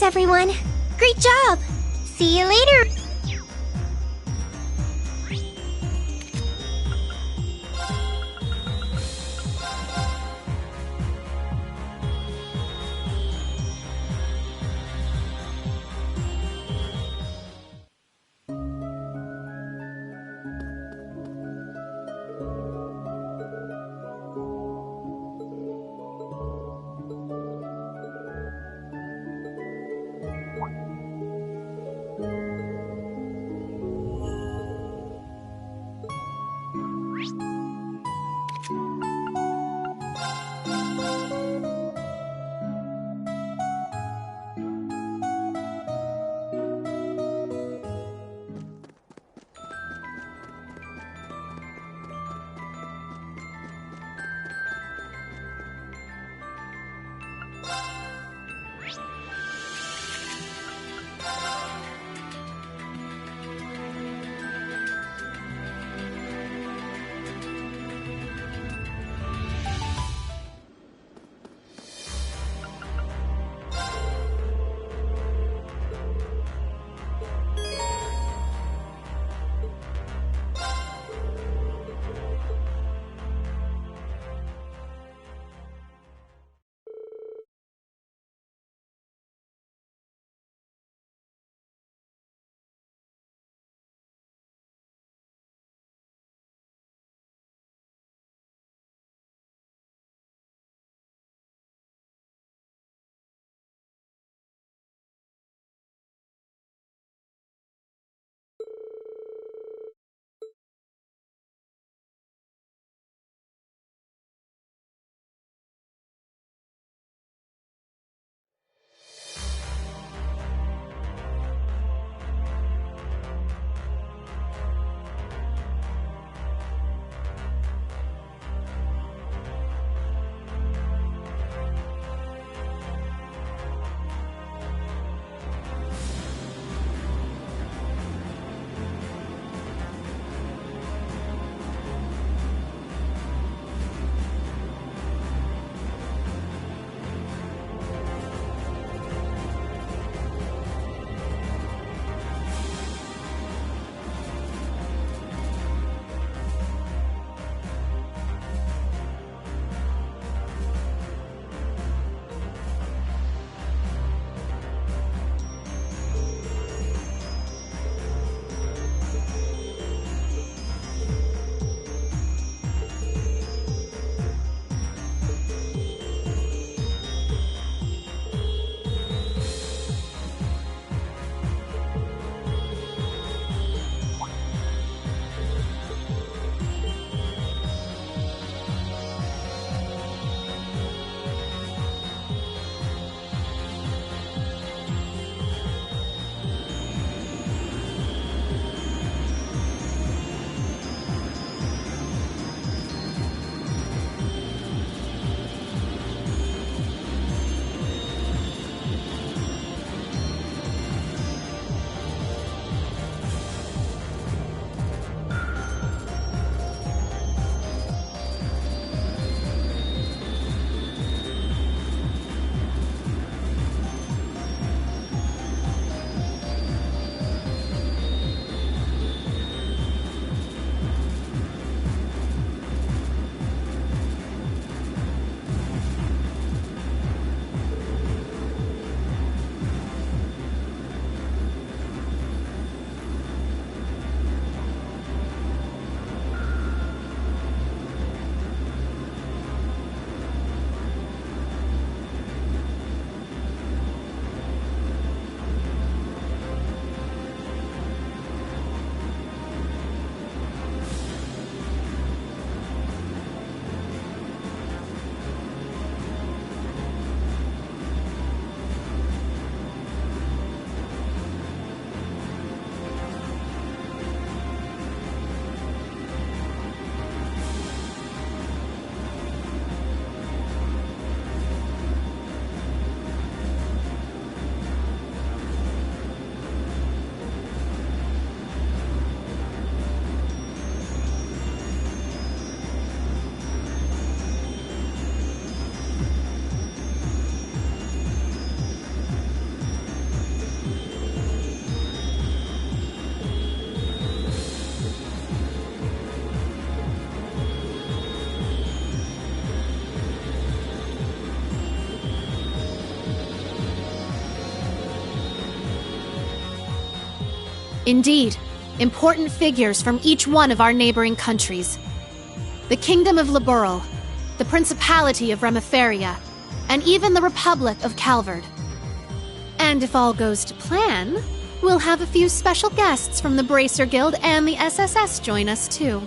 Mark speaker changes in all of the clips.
Speaker 1: everyone. Great job. See you later.
Speaker 2: Indeed, important figures from each one of our neighboring countries. The Kingdom of Laboral, the Principality of Remiferia, and even the Republic of Calvard. And if all goes to plan, we'll have a few special guests from the Bracer Guild and the SSS join us too.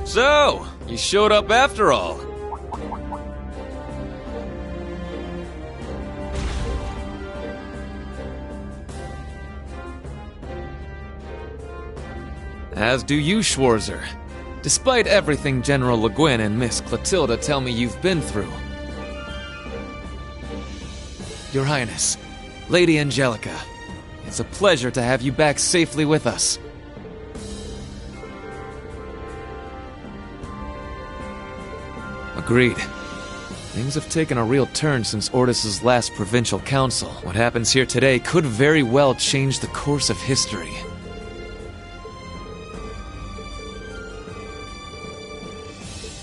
Speaker 3: So, you showed up after all. As do you, Schwarzer. Despite everything General Le Guin and Miss Clotilda tell me you've been through. Your Highness, Lady Angelica, it's a pleasure to have you back safely with us. Agreed. Things have taken a real turn since Ordis's last provincial council. What happens here today could very well change the course of history.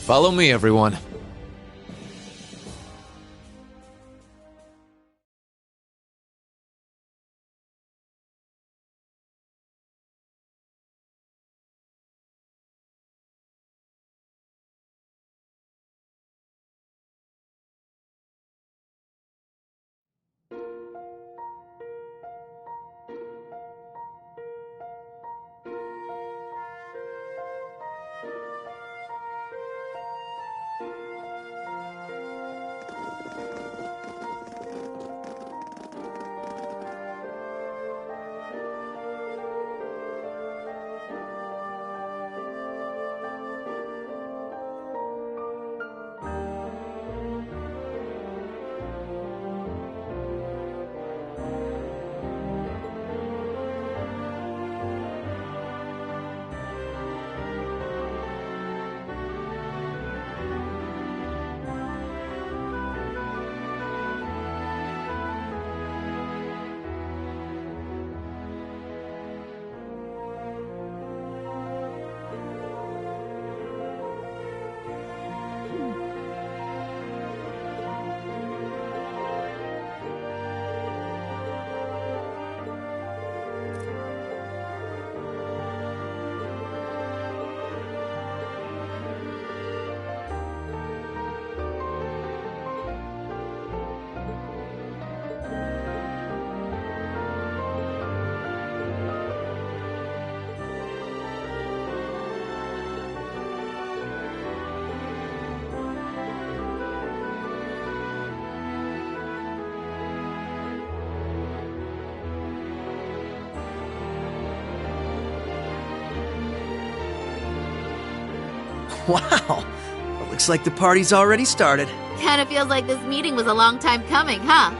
Speaker 3: Follow me, everyone.
Speaker 4: Wow! It looks like the party's already started.
Speaker 5: Kinda feels like this meeting was a long time coming, huh?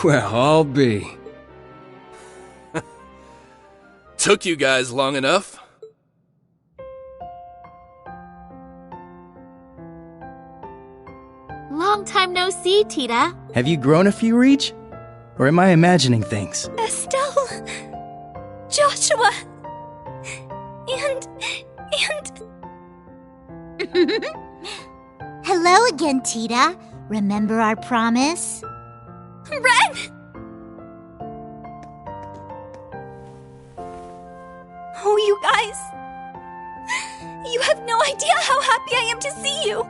Speaker 6: Well, I'll be.
Speaker 7: Took you guys long enough.
Speaker 5: Long time no see, Tita.
Speaker 4: Have you grown a few, Reach? Or am I imagining things?
Speaker 1: Estelle, Joshua, and... Hello again, Tita. Remember our promise? Ren! Oh, you guys. You have no idea how happy I am to see you.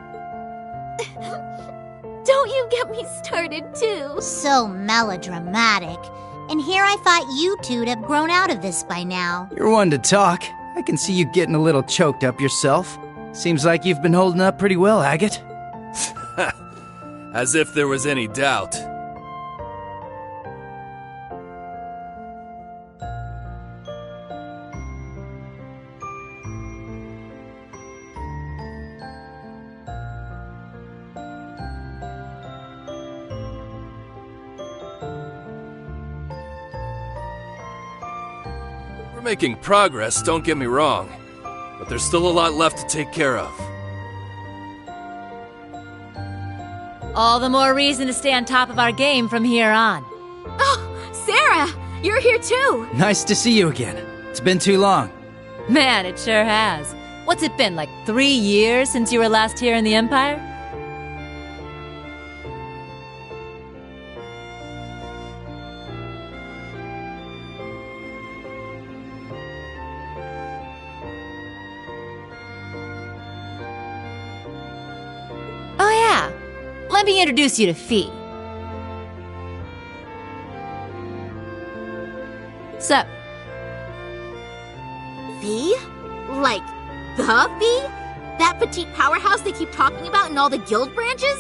Speaker 5: Don't you get me started, too.
Speaker 1: So melodramatic.
Speaker 8: And here I thought you two'd have grown out of this by now.
Speaker 4: You're one to talk. I can see you getting a little choked up yourself. Seems like you've been holding up pretty well, Agate.
Speaker 7: As if there was any doubt. We're making progress, don't get me wrong, but there's still a lot left to take care of.
Speaker 9: All the more reason to stay on top of our game from here on.
Speaker 5: Oh, Sarah! You're here too!
Speaker 4: Nice to see you again. It's been too long.
Speaker 9: Man, it sure has. What's it been, like 3 years since you were last here in the Empire? Oh yeah, let me introduce you to Fee. Sup?
Speaker 5: Fee? Like, the Fee? That petite powerhouse they keep talking about in all the guild branches?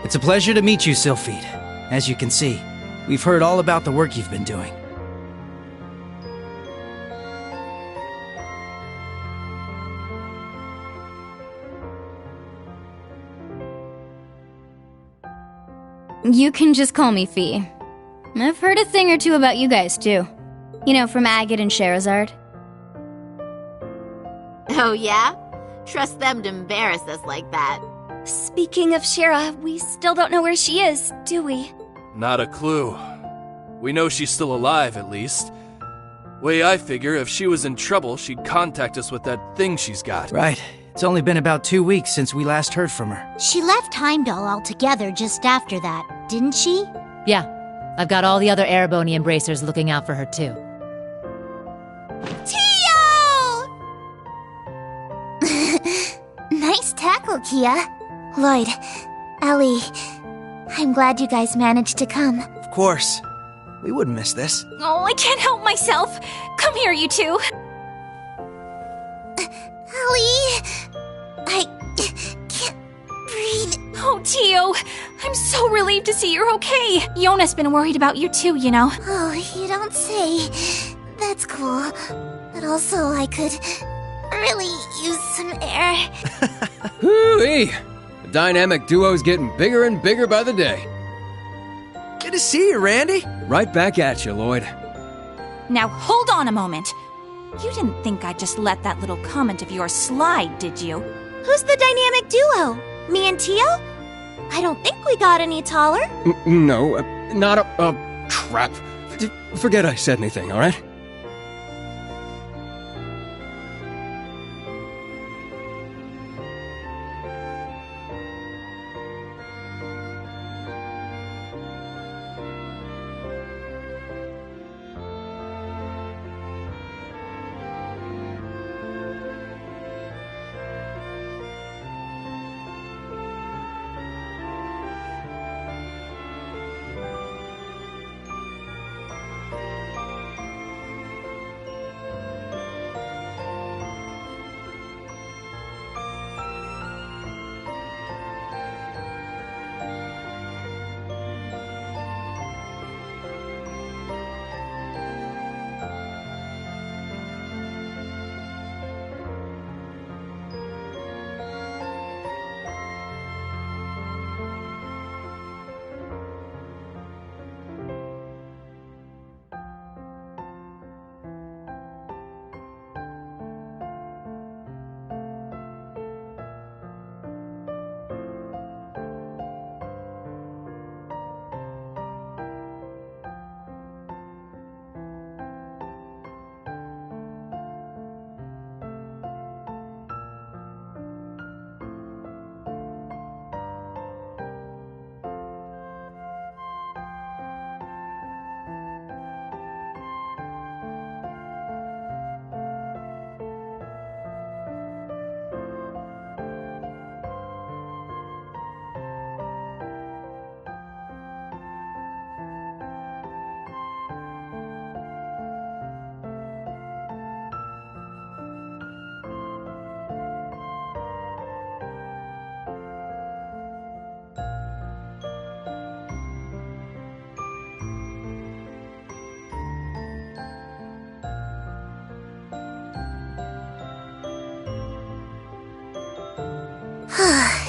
Speaker 4: It's a pleasure to meet you, Sylphide. As you can see, we've heard all about the work you've been doing.
Speaker 1: You can just call me Fee. I've heard a thing or two about you guys, too. You know, from Agate and Sherazard.
Speaker 5: Oh yeah? Trust them to embarrass us like that.
Speaker 1: Speaking of Shera, we still don't know where she is, do we?
Speaker 7: Not a clue. We know she's still alive, at least. Way I figure, if she was in trouble, she'd contact us with that thing she's got.
Speaker 4: Right. It's only been about 2 weeks since we last heard from her.
Speaker 8: She left Heimdall altogether just after that, didn't she?
Speaker 9: Yeah, I've got all the other Erebony Embracers looking out for her too.
Speaker 8: Tio! Nice tackle, Kia. Lloyd, Ellie, I'm glad you guys managed to come.
Speaker 4: Of course. We wouldn't miss this.
Speaker 1: Oh, I can't help myself. Come here, you two.
Speaker 8: Ellie, I can't breathe.
Speaker 1: Oh, Tio, I'm so relieved to see you're okay. Yona's been worried about you too, you know.
Speaker 8: Oh, you don't say. That's cool. But also, I could really use some air.
Speaker 6: Hoo-wee! The dynamic duo's getting bigger and bigger by the day.
Speaker 4: Good to see you, Randy.
Speaker 6: Right back at you, Lloyd.
Speaker 10: Now hold on a moment. You didn't think I'd just let that little comment of yours slide, did you?
Speaker 8: Who's the dynamic duo? Me and Tio? I don't think we got any taller.
Speaker 6: No, not crap. Forget I said anything, alright?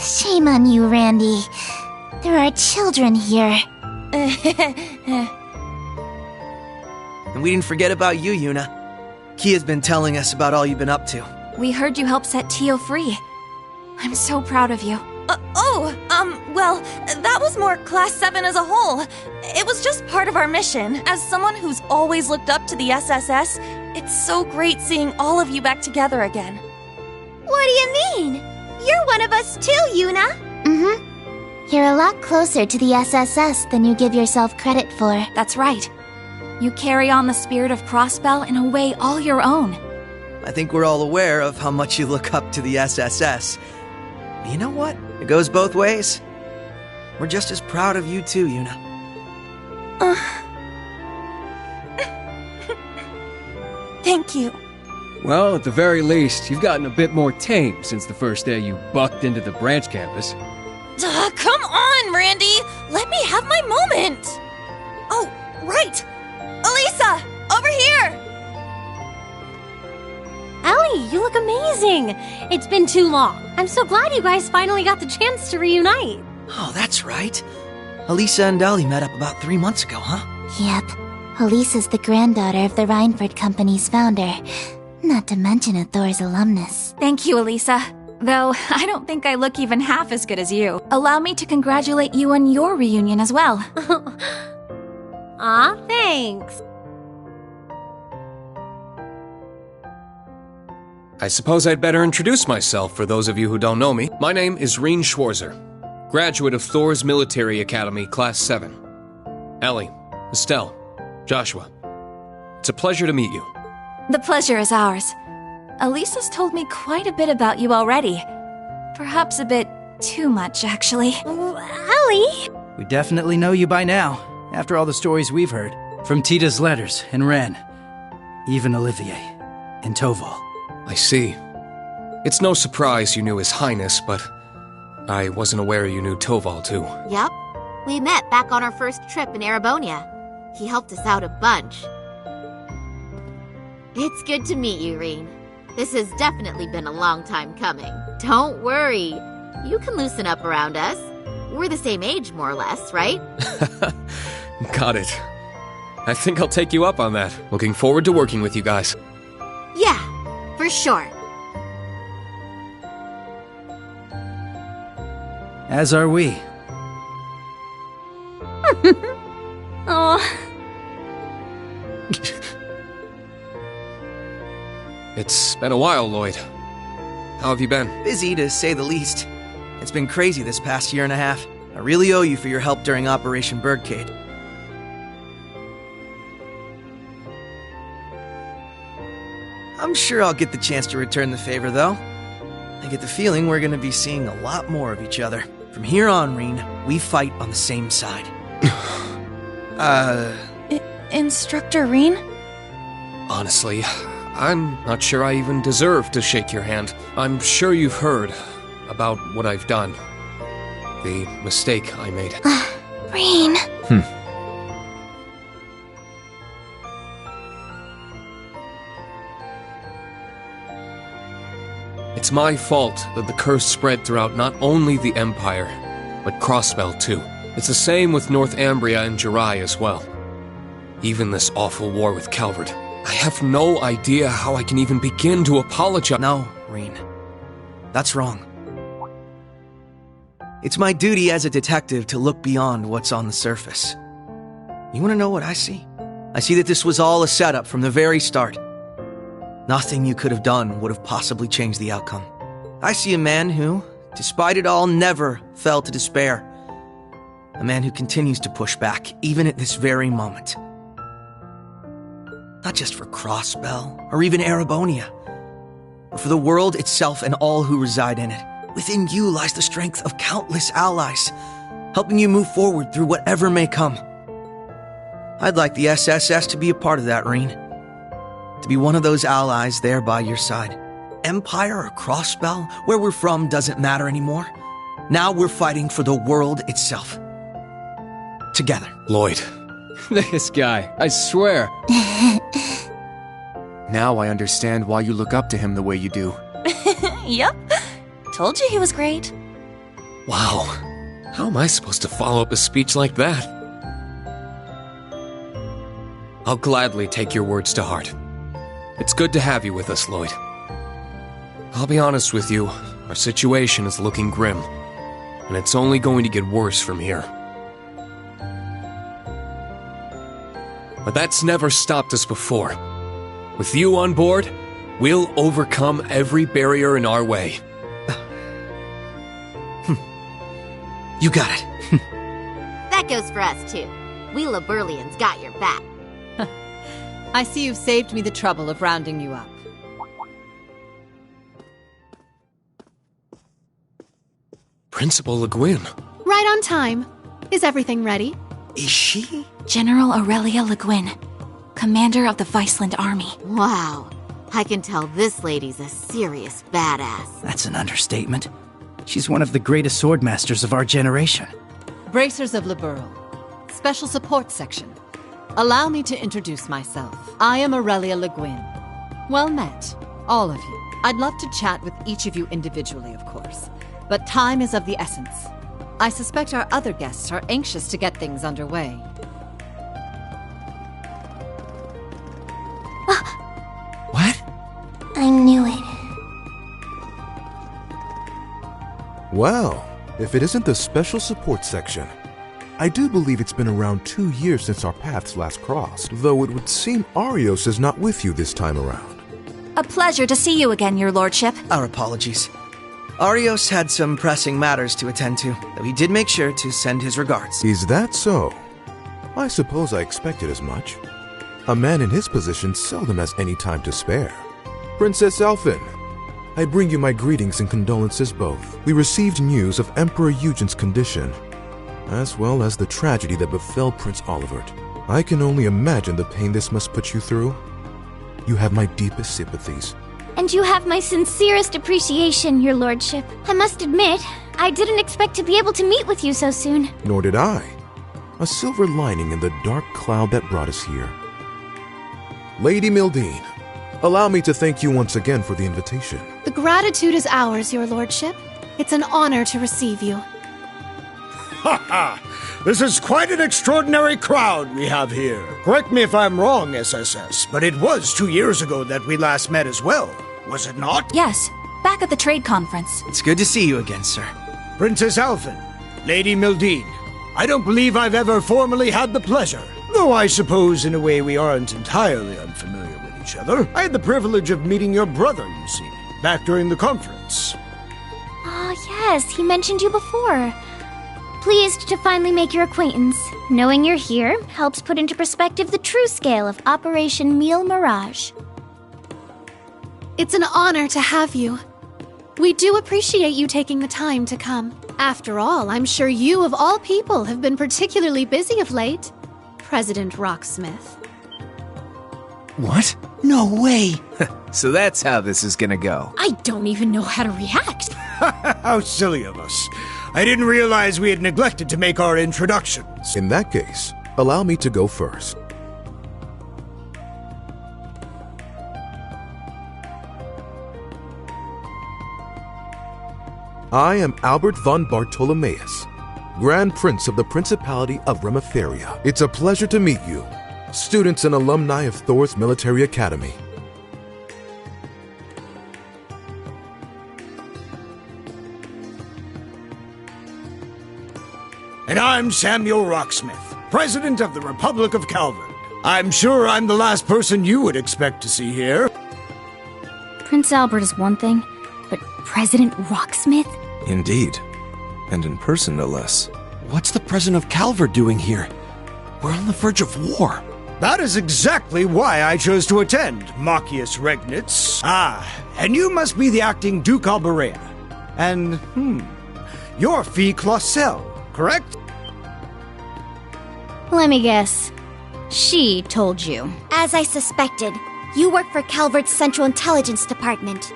Speaker 8: Shame on you, Randy. There are children here.
Speaker 11: And we didn't forget about you, Yuna. Kia's been telling us about all you've been up to.
Speaker 10: We heard you helped set Tio free. I'm so proud of you. Well, that was more Class 7 as a whole. It was just part of our mission. As someone who's always looked up to the SSS, it's so great seeing all of you back together again.
Speaker 8: What do you mean? You're one of us too, Yuna. Mm-hmm. You're a lot closer to the SSS than you give yourself credit for.
Speaker 10: That's right. You carry on the spirit of Crossbell in a way all your own.
Speaker 11: I think we're all aware of how much you look up to the SSS. But you know what? It goes both ways. We're just as proud of you too, Yuna.
Speaker 10: Thank you.
Speaker 6: Well, at the very least, you've gotten a bit more tame since the first day you bucked into the branch campus.
Speaker 10: Come on, Randy! Let me have my moment! Oh, right! Elisa! Over here!
Speaker 12: Ellie, you look amazing! It's been too long. I'm so glad you guys finally got the chance to reunite.
Speaker 11: Oh, that's right. Elisa and Ellie met up about 3 months ago, huh?
Speaker 8: Yep. Elisa's the granddaughter of the Reinford Company's founder. Not to mention a Thor's alumnus.
Speaker 10: Thank you, Elisa. Though, I don't think I look even half as good as you. Allow me to congratulate you on your reunion as well.
Speaker 12: Aw, thanks.
Speaker 7: I suppose I'd better introduce myself for those of you who don't know me. My name is Reen Schwarzer, graduate of Thor's Military Academy, Class 7. Ellie, Estelle, Joshua, it's a pleasure to meet you.
Speaker 10: The pleasure is ours. Elisa's told me quite a bit about you already. Perhaps a bit too much, actually.
Speaker 12: Ellie!
Speaker 4: We definitely know you by now, after all the stories we've heard. From Tita's letters and Ren, even Olivier and Toval.
Speaker 7: I see. It's no surprise you knew His Highness, but I wasn't aware you knew Toval too.
Speaker 5: Yep. We met back on our first trip in Erebonia. He helped us out a bunch. It's good to meet you, Reen. This has definitely been a long time coming. Don't worry. You can loosen up around us. We're the same age, more or less, right?
Speaker 7: Got it. I think I'll take you up on that. Looking forward to working with you guys.
Speaker 5: Yeah, for sure.
Speaker 4: As are we.
Speaker 12: Aw.
Speaker 7: It's been a while, Lloyd. How have you been?
Speaker 11: Busy, to say the least. It's been crazy this past year and a half. I really owe you for your help during Operation Birdcade. I'm sure I'll get the chance to return the favor, though. I get the feeling we're gonna be seeing a lot more of each other. From here on, Reen, we fight on the same side.
Speaker 10: Instructor Reen?
Speaker 7: Honestly, I'm not sure I even deserve to shake your hand. I'm sure you've heard about what I've done. The mistake I made.
Speaker 8: Reen.
Speaker 7: It's my fault that the curse spread throughout not only the Empire, but Crossbell too. It's the same with North Ambria and Jirai as well. Even this awful war with Calvert. I have no idea how I can even begin to apologize.
Speaker 11: No, Reen. That's wrong. It's my duty as a detective to look beyond what's on the surface. You want to know what I see? I see that this was all a setup from the very start. Nothing you could have done would have possibly changed the outcome. I see a man who, despite it all, never fell to despair. A man who continues to push back, even at this very moment. Not just for Crossbell, or even Erebonia, but for the world itself and all who reside in it. Within you lies the strength of countless allies, helping you move forward through whatever may come. I'd like the SSS to be a part of that, Reen. To be one of those allies there by your side. Empire or Crossbell, where we're from doesn't matter anymore. Now we're fighting for the world itself. Together.
Speaker 7: Lloyd.
Speaker 6: This guy, I swear.
Speaker 13: Now I understand why you look up to him the way you do.
Speaker 10: Yep. Told you he was great.
Speaker 7: Wow. How am I supposed to follow up a speech like that? I'll gladly take your words to heart. It's good to have you with us, Lloyd. I'll be honest with you, our situation is looking grim, and it's only going to get worse from here. But that's never stopped us before. With you on board, we'll overcome every barrier in our way.
Speaker 11: You got it.
Speaker 5: That goes for us, too. We Liberlians got your back.
Speaker 9: I see you've saved me the trouble of rounding you up.
Speaker 7: Principal Le Guin.
Speaker 2: Right on time. Is everything ready?
Speaker 11: Is she?
Speaker 10: General Aurelia Le Guin, commander of the Viceland Army.
Speaker 5: Wow. I can tell this lady's a serious badass.
Speaker 4: That's an understatement. She's one of the greatest swordmasters of our generation.
Speaker 9: Bracers of Liberl. Special Support Section. Allow me to introduce myself. I am Aurelia Le Guin. Well met, all of you. I'd love to chat with each of you individually, of course. But time is of the essence. I suspect our other guests are anxious to get things underway.
Speaker 11: What?
Speaker 8: I knew it.
Speaker 13: Well, if it isn't the Special Support Section. I do believe it's been around 2 years since our paths last crossed, though it would seem Arios is not with you this time around.
Speaker 10: A pleasure to see you again, your lordship.
Speaker 11: Our apologies. Arios had some pressing matters to attend to, though he did make sure to send his regards.
Speaker 13: Is that so? I suppose I expected as much. A man in his position seldom has any time to spare. Princess Elphin, I bring you my greetings and condolences both. We received news of Emperor Eugen's condition, as well as the tragedy that befell Prince Olivert. I can only imagine the pain this must put you through. You have my deepest sympathies.
Speaker 1: And you have my sincerest appreciation, your lordship. I must admit, I didn't expect to be able to meet with you so soon.
Speaker 13: Nor did I. A silver lining in the dark cloud that brought us here. Lady Mildine, allow me to thank you once again for the invitation.
Speaker 2: The gratitude is ours, your lordship. It's an honor to receive you.
Speaker 14: Ha ha! This is quite an extraordinary crowd we have here. Correct me if I'm wrong, SSS, but it was 2 years ago that we last met as well, was it not?
Speaker 10: Yes, back at the trade conference.
Speaker 11: It's good to see you again, sir.
Speaker 14: Princess Alphen, Lady Mildine, I don't believe I've ever formally had the pleasure. Though I suppose in a way we aren't entirely unfamiliar with each other. I had the privilege of meeting your brother, you see, back during the conference.
Speaker 1: Ah, yes, he mentioned you before. Pleased to finally make your acquaintance. Knowing you're here helps put into perspective the true scale of Operation Meal Mirage.
Speaker 2: It's an honor to have you. We do appreciate you taking the time to come. After all, I'm sure you, of all people, have been particularly busy of late. President Rocksmith.
Speaker 11: What? No way!
Speaker 15: So that's how this is gonna go.
Speaker 12: I don't even know how to react.
Speaker 14: How silly of us. I didn't realize we had neglected to make our introductions.
Speaker 13: In that case, allow me to go first. I am Albert von Bartolomeus, Grand Prince of the Principality of Remiferia. It's a pleasure to meet you, students and alumni of Thor's Military Academy.
Speaker 14: And I'm Samuel Rocksmith, President of the Republic of Calvert. I'm sure I'm the last person you would expect to see here.
Speaker 1: Prince Albert is one thing, but President Rocksmith?
Speaker 15: Indeed. And in person, no less.
Speaker 16: What's the President of Calvert doing here? We're on the verge of war.
Speaker 14: That is exactly why I chose to attend, Machius Regnitz. Ah, and you must be the acting Duke Alberea. And, you're Fee Clausel, correct?
Speaker 1: Let me guess. She told you.
Speaker 8: As I suspected, you work for Calvert's Central Intelligence Department.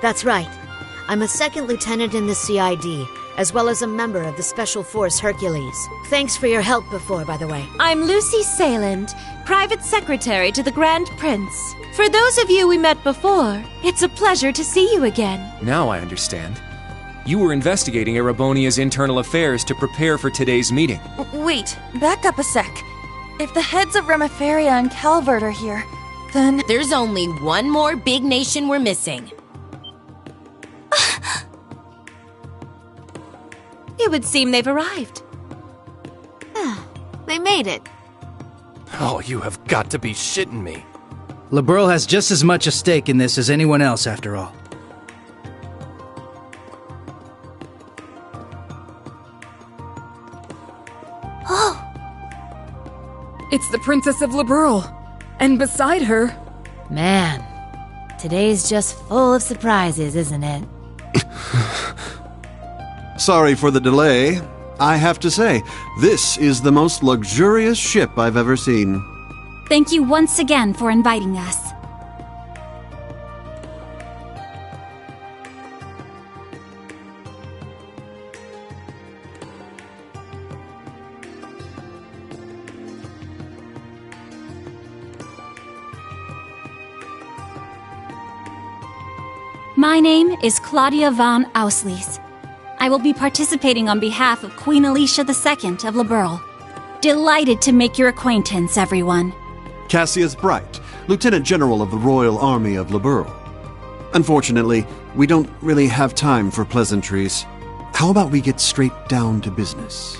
Speaker 17: That's right. I'm a second lieutenant in the CID, as well as a member of the Special Force Hercules. Thanks for your help before, by the way.
Speaker 18: I'm Lucy Sayland, Private Secretary to the Grand Prince. For those of you we met before, it's a pleasure to see you again.
Speaker 7: Now I understand. You were investigating Erebonia's internal affairs to prepare for today's meeting.
Speaker 10: Wait, back up a sec. If the heads of Remiferia and Calvert are here, then...
Speaker 19: There's only one more big nation we're missing.
Speaker 18: It would seem they've arrived.
Speaker 5: They made it.
Speaker 16: Oh, you have got to be shitting me.
Speaker 4: Liberl has just as much a stake in this as anyone else, after all.
Speaker 1: Oh!
Speaker 20: It's the Princess of Liberl. And beside her...
Speaker 17: Man, today's just full of surprises, isn't it?
Speaker 21: Sorry for the delay. I have to say, this is the most luxurious ship I've ever seen.
Speaker 22: Thank you once again for inviting us. My name is Claudia von Auslies. I will be participating on behalf of Queen Alicia II of Liberl. Delighted to make your acquaintance, everyone.
Speaker 21: Cassius Bright, Lieutenant General of the Royal Army of Liberl. Unfortunately, we don't really have time for pleasantries. How about we get straight down to business?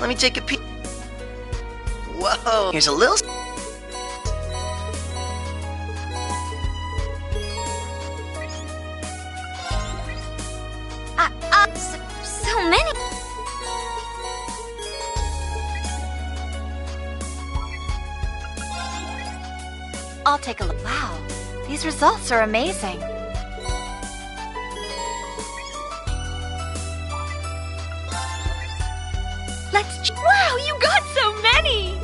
Speaker 3: Let me take a peek. Whoa, here's a little...
Speaker 1: So many.
Speaker 10: I'll take a look. Wow, these results are amazing. Wow, you got so many!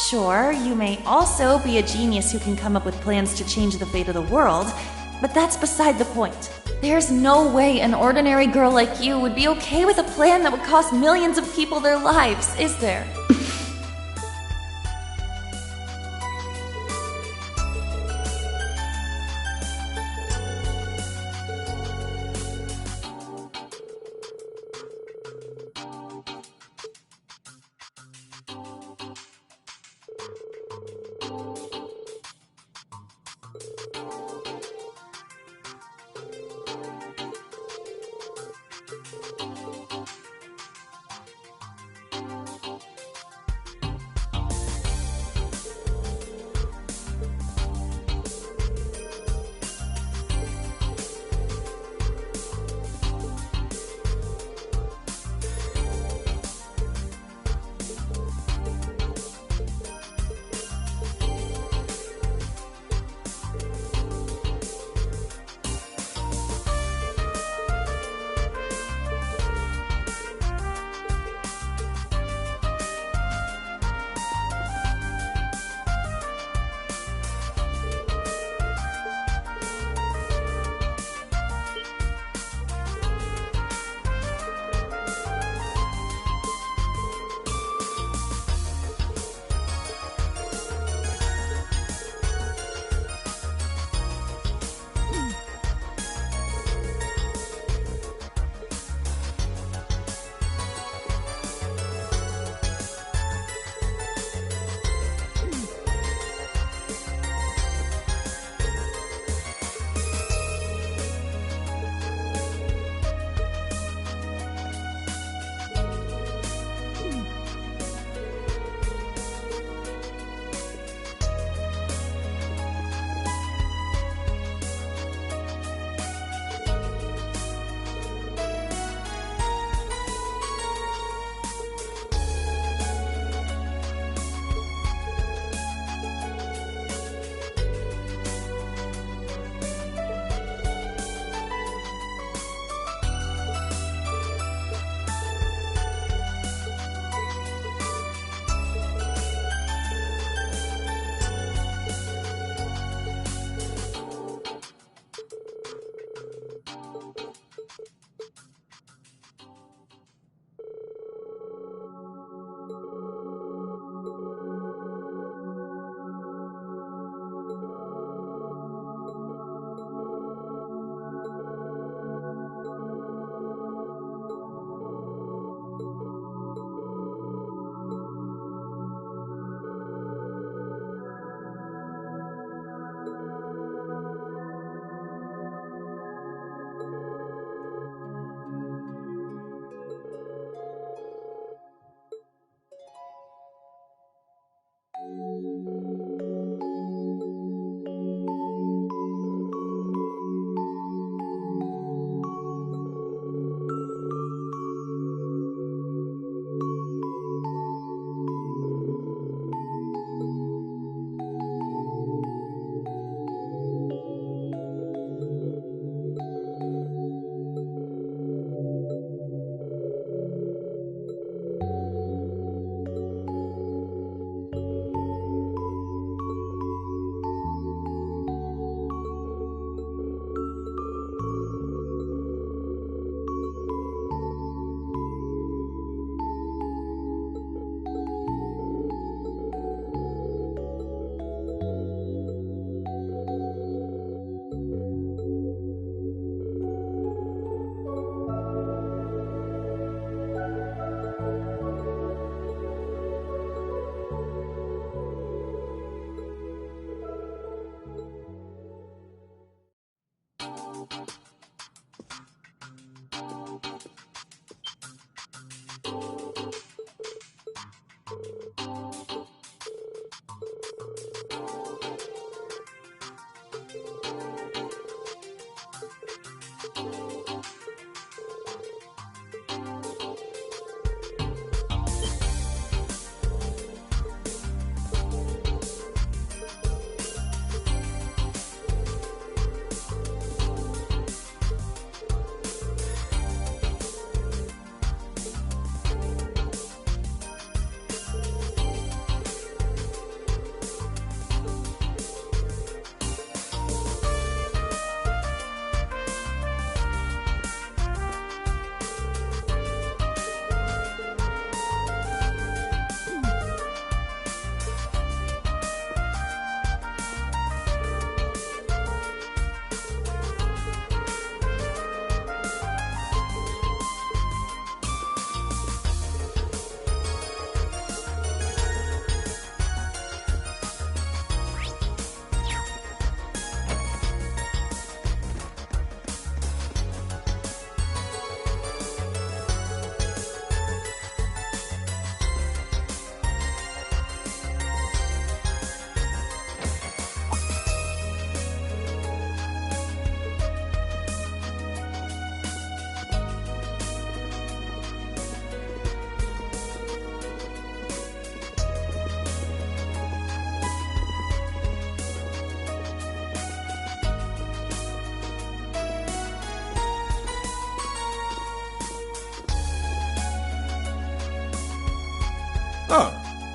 Speaker 10: Sure, you may also be a genius who can come up with plans to change the fate of the world, but that's beside the point. There's no way an ordinary girl like you would be okay with a plan that would cost millions of people their lives, is there?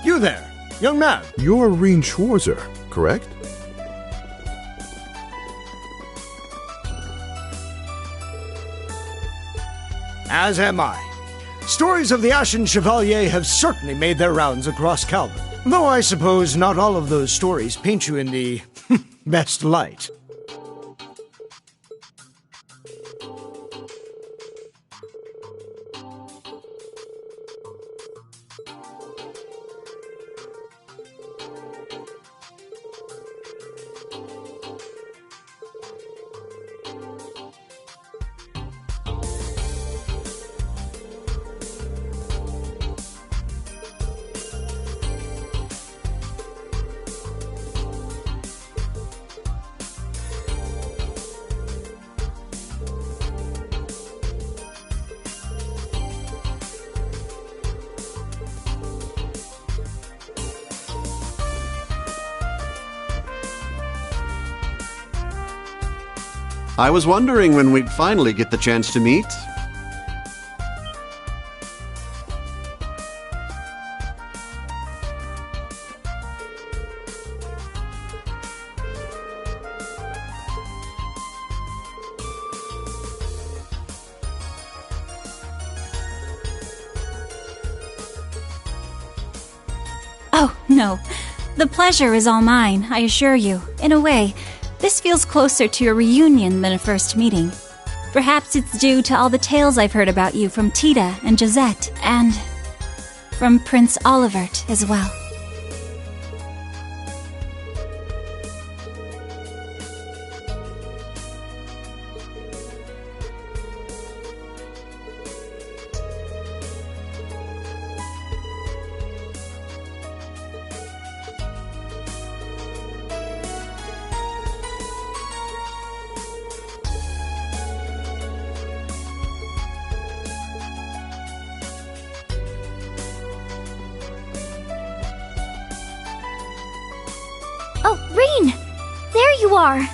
Speaker 14: You there, young man.
Speaker 13: You're Reen Schwarzer, correct?
Speaker 14: As am I. Stories of the Ashen Chevalier have certainly made their rounds across Calvin, though I suppose not all of those stories paint you in the best light.
Speaker 21: I was wondering when we'd finally get the chance to meet.
Speaker 22: Oh, no. The pleasure is all mine, I assure you. In a way, this feels closer to a reunion than a first meeting. Perhaps it's due to all the tales I've heard about you from Tita and Josette, and from Prince Olivert as well.
Speaker 1: Oh, Reen! There you are!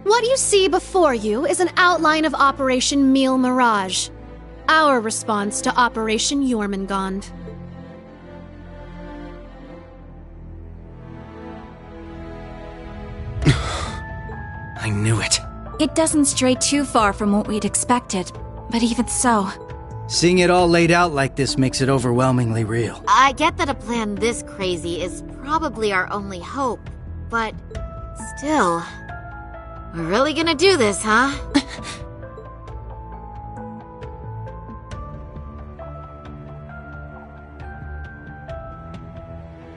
Speaker 2: What you see before you is an outline of Operation Meal Mirage, our response to Operation Jormungand.
Speaker 11: I knew it.
Speaker 22: It doesn't stray too far from what we'd expected, but even so...
Speaker 4: Seeing it all laid out like this makes it overwhelmingly real.
Speaker 5: I get that a plan this crazy is probably our only hope, but still... We're really gonna do this, huh?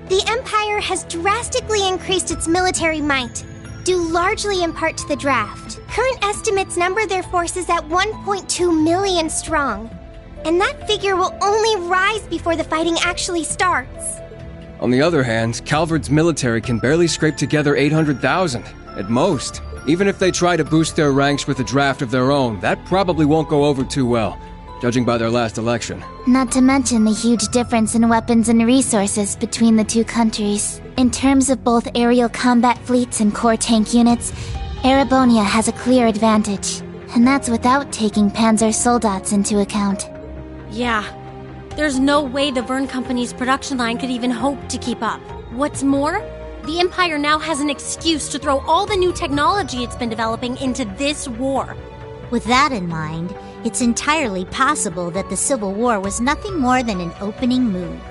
Speaker 8: The Empire has drastically increased its military might, due largely in part to the draft. Current estimates number their forces at 1.2 million strong, and that figure will only rise before the fighting actually starts.
Speaker 3: On the other hand, Calvard's military can barely scrape together 800,000, at most. Even if they try to boost their ranks with a draft of their own, that probably won't go over too well, judging by their last election.
Speaker 8: Not to mention the huge difference in weapons and resources between the two countries. In terms of both aerial combat fleets and core tank units, Erebonia has a clear advantage. And that's without taking Panzer Soldats into account.
Speaker 12: Yeah. There's no way the Verne Company's production line could even hope to keep up. What's more, the Empire now has an excuse to throw all the new technology it's been developing into this war.
Speaker 6: With that in mind, it's entirely possible that the Civil War was nothing more than an opening move.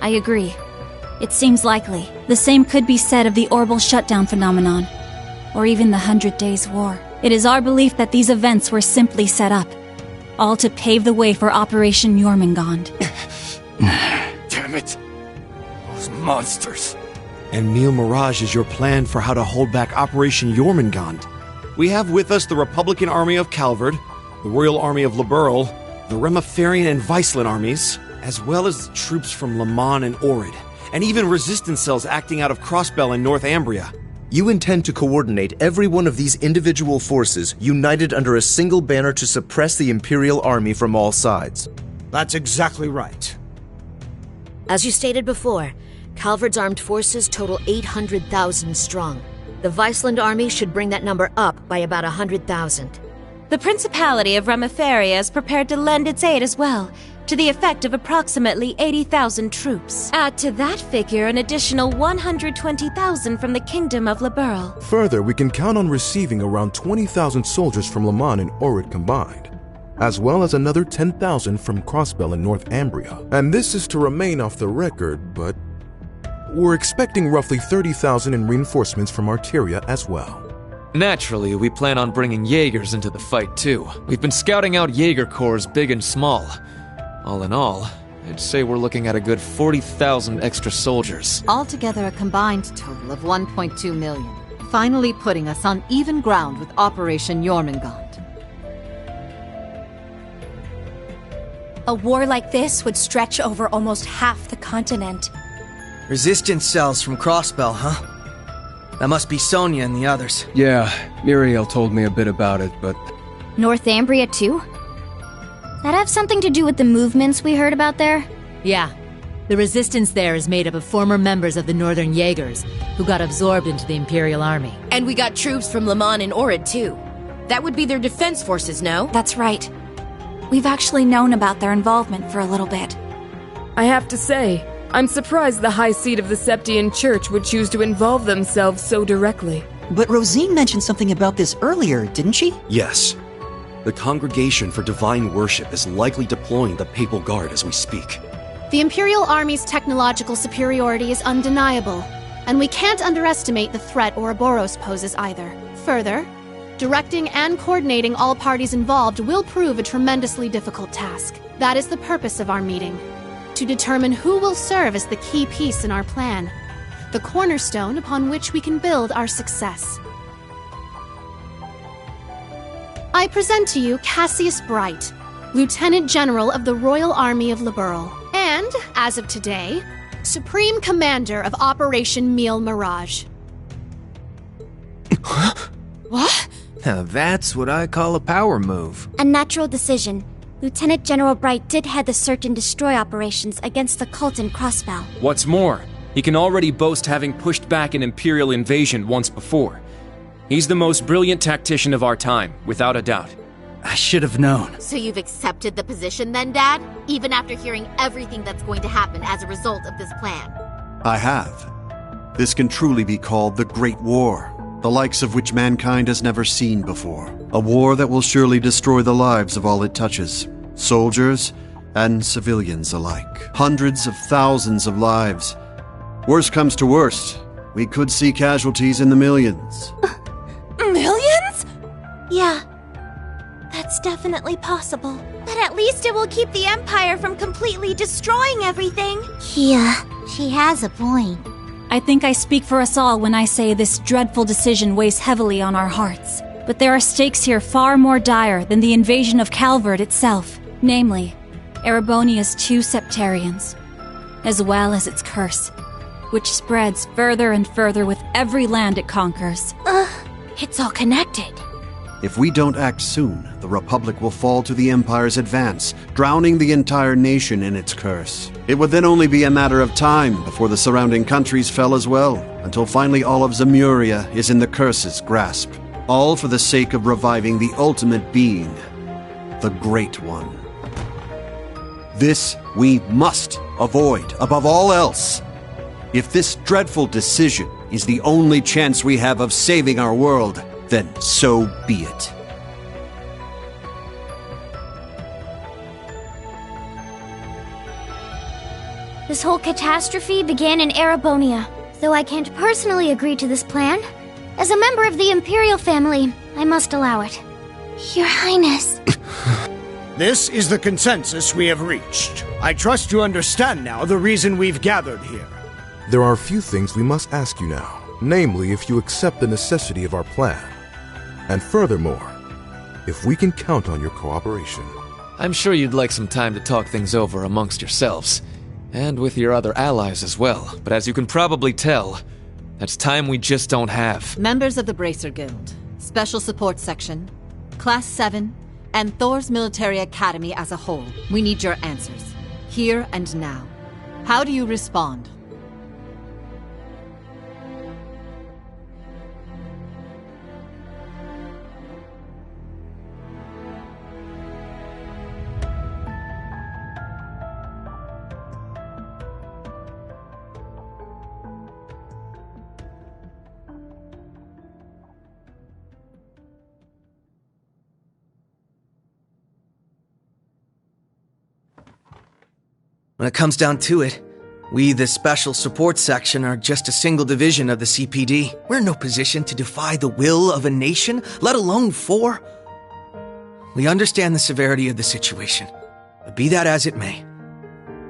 Speaker 22: I agree. It seems likely. The same could be said of the Orbital Shutdown phenomenon, or even the 100 Days War. It is our belief that these events were simply set up, all to pave the way for Operation Jormungand.
Speaker 16: Damn it. Those monsters. And Meal Mirage is your plan for how to hold back Operation Jormungand. We have with us the Republican Army of Calvard, the Royal Army of Liberl, the Remiferian and Viceland armies, as well as troops from Le Mans and Orid, and even resistance cells acting out of Crossbell and Northumbria.
Speaker 23: You intend to coordinate every one of these individual forces united under a single banner to suppress the Imperial Army from all sides.
Speaker 14: That's exactly right.
Speaker 17: As you stated before, Calvard's armed forces total 800,000 strong. The Viceland army should bring that number up by about 100,000.
Speaker 18: The Principality of Remiferia is prepared to lend its aid as well, to the effect of approximately 80,000 troops. Add to that figure an additional 120,000 from the Kingdom of Liberl.
Speaker 13: Further, we can count on receiving around 20,000 soldiers from Le Mans and Orid combined, as well as another 10,000 from Crossbell and Northumbria. And this is to remain off the record, but we're expecting roughly 30,000 in reinforcements from Arteria as well.
Speaker 24: Naturally, we plan on bringing Jaegers into the fight too. We've been scouting out Jaeger corps big and small. All in all, I'd say we're looking at a good 40,000 extra soldiers.
Speaker 9: Altogether a combined total of 1.2 million, finally putting us on even ground with Operation Jormungand.
Speaker 10: A war like this would stretch over almost half the continent.
Speaker 11: Resistance cells from Crossbell, huh? That must be Sonia and the others.
Speaker 3: Yeah, Muriel told me a bit about it, but...
Speaker 1: Northumbria too? That have something to do with the movements we heard about there?
Speaker 25: Yeah. The resistance there is made up of former members of the Northern Jaegers, who got absorbed into the Imperial Army.
Speaker 19: And we got troops from Le Mans and Orid, too. That would be their defense forces, no?
Speaker 22: That's right. We've actually known about their involvement for a little bit.
Speaker 20: I have to say, I'm surprised the High Seat of the Septian Church would choose to involve themselves so directly.
Speaker 26: But Rosine mentioned something about this earlier, didn't she?
Speaker 16: Yes. The Congregation for Divine Worship is likely deploying the Papal Guard as we speak.
Speaker 2: The Imperial Army's technological superiority is undeniable, and we can't underestimate the threat Ouroboros poses either. Further, directing and coordinating all parties involved will prove a tremendously difficult task. That is the purpose of our meeting, to determine who will serve as the key piece in our plan, the cornerstone upon which we can build our success. I present to you Cassius Bright, Lieutenant General of the Royal Army of Liberl, and, as of today, Supreme Commander of Operation Meal Mirage.
Speaker 4: Now that's what I call a power move.
Speaker 1: A natural decision. Lieutenant General Bright did head the search and destroy operations against the cult in Crossbell.
Speaker 5: What's more, he can already boast having pushed back an Imperial invasion once before. He's the most brilliant tactician of our time, without a doubt.
Speaker 4: I should have known.
Speaker 7: So you've accepted the position then, Dad? Even after hearing everything that's going to happen as a result of this plan?
Speaker 16: I have. This can truly be called the Great War, the likes of which mankind has never seen before. A war that will surely destroy the lives of all it touches, soldiers and civilians alike. Hundreds of thousands of lives. Worst comes to worst, we could see casualties in the millions.
Speaker 10: Millions?
Speaker 1: Yeah, that's definitely possible. But at least it will keep the Empire from completely destroying everything.
Speaker 6: Yeah, she has a point.
Speaker 22: I think I speak for us all when I say this dreadful decision weighs heavily on our hearts. But there are stakes here far more dire than the invasion of Calvard itself. Namely, Erebonia's 2 Septarians, as well as its curse, which spreads further and further with every land it conquers.
Speaker 1: It's all connected.
Speaker 16: If we don't act soon, the Republic will fall to the Empire's advance, drowning the entire nation in its curse. It would then only be a matter of time before the surrounding countries fell as well, until finally all of Zemuria is in the curse's grasp. All for the sake of reviving the ultimate being, the Great One. This we must avoid above all else. If this dreadful decision is the only chance we have of saving our world, then so be it.
Speaker 1: This whole catastrophe began in Erebonia. Though I can't personally agree to this plan, as a member of the Imperial family, I must allow it. Your Highness.
Speaker 14: This is the consensus we have reached. I trust you understand now the reason we've gathered here.
Speaker 13: There are a few things we must ask you now, namely if you accept the necessity of our plan. And furthermore, if we can count on your cooperation.
Speaker 24: I'm sure you'd like some time to talk things over amongst yourselves, and with your other allies as well. But as you can probably tell, that's time we just don't have.
Speaker 9: Members of the Bracer Guild, Special Support Section, Class 7, and Thor's Military Academy as a whole, we need your answers, here and now. How do you respond?
Speaker 11: When it comes down to it, we, the Special Support Section, are just a single division of the CPD. We're in no position to defy the will of a nation, let alone 4. We understand the severity of the situation, but be that as it may,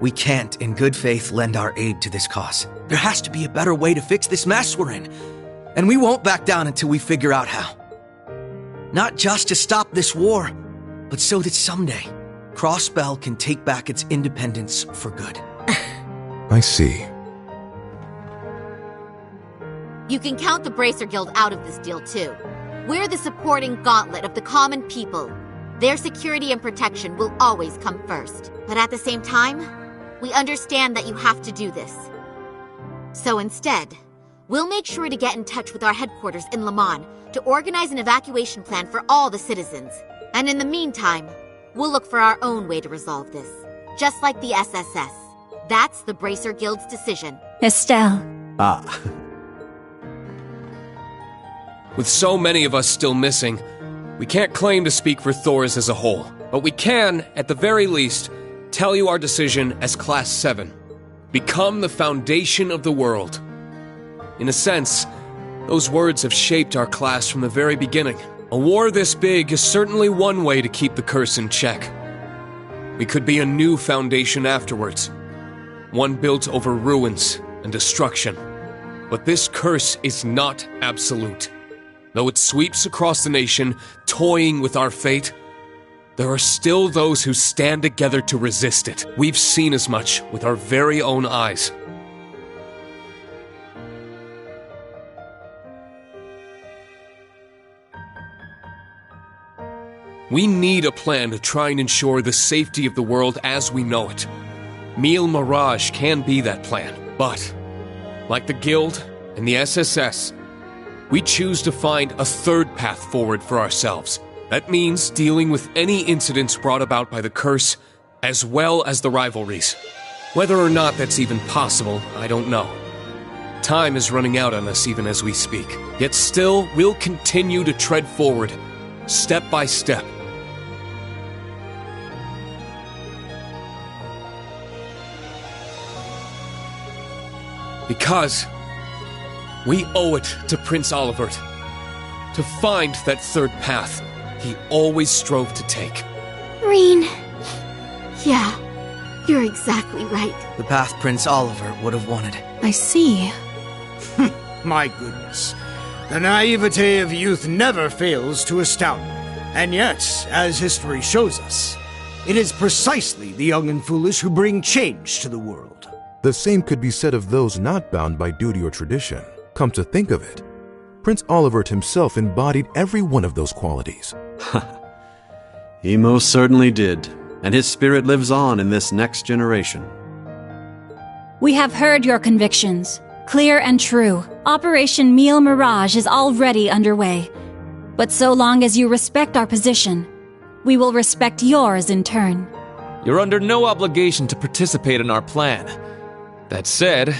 Speaker 11: we can't, in good faith, lend our aid to this cause. There has to be a better way to fix this mess we're in, and we won't back down until we figure out how. Not just to stop this war, but so that someday, Crossbell can take back its independence for good.
Speaker 13: I see.
Speaker 7: You can count the Bracer Guild out of this deal, too. We're the supporting gauntlet of the common people. Their security and protection will always come first. But at the same time, we understand that you have to do this. So instead, we'll make sure to get in touch with our headquarters in Le Mans to organize an evacuation plan for all the citizens. And in the meantime, we'll look for our own way to resolve this. Just like the SSS. That's the Bracer Guild's decision.
Speaker 22: Estelle.
Speaker 16: Ah.
Speaker 3: With so many of us still missing, we can't claim to speak for Thors as a whole. But we can, at the very least, tell you our decision as Class 7. Become the foundation of the world. In a sense, those words have shaped our class from the very beginning. A war this big is certainly one way to keep the curse in check. We could be a new foundation afterwards. One built over ruins and destruction. But this curse is not absolute. Though it sweeps across the nation, toying with our fate, there are still those who stand together to resist it. We've seen as much with our very own eyes.
Speaker 8: We need a plan to try and ensure the safety of the world as we know it. Mille Mirage can be that plan, but, like the Guild and the SSS, we choose to find a third path forward for ourselves. That means dealing with any incidents brought about by the curse, as well as the rivalries. Whether or not that's even possible, I don't know. Time is running out on us even as we speak. Yet still, we'll continue to tread forward, step by step. Because we owe it to Prince Olivert to find that third path he always strove to take.
Speaker 1: Reen.
Speaker 7: Yeah, you're exactly right.
Speaker 11: The path Prince Olivert would have wanted.
Speaker 2: I see.
Speaker 14: My goodness. The naivete of youth never fails to astound me. And yet, as history shows us, it is precisely the young and foolish who bring change to the world.
Speaker 13: The same could be said of those not bound by duty or tradition. Come to think of it, Prince Olivert himself embodied every one of those qualities.
Speaker 12: He most certainly did, and his spirit lives on in this next generation.
Speaker 22: We have heard your convictions, clear and true. Operation Mille Mirage is already underway. But so long as you respect our position, we will respect yours in turn.
Speaker 24: You're under no obligation to participate in our plan. That said,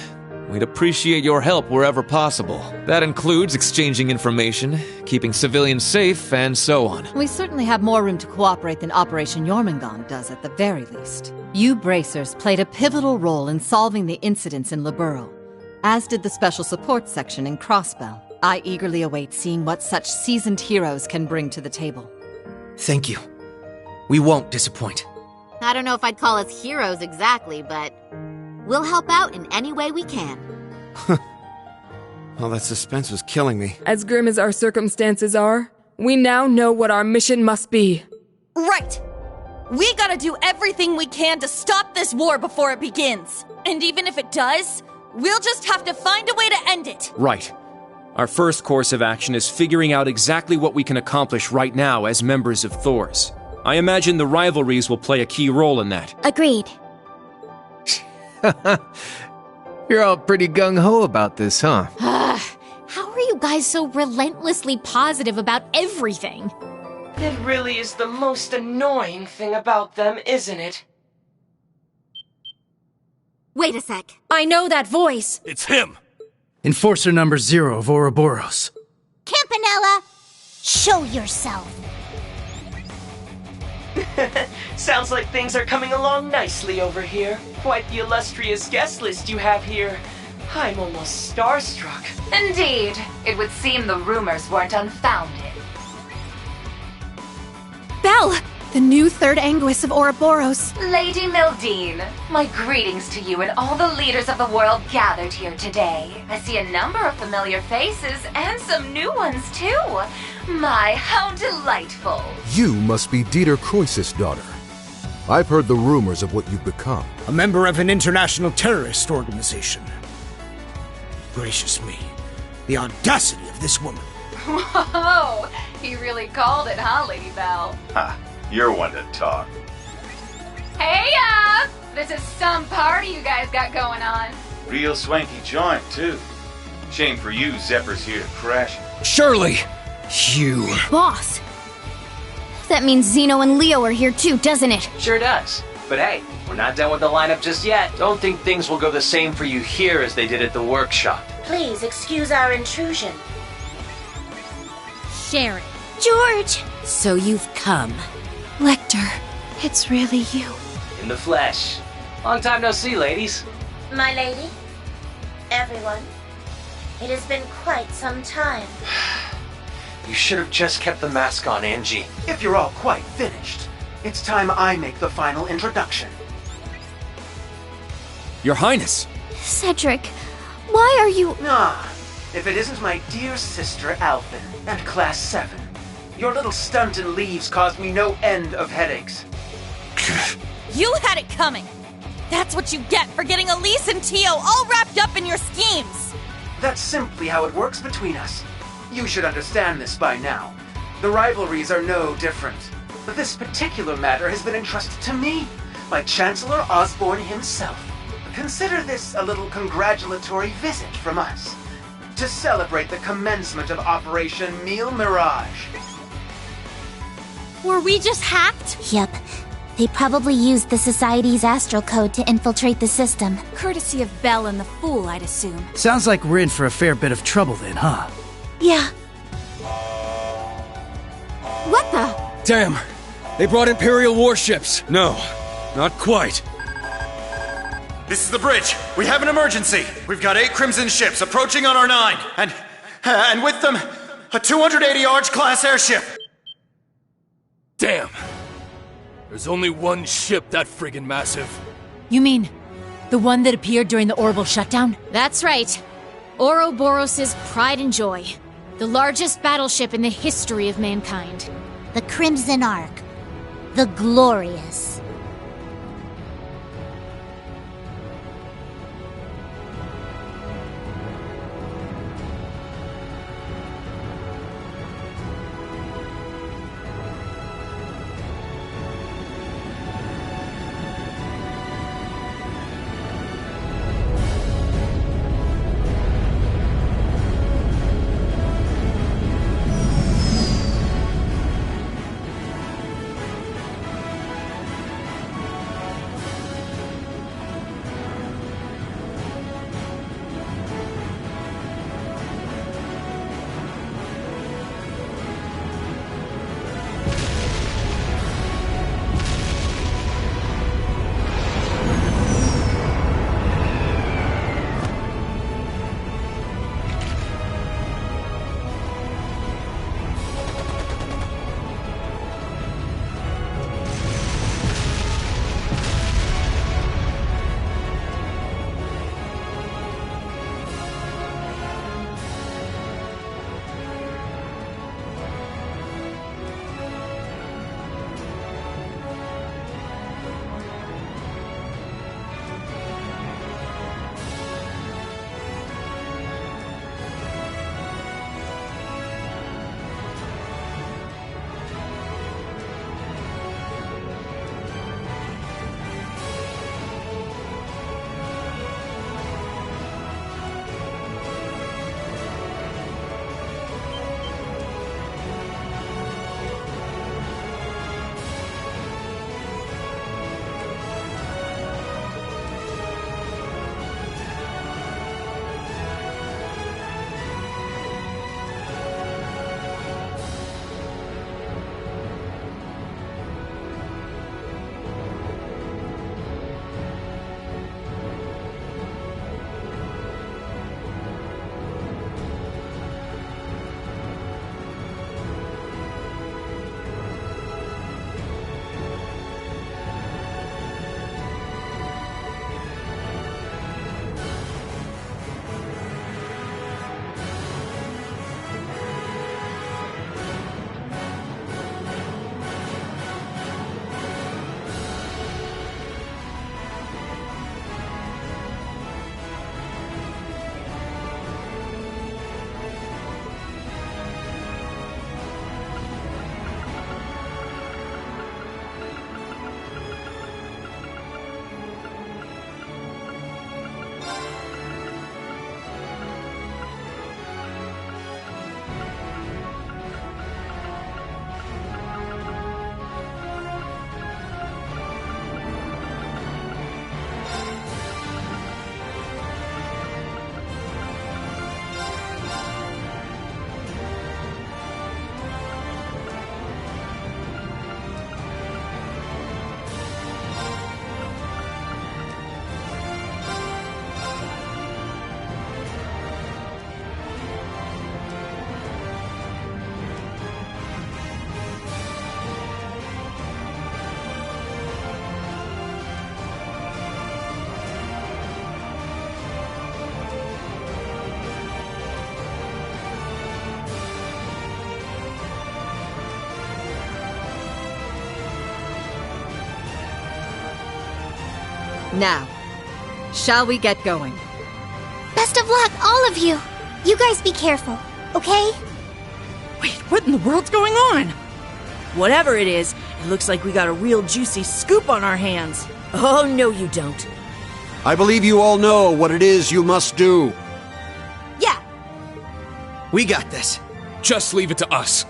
Speaker 24: we'd appreciate your help wherever possible. That includes exchanging information, keeping civilians safe, and so on.
Speaker 9: We certainly have more room to cooperate than Operation Jormungand does at the very least. You Bracers played a pivotal role in solving the incidents in Liberl, as did the Special Support Section in Crossbell. I eagerly await seeing what such seasoned heroes can bring to the table.
Speaker 11: Thank you. We won't disappoint.
Speaker 7: I don't know if I'd call us heroes exactly, but we'll help out in any way we can.
Speaker 16: Well, that suspense was killing me.
Speaker 20: As grim as our circumstances are, we now know what our mission must be.
Speaker 10: Right! We gotta do everything we can to stop this war before it begins. And even if it does, we'll just have to find a way to end it.
Speaker 5: Right. Our first course of action is figuring out exactly what we can accomplish right now as members of Thor's. I imagine the rivalries will play a key role in that.
Speaker 1: Agreed.
Speaker 4: You're all pretty gung-ho about this, huh?
Speaker 15: How are you guys so relentlessly positive about everything?
Speaker 17: It really is the most annoying thing about them, isn't it?
Speaker 7: Wait a sec.
Speaker 15: I know that voice.
Speaker 8: It's him!
Speaker 4: Enforcer number 0 of Ouroboros.
Speaker 6: Campanella, show yourself.
Speaker 17: Sounds like things are coming along nicely over here. Quite the illustrious guest list you have here. I'm almost starstruck.
Speaker 21: Indeed. It would seem the rumors weren't unfounded.
Speaker 2: Belle! The new third Anguis of Ouroboros.
Speaker 21: Lady Mildine, my greetings to you and all the leaders of the world gathered here today. I see a number of familiar faces and some new ones too. My, how delightful.
Speaker 13: You must be Dieter Croesus' daughter. I've heard the rumors of what you've become.
Speaker 14: A member of an international terrorist organization. Gracious me, the audacity of this woman.
Speaker 21: Whoa, he really called it, huh, Lady Belle?
Speaker 23: Ha, you're one to talk.
Speaker 21: Hey, this is some party you guys got going on.
Speaker 23: Real swanky joint, too. Shame for you, Zepper's here to crash it.
Speaker 3: Shirley! You...
Speaker 15: Boss! That means Zeno and Leo are here too, doesn't it?
Speaker 27: Sure does. But hey, we're not done with the lineup just yet. Don't think things will go the same for you here as they did at the workshop.
Speaker 28: Please excuse our intrusion.
Speaker 15: Sharon.
Speaker 19: George! So you've come.
Speaker 2: Lecter, it's really you.
Speaker 27: In the flesh. Long time no see, ladies.
Speaker 28: My lady, everyone, it has been quite some time.
Speaker 27: You should have just kept the mask on, Angie.
Speaker 29: If you're all quite finished, it's time I make the final introduction.
Speaker 3: Your Highness!
Speaker 15: Cedric, why are you...
Speaker 29: Ah, if it isn't my dear sister Alphen and Class 7. Your little stunt in leaves caused me no end of headaches.
Speaker 10: You had it coming! That's what you get for getting Elise and Tio all wrapped up in your schemes!
Speaker 29: That's simply how it works between us. You should understand this by now. The rivalries are no different. But this particular matter has been entrusted to me by Chancellor Osborne himself. Consider this a little congratulatory visit from us to celebrate the commencement of Operation Meal Mirage.
Speaker 2: Were we just hacked?
Speaker 1: Yep. They probably used the Society's astral code to infiltrate the system.
Speaker 10: Courtesy of Belle and the Fool, I'd assume.
Speaker 9: Sounds like we're in for a fair bit of trouble then, huh?
Speaker 1: Yeah.
Speaker 2: What the?
Speaker 3: Damn! They brought Imperial warships!
Speaker 11: No, not quite. This is the bridge. We have an emergency. We've got 8 Crimson ships approaching on our 9, and with them, a 280 Arch-class airship.
Speaker 8: Damn. There's only one ship that friggin' massive.
Speaker 15: You mean the one that appeared during the orbital shutdown? That's right. Ouroboros' pride and joy. The largest battleship in the history of mankind.
Speaker 6: The Crimson Ark. The Glorious.
Speaker 12: Now, shall we get going?
Speaker 1: Best of luck, all of you! You guys be careful, okay?
Speaker 16: Wait, what in the world's going on?
Speaker 19: Whatever it is, it looks like we got a real juicy scoop on our hands. Oh, no you don't.
Speaker 5: I believe you all know what it is you must do.
Speaker 19: Yeah.
Speaker 9: We got this.
Speaker 8: Just leave it to us.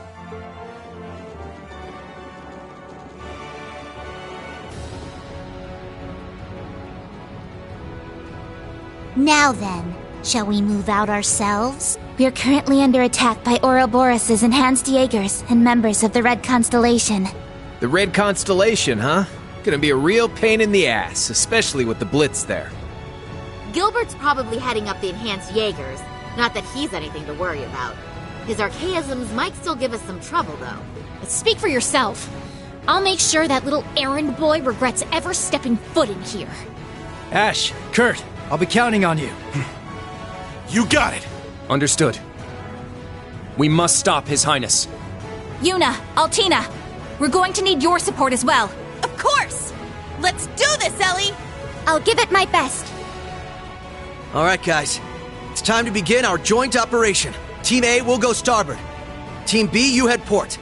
Speaker 6: Now then, shall we move out ourselves?
Speaker 1: We're currently under attack by Ouroboros' enhanced Jaegers and members of the Red Constellation.
Speaker 4: The Red Constellation, huh? Gonna be a real pain in the ass, especially with the Blitz there.
Speaker 7: Gilbert's probably heading up the enhanced Jaegers. Not that he's anything to worry about. His archaisms might still give us some trouble, though.
Speaker 15: Speak for yourself. I'll make sure that little errand boy regrets ever stepping foot in here.
Speaker 9: Ash, Kurt, I'll be counting on you.
Speaker 3: You got it! Understood. We must stop His Highness.
Speaker 10: Yuna, Altina, we're going to need your support as well. Of course! Let's do this, Ellie!
Speaker 1: I'll give it my best.
Speaker 9: All right, guys. It's time to begin our joint operation. Team A will go starboard. Team B, you head port.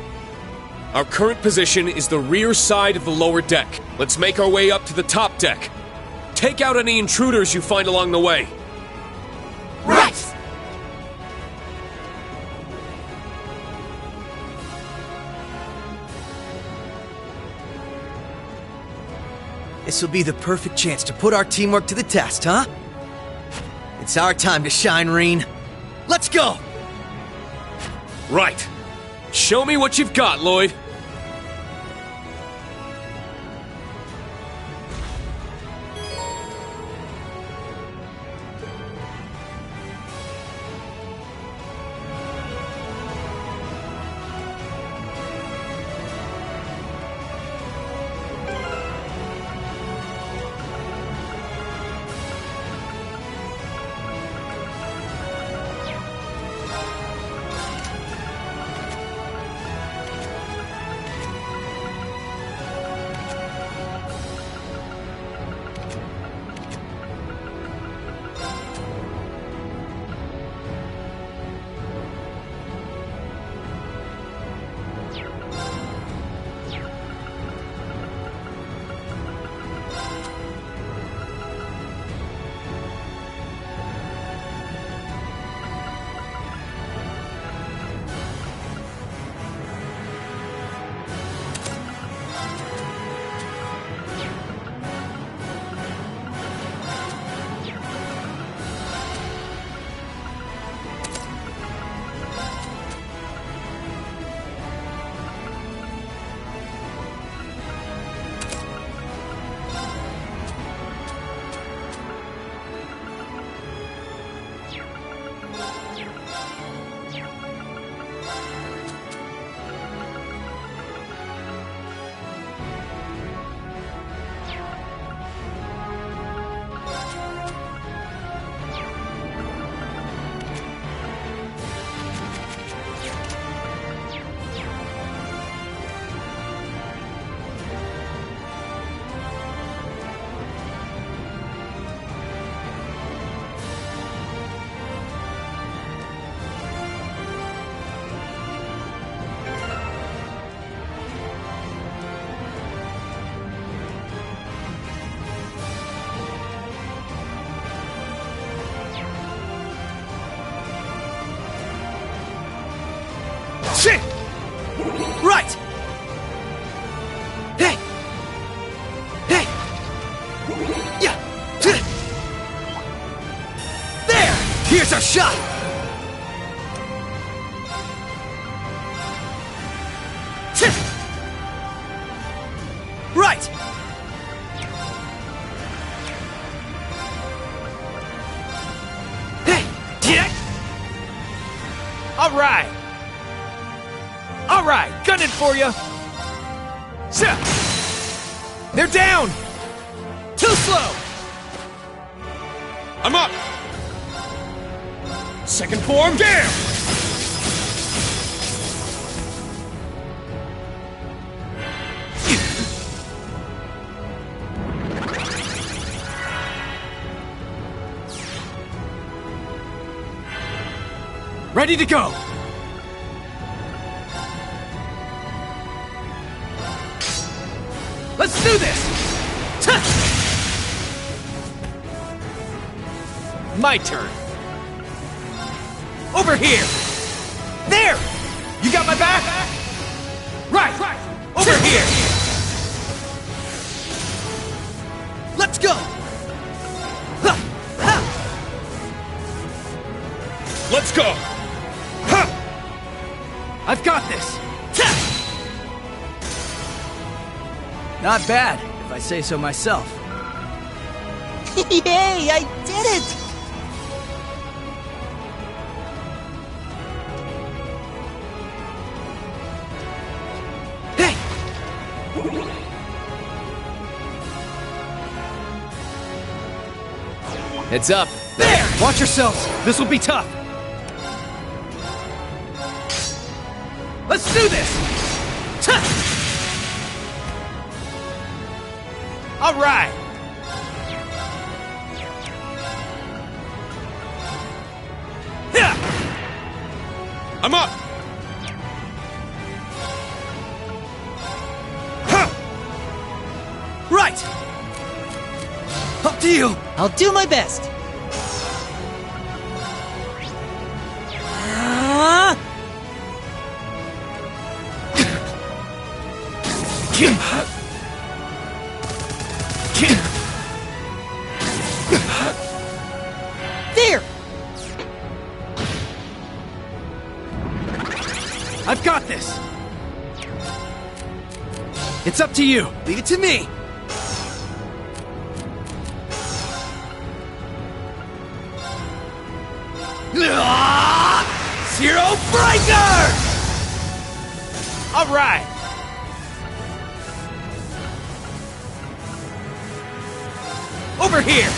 Speaker 8: Our current position is the rear side of the lower deck. Let's make our way up to the top deck. Take out any intruders you find along the way.
Speaker 9: Right! This will be the perfect chance to put our teamwork to the test, huh? It's our time to shine, Reen. Let's go!
Speaker 8: Right. Show me what you've got, Lloyd.
Speaker 9: Shit! Right! Hey! Hey! Yeah! There! Here's our shot! Right! Hey! Yeah! All right! All right, gunning for you. They're down. Too slow.
Speaker 8: I'm up. Second form, down.
Speaker 9: Ready to go. Let's do this! My turn. Over here! There! You got my back? Right! Over here! Let's go!
Speaker 8: Let's go!
Speaker 9: I've got this! Not bad, if I say so myself.
Speaker 13: Yay, I did it!
Speaker 9: Hey! Heads up. There! Watch yourselves. This will be tough. Let's do this! All right!
Speaker 8: I'm up!
Speaker 9: Right! Up to you!
Speaker 13: I'll do my best.
Speaker 9: There! I've got this! It's up to you! Leave it to me! Zero Breaker! Alright! Over here!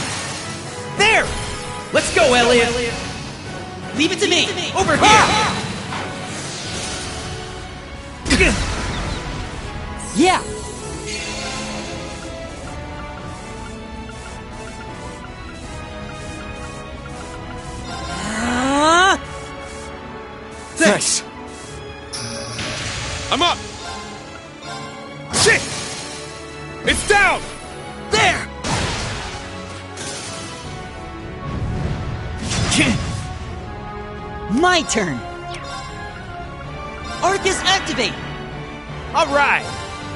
Speaker 9: There! Let's go, Elliot! Leave it to me! Over here!
Speaker 13: Yeah!
Speaker 9: Thanks!
Speaker 8: I'm up! Shit! It's down!
Speaker 9: There!
Speaker 13: My turn! Arcus activate!
Speaker 9: Alright!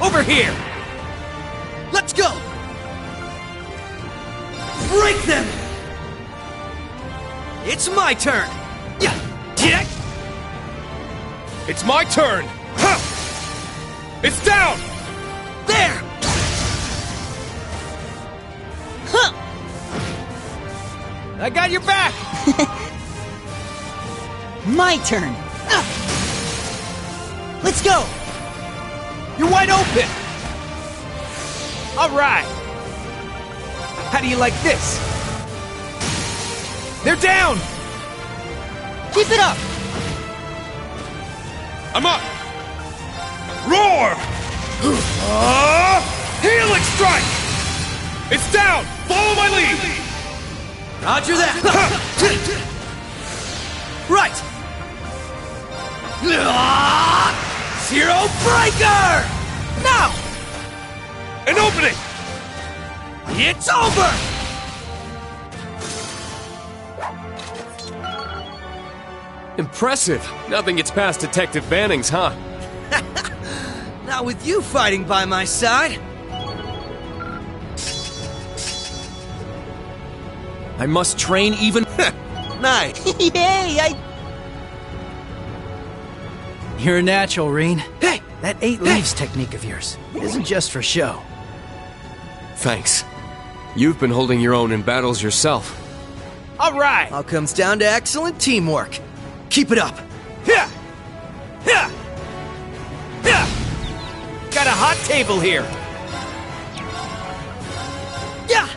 Speaker 9: Over here! Let's go! Break them! It's my turn! Yeah!
Speaker 8: It's my turn! Ha! It's down!
Speaker 9: There!
Speaker 13: Huh!
Speaker 9: I got your back!
Speaker 13: My turn! Let's go!
Speaker 9: You're wide open! Alright! How do you like this? They're down!
Speaker 13: Keep it up!
Speaker 8: I'm up! Roar! Helix strike! It's down! Follow my lead!
Speaker 9: Roger that! Right! Zero Breaker! Now!
Speaker 8: An opening!
Speaker 9: It's over!
Speaker 8: Impressive. Nothing gets past Detective Banning's, huh?
Speaker 9: Not with you fighting by my side. I must train even... Nice.
Speaker 13: Yay,
Speaker 9: You're a natural, Reen. Hey! That 8 leaves technique of yours isn't just for show.
Speaker 8: Thanks. You've been holding your own in battles yourself.
Speaker 9: All right! All comes down to excellent teamwork. Keep it up. Yeah! Yeah! Yeah! Got a hot table here. Yeah!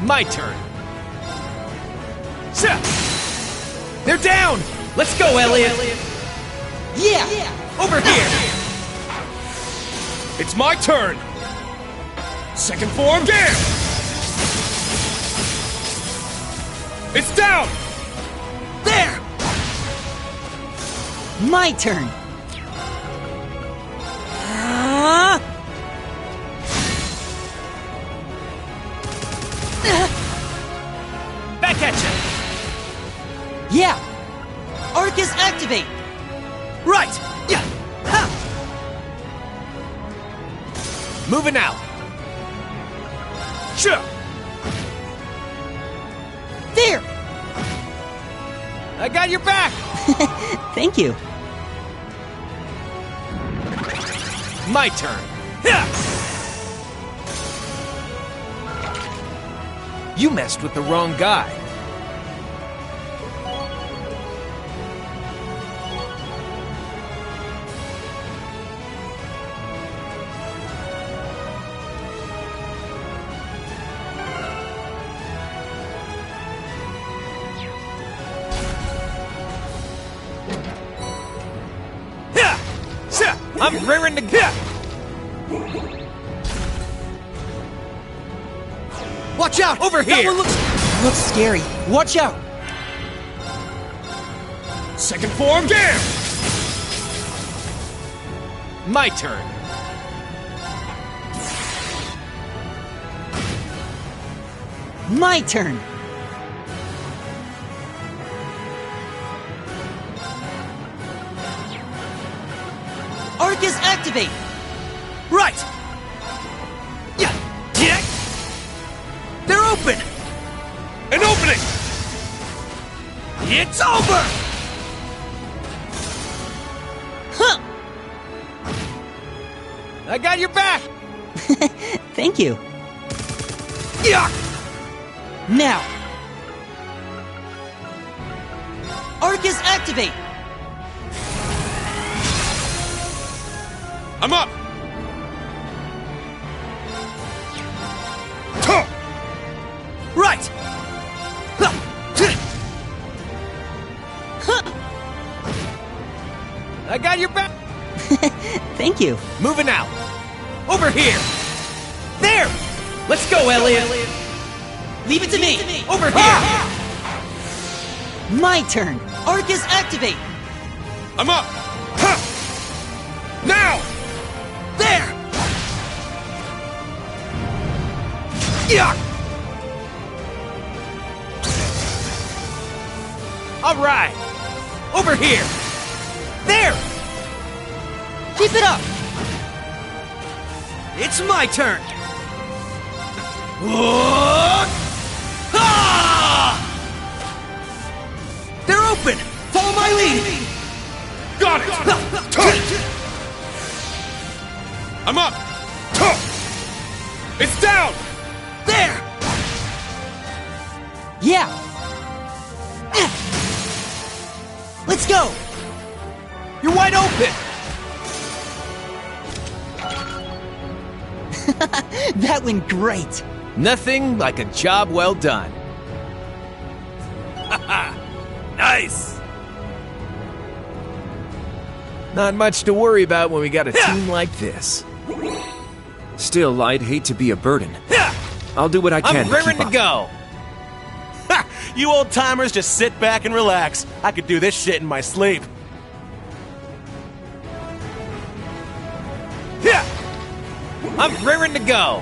Speaker 9: My turn. They're down! Let's go, Elliot!
Speaker 13: Yeah!
Speaker 9: Over here!
Speaker 8: It's my turn! Second form, there! It's down!
Speaker 9: There!
Speaker 13: My turn! Huh?
Speaker 9: Back at you!
Speaker 13: Yeah! Arcus activate!
Speaker 9: Right! Yeah! Ha! Moving out! Sure!
Speaker 13: There!
Speaker 9: I got your back!
Speaker 13: Thank you.
Speaker 9: My turn! Yeah! You messed with the wrong guy. I'm rearing to go. Watch out! Over here!
Speaker 13: That one looks scary. Watch out!
Speaker 9: Second form, damn! My turn.
Speaker 13: My turn. Arcus activate!
Speaker 9: Right! Yeah! Yeah! They're open! An opening! It's over!
Speaker 13: Huh!
Speaker 9: I got your back!
Speaker 13: Thank you.
Speaker 9: Yeah!
Speaker 13: Now! Arcus activate!
Speaker 9: I'm up! Right! I got your back!
Speaker 13: Thank you.
Speaker 9: Moving out! Over here! There! Let's go, Elliot!
Speaker 13: Leave it to me!
Speaker 9: Over here!
Speaker 13: My turn! Arcus activate!
Speaker 9: I'm up! Huh. Now! There! Yeah! All right! Over here! There!
Speaker 13: Keep it up!
Speaker 9: It's my turn! Ah! They're open! Follow my lead! Got it! I'm up! It's down! There!
Speaker 13: Yeah! Let's go!
Speaker 9: You're wide open!
Speaker 13: That went great!
Speaker 9: Nothing like a job well done. Nice! Not much to worry about when we got a team like this.
Speaker 4: Still, I'd hate to be a burden. I'll do what I can
Speaker 9: I'm raring to
Speaker 4: keep
Speaker 9: go!
Speaker 14: Ha! You old timers just sit back and relax. I could do this shit in my sleep.
Speaker 9: I'm raring to go!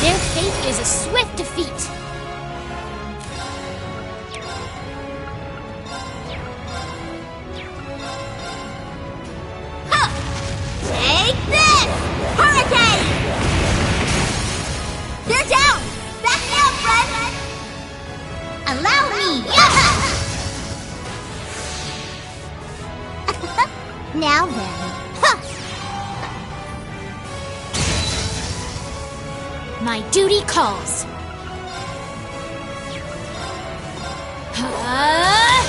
Speaker 1: Their fate is a swift defeat.
Speaker 7: Take this! Hurricane! They're down! Back me up, friend!
Speaker 1: Allow me!
Speaker 6: Now then.
Speaker 1: My duty calls. Hiya!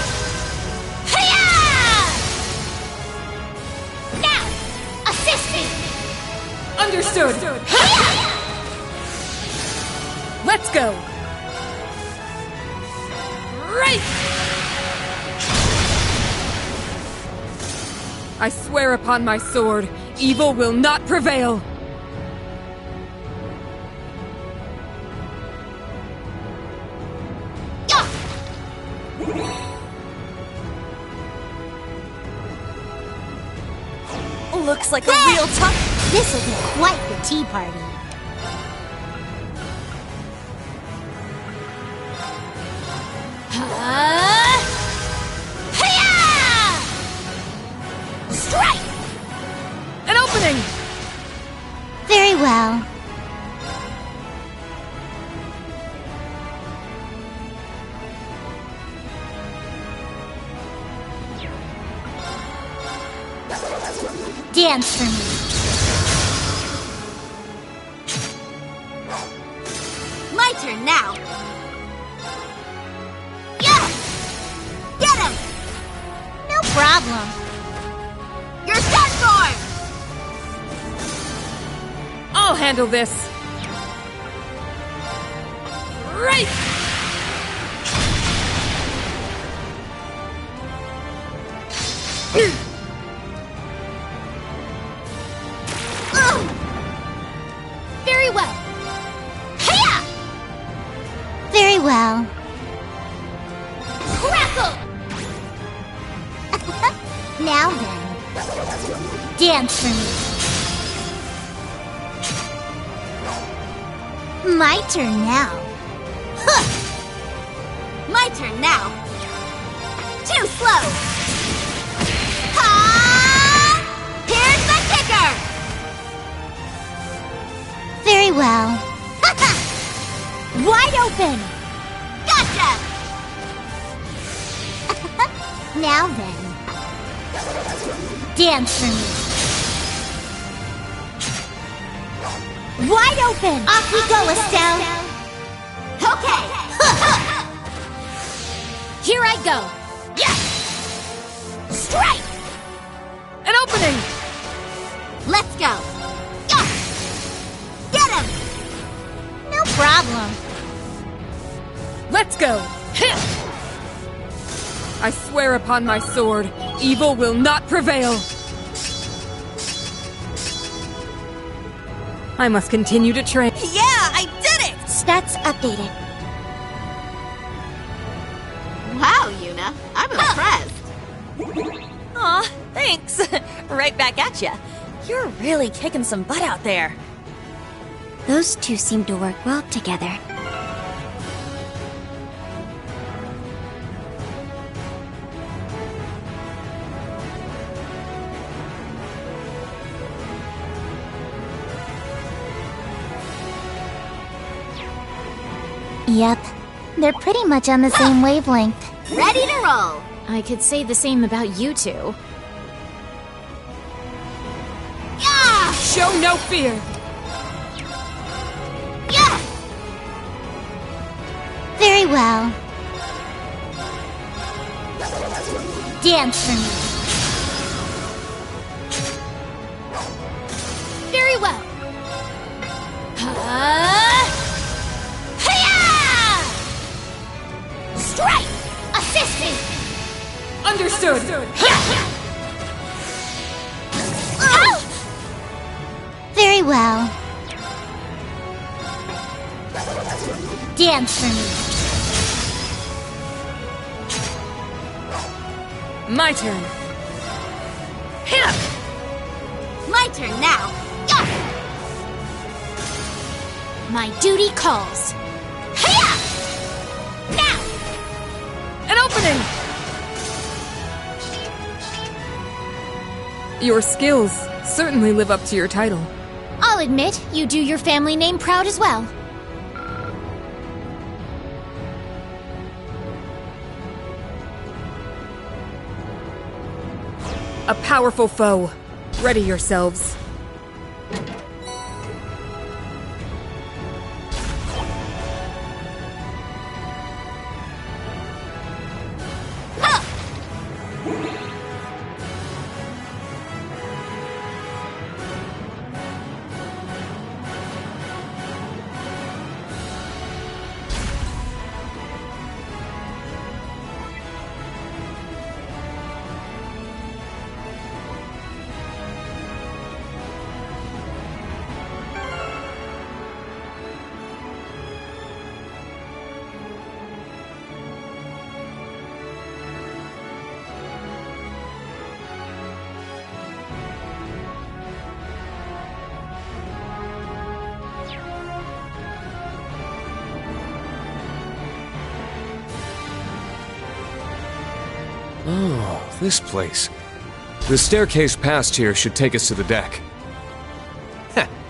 Speaker 16: Understood! Let's go! Right! I swear upon my sword, evil will not prevail!
Speaker 10: Looks like a real tough...
Speaker 6: This will be quite the tea party.
Speaker 15: Strike!
Speaker 16: An opening!
Speaker 6: Very well. Dance for me.
Speaker 7: My turn now. Yeah! Get him!
Speaker 6: No problem.
Speaker 7: You're done for!
Speaker 16: I'll handle this. Right!
Speaker 15: Very well. Hiya!
Speaker 6: Very well.
Speaker 15: Crackle!
Speaker 6: Now then. Dance for me. My turn now.
Speaker 7: Huh. My turn now. Too slow. Ha! Here's the kicker!
Speaker 6: Very well. Wide open!
Speaker 7: Gotcha!
Speaker 6: Now then. Dance for me. Wide open! Off we go, Estelle!
Speaker 7: Okay!
Speaker 15: Here I go!
Speaker 7: Yes! Strike!
Speaker 16: An opening!
Speaker 7: Let's go! Yeah! Get him!
Speaker 6: No problem.
Speaker 16: Let's go! I swear upon my sword, evil will not prevail! I must continue to train.
Speaker 10: Yeah, I did it!
Speaker 6: Stats updated.
Speaker 7: Wow, Yuna. I'm impressed.
Speaker 10: Aw, thanks. Right back at ya. You're really kicking some butt out there.
Speaker 1: Those two seem to work well together. Yep, they're pretty much on the same wavelength.
Speaker 7: Ready to roll!
Speaker 15: I could say the same about you two.
Speaker 7: Yeah!
Speaker 16: Show no fear!
Speaker 7: Yeah!
Speaker 6: Very well. Dance for me.
Speaker 15: Very well.
Speaker 7: Strike!
Speaker 15: Assist me!
Speaker 16: Understood!
Speaker 6: Very well. Dance for me.
Speaker 16: My turn.
Speaker 7: Hit him! My turn now. Yeah!
Speaker 15: My duty calls.
Speaker 7: Hiya! Now!
Speaker 16: An opening! Your skills certainly live up to your title.
Speaker 15: I'll admit, you do your family name proud as well.
Speaker 16: A powerful foe. Ready yourselves.
Speaker 8: Oh, this place. The staircase past here should take us to the deck.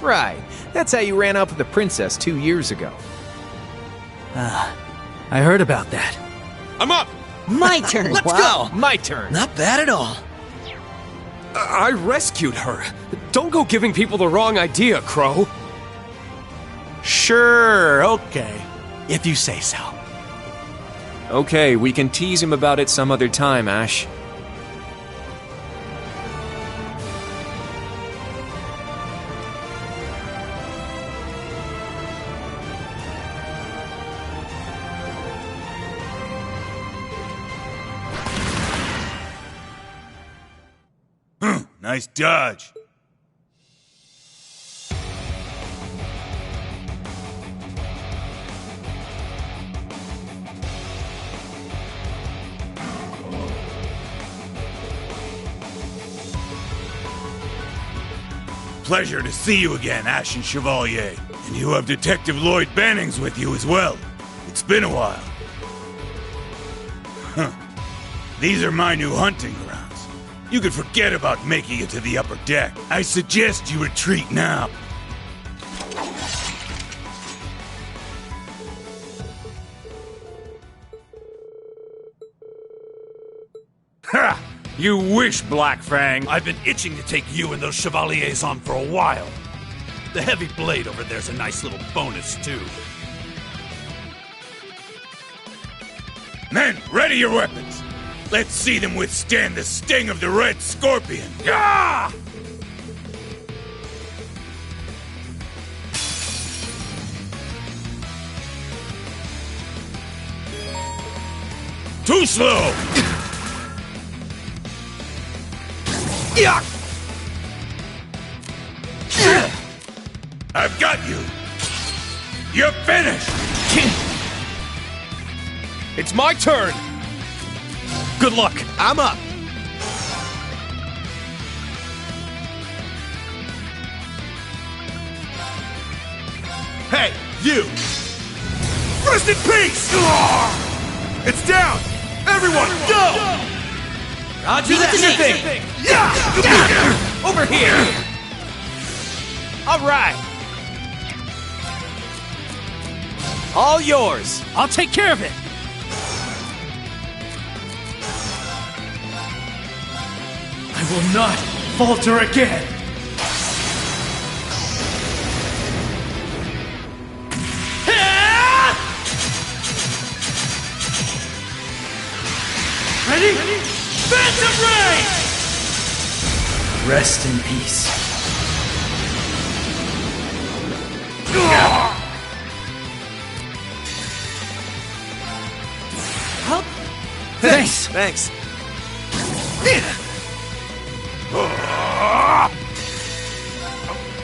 Speaker 4: Right. That's how you ran up with the princess 2 years ago.
Speaker 9: I heard about that.
Speaker 8: I'm up!
Speaker 13: My turn.
Speaker 9: Let's go! My turn.
Speaker 13: Not bad at all.
Speaker 8: I rescued her. Don't go giving people the wrong idea, Crow.
Speaker 14: Sure, okay. If you say so.
Speaker 4: Okay, we can tease him about it some other time, Ash.
Speaker 17: Nice dodge. Pleasure to see you again, Ashen Chevalier. And you have Detective Lloyd Bannings with you as well. It's been a while. Huh. These are my new hunting grounds. You can forget about making it to the upper deck. I suggest you retreat now. Ha! You wish, Black Fang. I've been itching to take you and those Chevaliers on for a while. The heavy blade over there's a nice little bonus, too. Men, ready your weapons. Let's see them withstand the sting of the Red Scorpion. Gah! Too slow! I've got you! You're finished!
Speaker 8: It's my turn! Good luck!
Speaker 4: I'm up!
Speaker 17: Hey, you! Rest in peace! It's down! Everyone, go!
Speaker 9: Roger that.
Speaker 17: Anything!
Speaker 9: Yeah! Over here!
Speaker 4: All right! All yours!
Speaker 9: I'll take care of it! I will not falter again! Ready? Phantom Ray! Rest in peace.
Speaker 4: Thanks.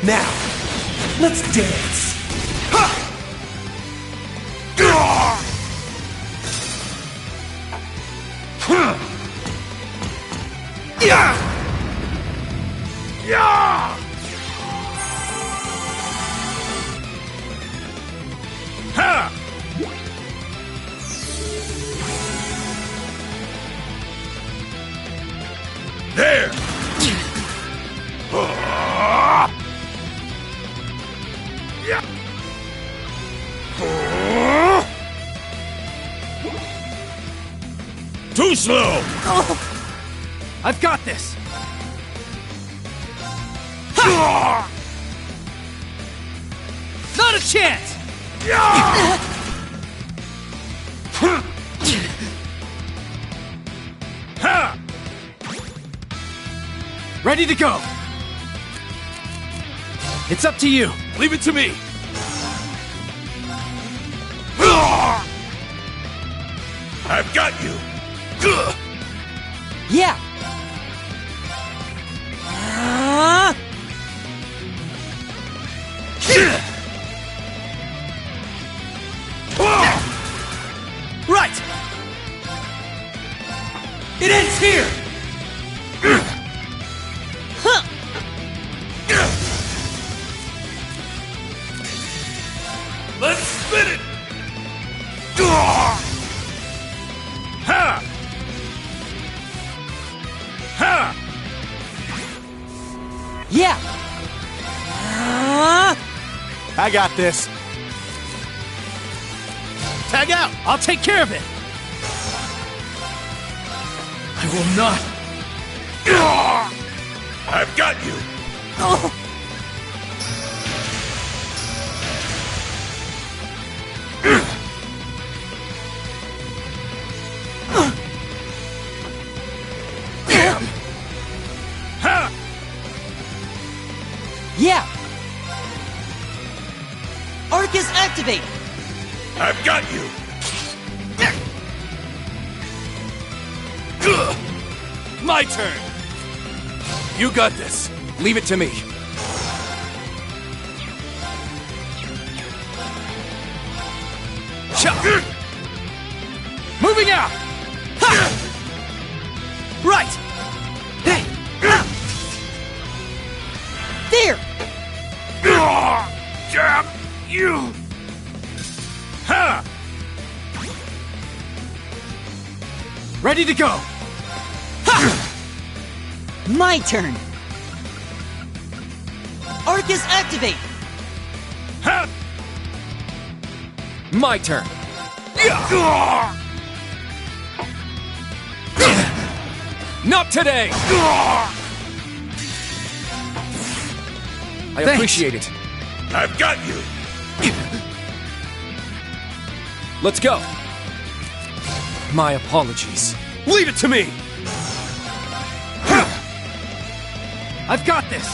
Speaker 9: Now, let's dance.
Speaker 17: There! Too slow!
Speaker 9: I've got this! Not a chance! Ready to go! It's up to you!
Speaker 17: Leave it to me! I've got you!
Speaker 9: Yeah! Right! It ends here!
Speaker 17: Let's spin it! Ha!
Speaker 14: I got this. Tag out! I'll take care of it!
Speaker 17: I will not. I've got you!
Speaker 13: Yeah! Arcus activate!
Speaker 17: I've got you!
Speaker 14: My turn! You got this. Leave it to me. Moving out! Ha! Right! Hey! There!
Speaker 17: Damn you! Ha!
Speaker 14: Ready to go! Ha!
Speaker 13: My turn! Arcus activate!
Speaker 17: Ha!
Speaker 14: My turn! Not today! I appreciate it.
Speaker 17: I've got you!
Speaker 14: Let's go! My apologies. Leave it to me! I've got this!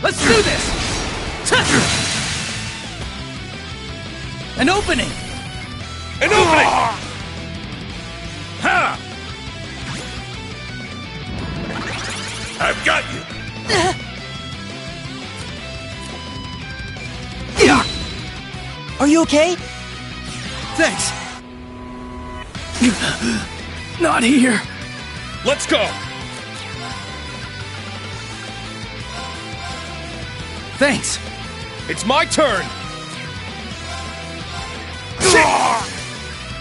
Speaker 14: Let's do this! An opening!
Speaker 17: An opening! Ha! I've got you!
Speaker 13: Are you okay?
Speaker 14: Thanks! Not here!
Speaker 17: Let's go!
Speaker 14: Thanks! It's my turn!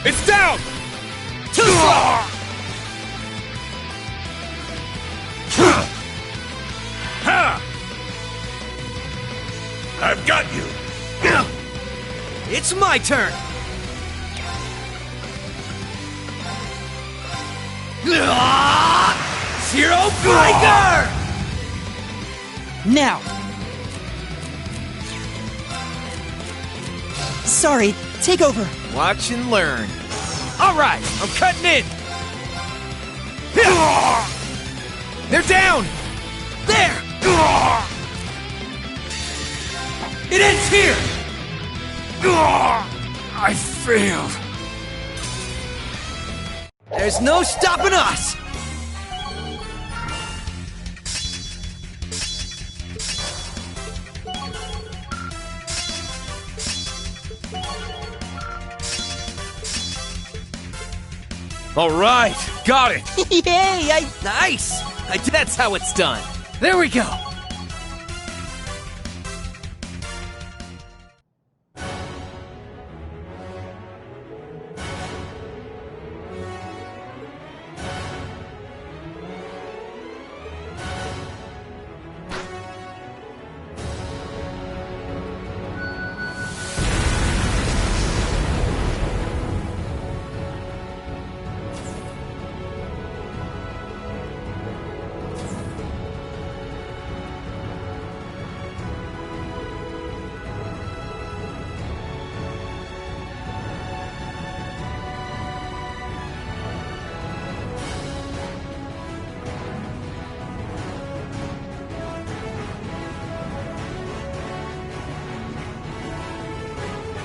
Speaker 17: It's down!
Speaker 14: Too slow!
Speaker 17: Ha! I've got you!
Speaker 14: It's my turn! Zero Breaker!
Speaker 13: Now! Sorry, take over.
Speaker 4: Watch and learn. All right, I'm cutting in. They're down.
Speaker 14: There! It ends here! I failed.
Speaker 9: There's no stopping us!
Speaker 14: All right, got it.
Speaker 9: Yay! Nice! That's how it's done.
Speaker 14: There we go.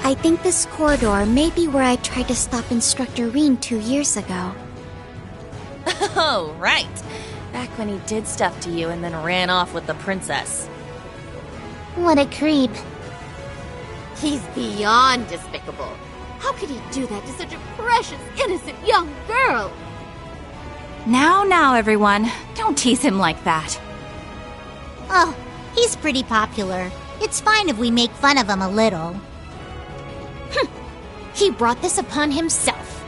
Speaker 1: I think this corridor may be where I tried to stop Instructor Reen 2 years ago.
Speaker 10: Oh, right. Back when he did stuff to you and then ran off with the princess.
Speaker 1: What a creep.
Speaker 7: He's beyond despicable. How could he do that to such a precious, innocent young girl?
Speaker 10: Now, everyone. Don't tease him like that.
Speaker 6: Oh, he's pretty popular. It's fine if we make fun of him a little.
Speaker 2: He brought this upon himself.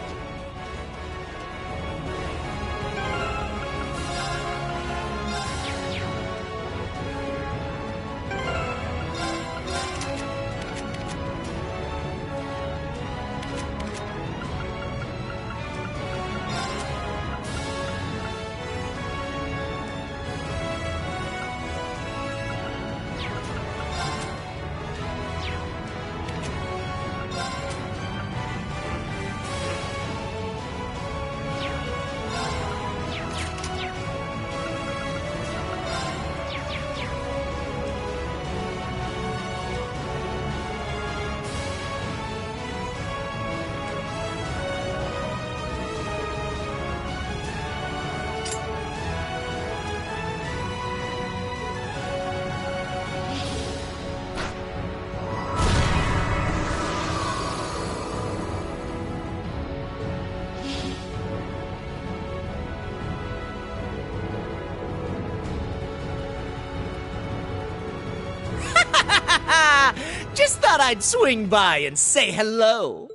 Speaker 18: Just thought I'd swing by and say hello.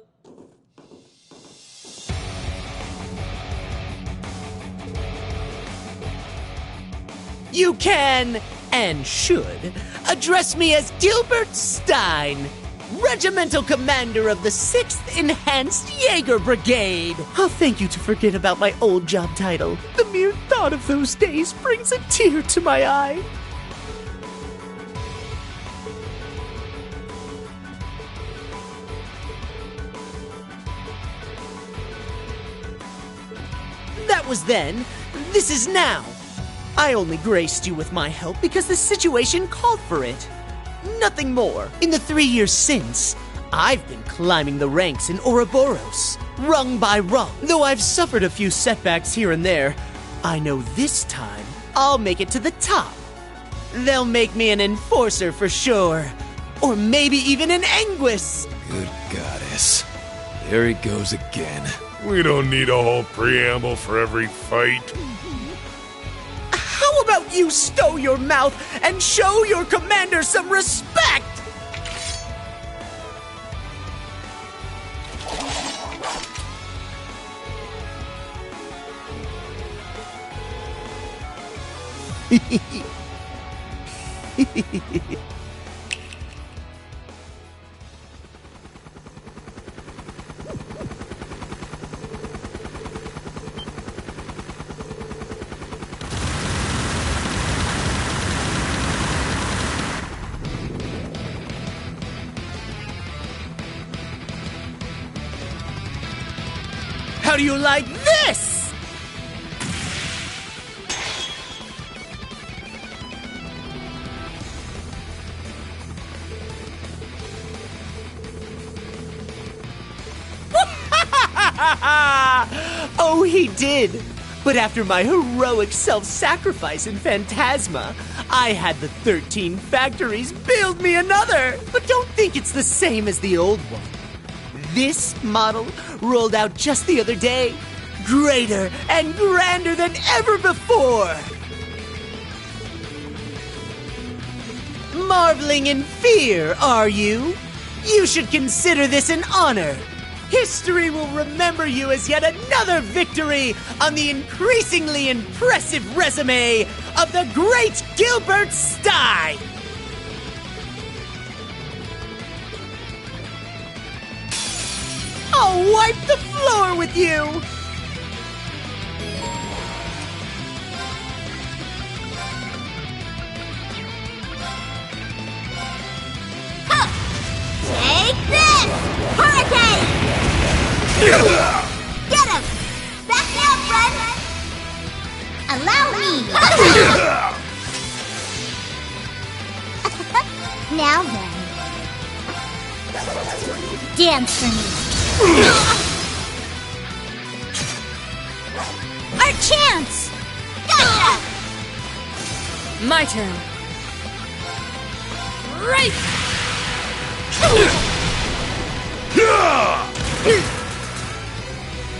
Speaker 18: You can, and should, address me as Gilbert Stein, Regimental Commander of the 6th Enhanced Jaeger Brigade. I'll thank you to forget about my old job title. The mere thought of those days brings a tear to my eye. That was then. This is now. I only graced you with my help because the situation called for it. Nothing more. In the 3 years since, I've been climbing the ranks in Ouroboros, rung by rung. Though I've suffered a few setbacks here and there, I know this time I'll make it to the top. They'll make me an enforcer for sure. Or maybe even an Anguis.
Speaker 4: Good goddess. There he goes again.
Speaker 20: We don't need a whole preamble for every fight.
Speaker 18: How about you stow your mouth and show your commander some respect? How do you like this? Oh, he did. But after my heroic self-sacrifice in Phantasma, I had the 13 factories build me another. But don't think it's the same as the old one. This model rolled out just the other day, greater and grander than ever before. Marveling in fear, are you? You should consider this an honor. History will remember you as yet another victory on the increasingly impressive resume of the great Gilbert Stein. I'll wipe the floor with you!
Speaker 7: Huh. Take this! Hurricane! Get him! Back me up, friend!
Speaker 1: Allow me! Now then. Dance for me. Our chance!
Speaker 7: Gotcha!
Speaker 16: My turn. Right!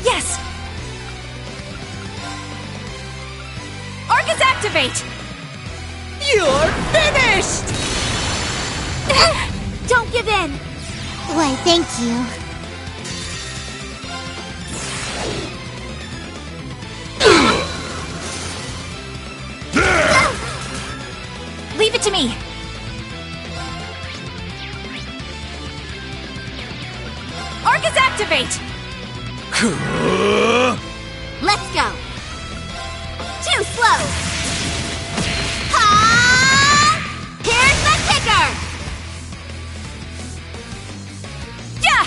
Speaker 10: Yes! Arcus activate!
Speaker 18: You're finished!
Speaker 7: Don't give in!
Speaker 1: Why, thank you.
Speaker 10: Leave it to me! Arcus activate!
Speaker 7: Let's go! Too slow! Ha! Here's the kicker!
Speaker 10: Yeah!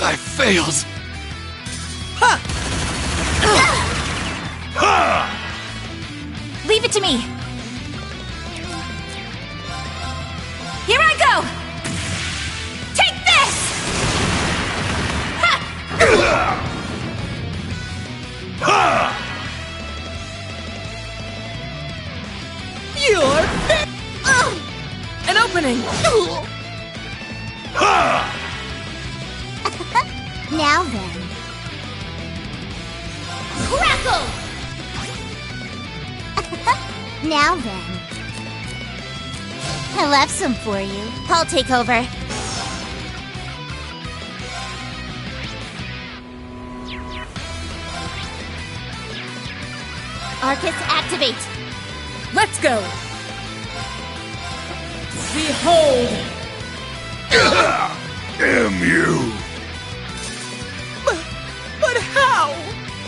Speaker 11: I failed.
Speaker 10: Leave it to me! Here I go! Take this!
Speaker 18: You're
Speaker 16: An opening!
Speaker 6: Now then.
Speaker 1: Crackle!
Speaker 6: Now then. I left some for you.
Speaker 1: I'll take over. Arcus, activate!
Speaker 16: Let's go! Behold!
Speaker 20: Damn you!
Speaker 18: But how?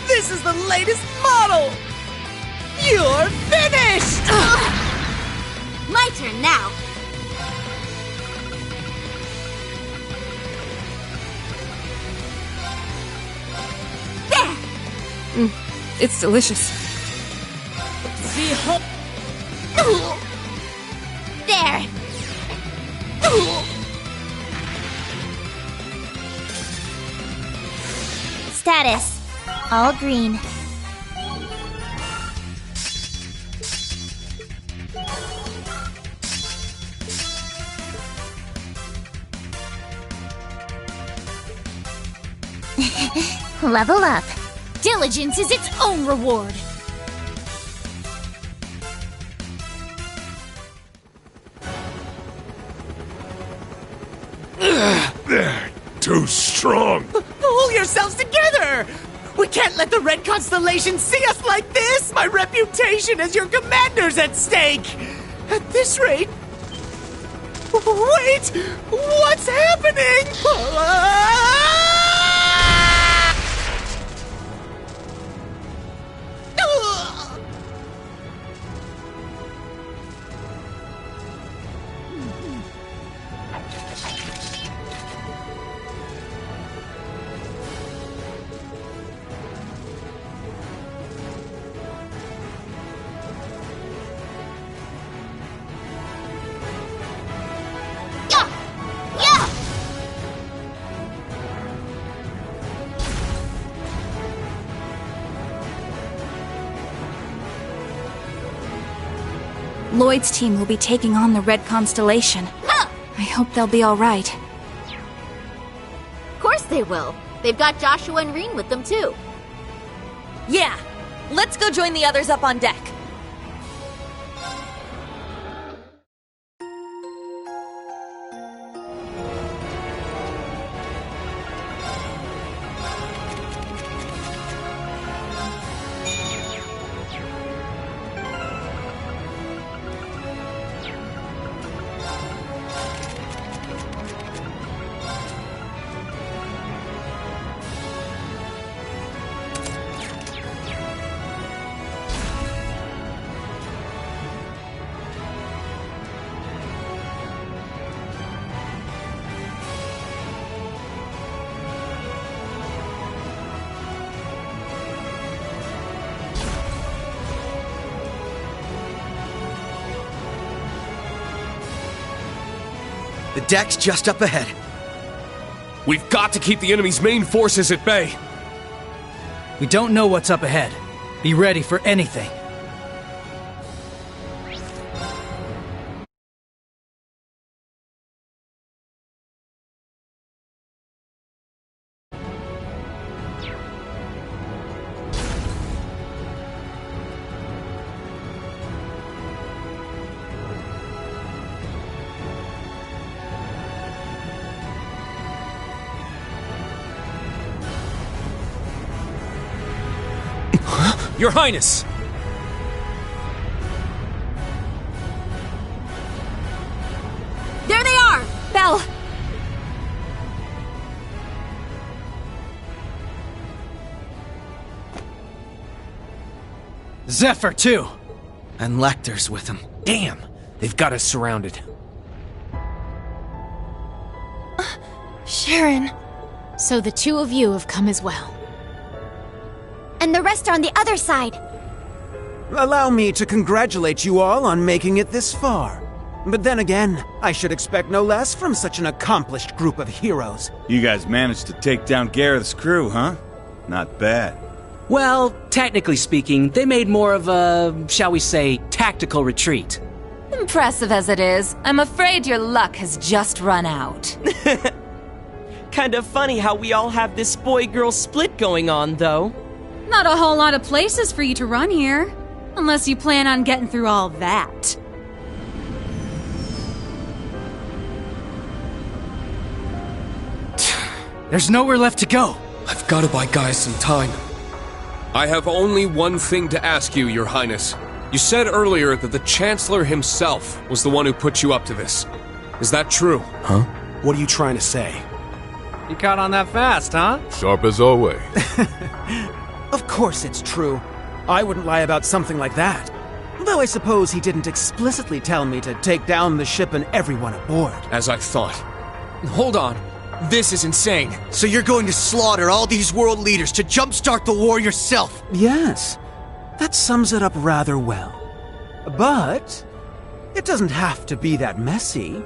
Speaker 18: This is the latest model! You're finished!
Speaker 7: My turn now.
Speaker 16: There! It's delicious.
Speaker 1: Behold! There! Status. All green. Level up.
Speaker 15: Diligence is its own reward.
Speaker 20: Too strong.
Speaker 18: Pull yourselves together! We can't let the Red Constellation see us like this! My reputation as your commander's at stake! At this rate... Wait! What's happening?
Speaker 10: Lloyd's team will be taking on the Red Constellation. I hope they'll be alright.
Speaker 7: Of course they will. They've got Joshua and Reen with them too.
Speaker 10: Yeah! Let's go join the others up on deck.
Speaker 9: The deck's just up ahead.
Speaker 8: We've got to keep the enemy's main forces at bay.
Speaker 13: We don't know what's up ahead. Be ready for anything.
Speaker 4: Your Highness!
Speaker 7: There they are!
Speaker 10: Belle!
Speaker 13: Zephyr, too!
Speaker 4: And Lecter's with him. Damn! They've got us surrounded.
Speaker 10: Sharon.
Speaker 2: So the two of you have come as well.
Speaker 1: And the rest are on the other side.
Speaker 5: Allow me to congratulate you all on making it this far. But then again, I should expect no less from such an accomplished group of heroes.
Speaker 21: You guys managed to take down Gareth's crew, huh? Not bad.
Speaker 22: Well, technically speaking, they made more of a, shall we say, tactical retreat.
Speaker 10: Impressive as it is, I'm afraid your luck has just run out.
Speaker 12: Kinda funny how we all have this boy-girl split going on, though.
Speaker 19: Not a whole lot of places for you to run here. Unless you plan on getting through all that.
Speaker 13: There's nowhere left to go.
Speaker 8: I've got to buy Gaius some time. I have only one thing to ask you, Your Highness. You said earlier that the Chancellor himself was the one who put you up to this. Is that true?
Speaker 14: Huh? What are you trying to say?
Speaker 4: You caught on that fast, huh?
Speaker 20: Sharp as always.
Speaker 5: Of course it's true. I wouldn't lie about something like that. Though I suppose he didn't explicitly tell me to take down the ship and everyone aboard.
Speaker 8: As I thought.
Speaker 23: Hold on. This is insane.
Speaker 9: So you're going to slaughter all these world leaders to jumpstart the war yourself?
Speaker 5: Yes. That sums it up rather well. But it doesn't have to be that messy.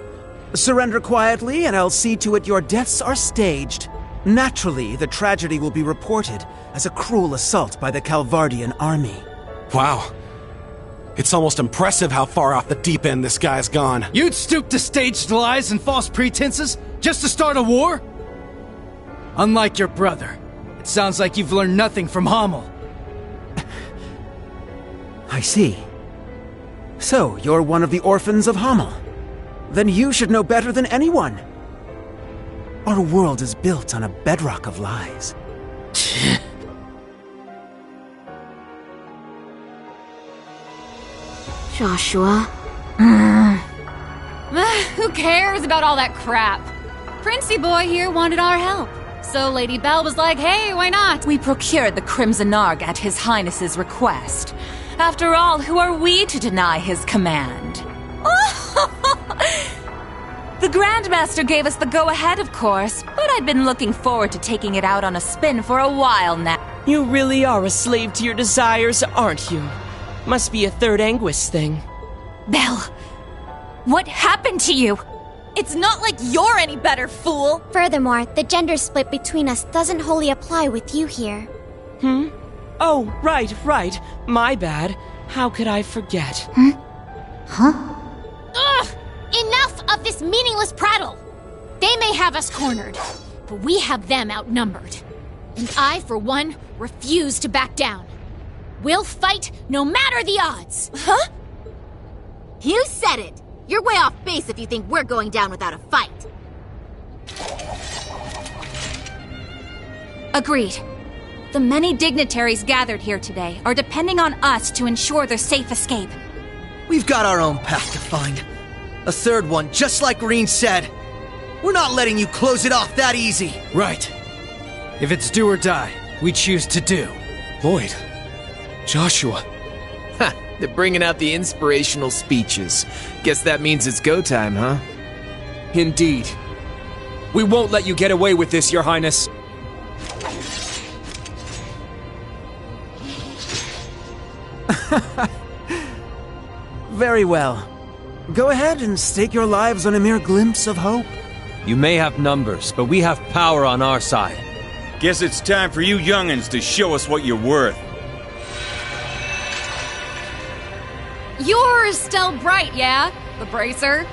Speaker 5: Surrender quietly and I'll see to it your deaths are staged. Naturally, the tragedy will be reported as a cruel assault by the Calvardian army.
Speaker 14: Wow. It's almost impressive how far off the deep end this guy's gone.
Speaker 13: You'd stoop to staged lies and false pretenses just to start a war? Unlike your brother, it sounds like you've learned nothing from Hamel.
Speaker 5: I see. So, you're one of the orphans of Hamel. Then you should know better than anyone. Our world is built on a bedrock of lies.
Speaker 7: Joshua?
Speaker 19: Who cares about all that crap? Princey boy here wanted our help. So Lady Belle was like, hey, why not?
Speaker 24: We procured the Crimson Arg at His Highness's request. After all, who are we to deny his command? The Grandmaster gave us the go-ahead, of course, but I'd been looking forward to taking it out on a spin for a while now.
Speaker 12: You really are a slave to your desires, aren't you? Must be a third Anguis thing.
Speaker 10: Belle, what happened to you? It's not like you're any better, fool!
Speaker 1: Furthermore, the gender split between us doesn't wholly apply with you here.
Speaker 12: Oh, right. My bad. How could I forget?
Speaker 2: Ugh! Enough of this meaningless prattle! They may have us cornered, but we have them outnumbered. And I, for one, refuse to back down. We'll fight no matter the odds!
Speaker 7: Huh? You said it! You're way off base if you think we're going down without a fight.
Speaker 10: Agreed. The many dignitaries gathered here today are depending on us to ensure their safe escape.
Speaker 9: We've got our own path to find. A third one, just like Reen said. We're not letting you close it off that easy.
Speaker 13: Right. If it's do or die, we choose to do.
Speaker 8: Lloyd. Joshua.
Speaker 4: Ha! They're bringing out the inspirational speeches. Guess that means it's go time, huh?
Speaker 23: Indeed. We won't let you get away with this, Your Highness.
Speaker 5: Very well. Go ahead and stake your lives on a mere glimpse of hope.
Speaker 21: You may have numbers, but we have power on our side. Guess it's time for you young'uns to show us what you're worth.
Speaker 19: You're still bright, yeah? The bracer?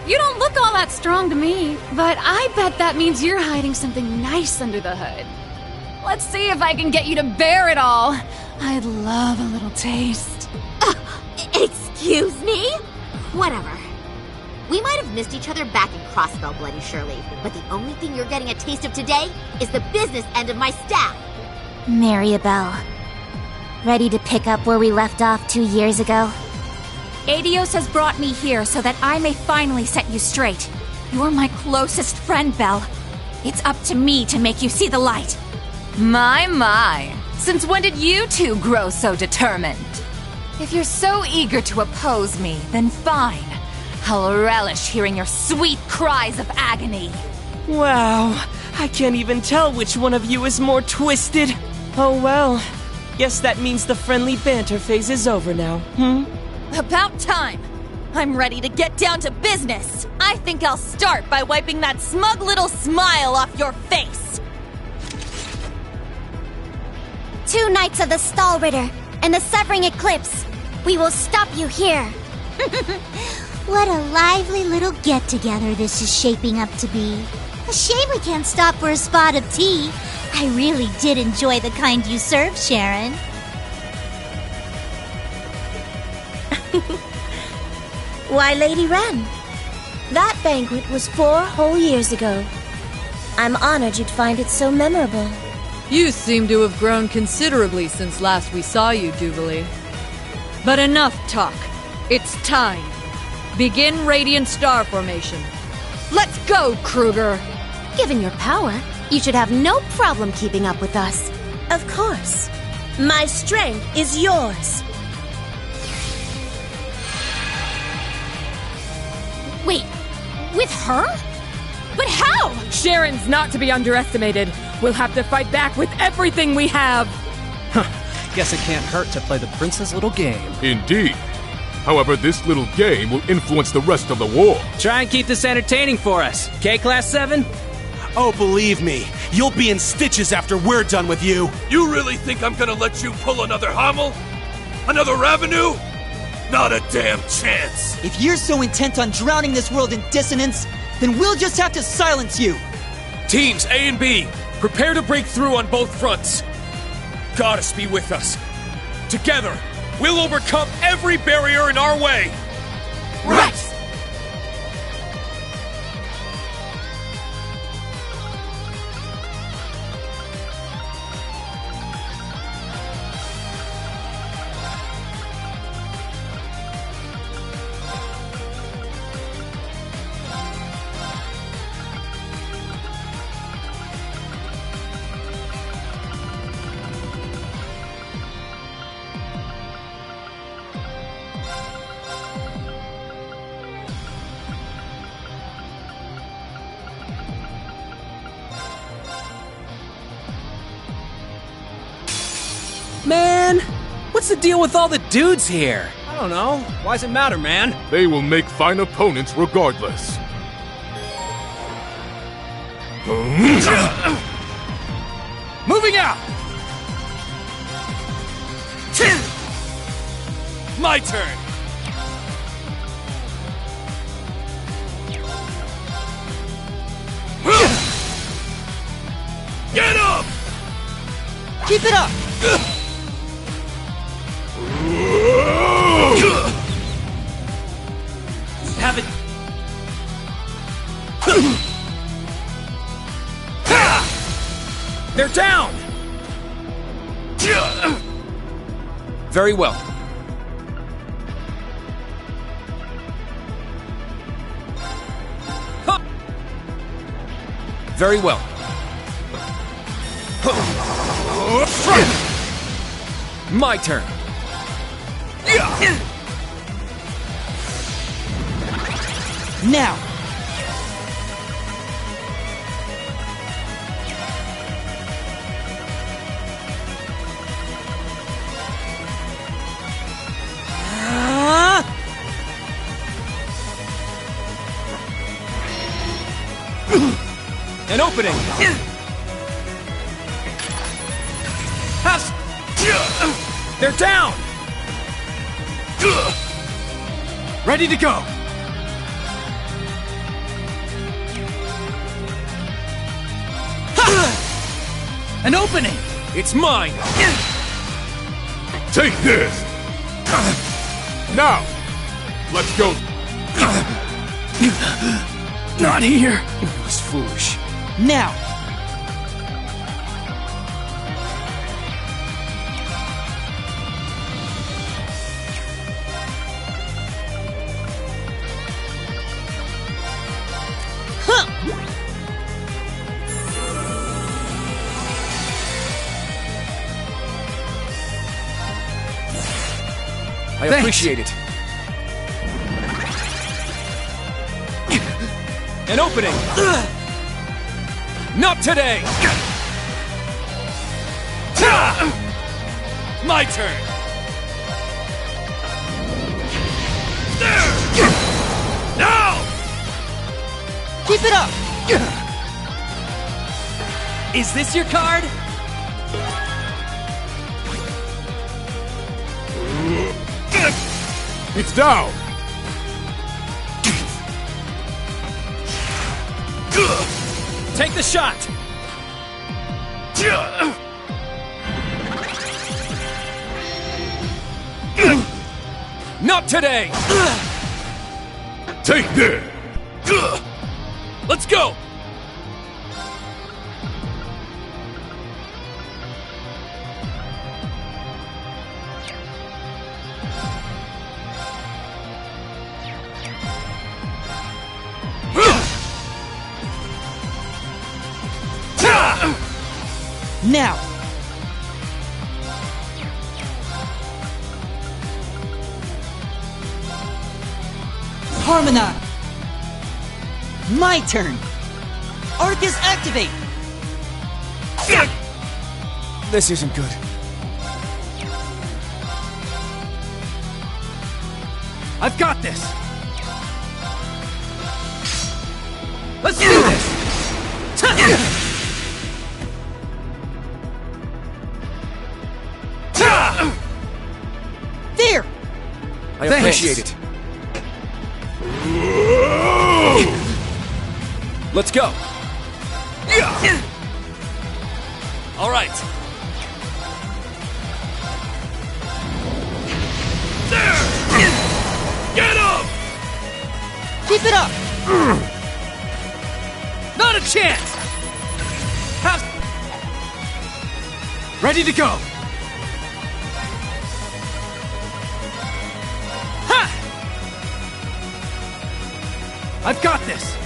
Speaker 19: You don't look all that strong to me, but I bet that means you're hiding something nice under the hood. Let's see if I can get you to bear it all. I'd love a little taste.
Speaker 7: Excuse me? Whatever. We might have missed each other back in Crossbell, Bloody Shirley, but the only thing you're getting a taste of today is the business end of my staff.
Speaker 1: Maribel. Ready to pick up where we left off 2 years ago?
Speaker 10: Adios has brought me here so that I may finally set you straight. You're my closest friend, Belle. It's up to me to make you see the light.
Speaker 24: My. Since when did you two grow so determined? If you're so eager to oppose me, then fine. I'll relish hearing your sweet cries of agony.
Speaker 12: Wow, I can't even tell which one of you is more twisted. Oh well, guess that means the friendly banter phase is over now,
Speaker 10: About time. I'm ready to get down to business. I think I'll start by wiping that smug little smile off your face.
Speaker 1: 2 Knights of the Stalritter and the Severing Eclipse. We will stop you here.
Speaker 6: What a lively little get-together this is shaping up to be. A shame we can't stop for a spot of tea. I really did enjoy the kind you served, Sharon.
Speaker 3: Why, Lady Wren, that banquet was 4 whole years ago. I'm honored you'd find it so memorable.
Speaker 11: You seem to have grown considerably since last we saw you, Jubilee. But enough talk. It's time. Begin Radiant Star Formation. Let's go, Kruger!
Speaker 2: Given your power, you should have no problem keeping up with us.
Speaker 3: Of course. My strength is yours.
Speaker 2: Wait, with her? But how?
Speaker 11: Sharon's not to be underestimated. We'll have to fight back with everything we have.
Speaker 13: Guess it can't hurt to play the prince's little game.
Speaker 20: Indeed. However, this little game will influence the rest of the war.
Speaker 22: Try and keep this entertaining for us. Okay, Class 7?
Speaker 14: Oh, believe me, you'll be in stitches after we're done with you.
Speaker 16: You really think I'm gonna let you pull another Hummel? Another revenue? Not a damn chance.
Speaker 17: If you're so intent on drowning this world in dissonance, then we'll just have to silence you.
Speaker 8: Teams A and B, prepare to break through on both fronts. Goddess be with us. Together, we'll overcome every barrier in our way.
Speaker 17: Right!
Speaker 22: Man, what's the deal with all the dudes here? I don't know. Why does it matter, man?
Speaker 20: They will make fine opponents regardless.
Speaker 13: Moving out!
Speaker 8: My turn. Get up!
Speaker 17: Keep it up!
Speaker 22: Have it. They're down!
Speaker 8: Very well. Very well. My turn.
Speaker 17: Now!
Speaker 8: An opening. They're down.
Speaker 13: Ready to go. An opening.
Speaker 8: It's mine.
Speaker 20: Take this. Now, let's go.
Speaker 13: Not here.
Speaker 8: It was foolish.
Speaker 17: Now!
Speaker 8: I appreciate it. An opening. Not today. My turn. Now.
Speaker 17: Keep it up.
Speaker 22: Is this your card?
Speaker 20: It's down.
Speaker 22: Take the shot!
Speaker 8: Not today!
Speaker 16: Take this!
Speaker 8: Let's go!
Speaker 17: Now! Harmonize! My turn! Arcus activate!
Speaker 22: This isn't good.
Speaker 13: I've got this! Let's do this!
Speaker 17: There!
Speaker 22: I appreciate it. Let's go!
Speaker 8: All right.
Speaker 16: There! Get him!
Speaker 17: Keep it up!
Speaker 13: Not a chance! Ready to go! Ha! I've got this!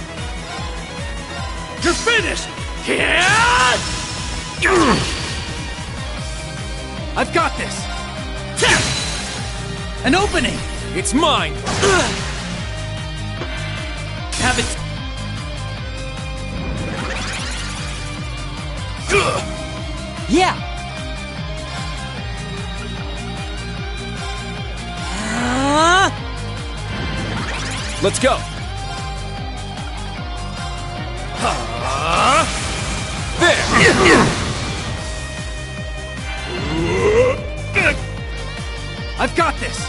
Speaker 13: You're finished! I've got this! An opening!
Speaker 8: It's mine!
Speaker 13: Have it!
Speaker 17: Yeah!
Speaker 22: Let's go!
Speaker 13: I've got this!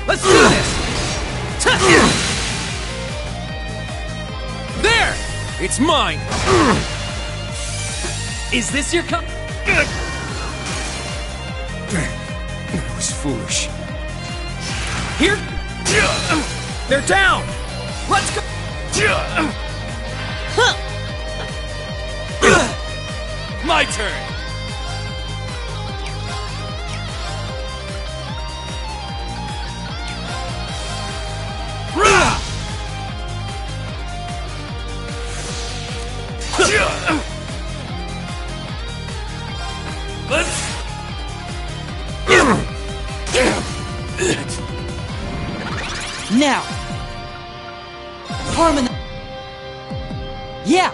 Speaker 13: Let's do this!
Speaker 8: There! It's mine!
Speaker 13: Is this your cup?
Speaker 22: I was foolish.
Speaker 13: Here?
Speaker 22: They're down!
Speaker 13: Let's go!
Speaker 8: My turn!
Speaker 17: Now! Harmonize! Yeah!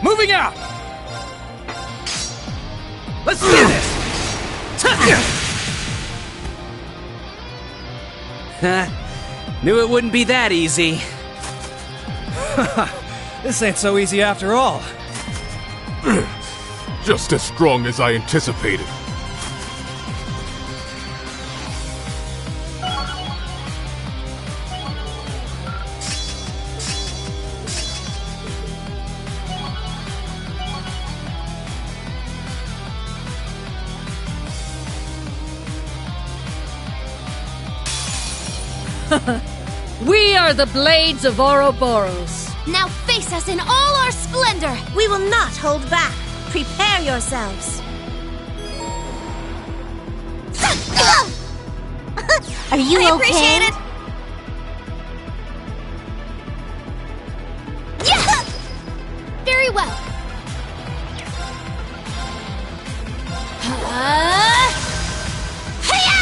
Speaker 13: Moving out! Let's do this!
Speaker 22: Knew it wouldn't be that easy.
Speaker 13: This ain't so easy after all.
Speaker 20: Just as strong as I anticipated.
Speaker 11: We are the Blades of Ouroboros.
Speaker 1: Now face us in all our splendor!
Speaker 3: We will not hold back. Prepare yourselves.
Speaker 6: Are you
Speaker 1: I
Speaker 6: okay?
Speaker 1: appreciate it! Yeah! Very well. Hi-ya!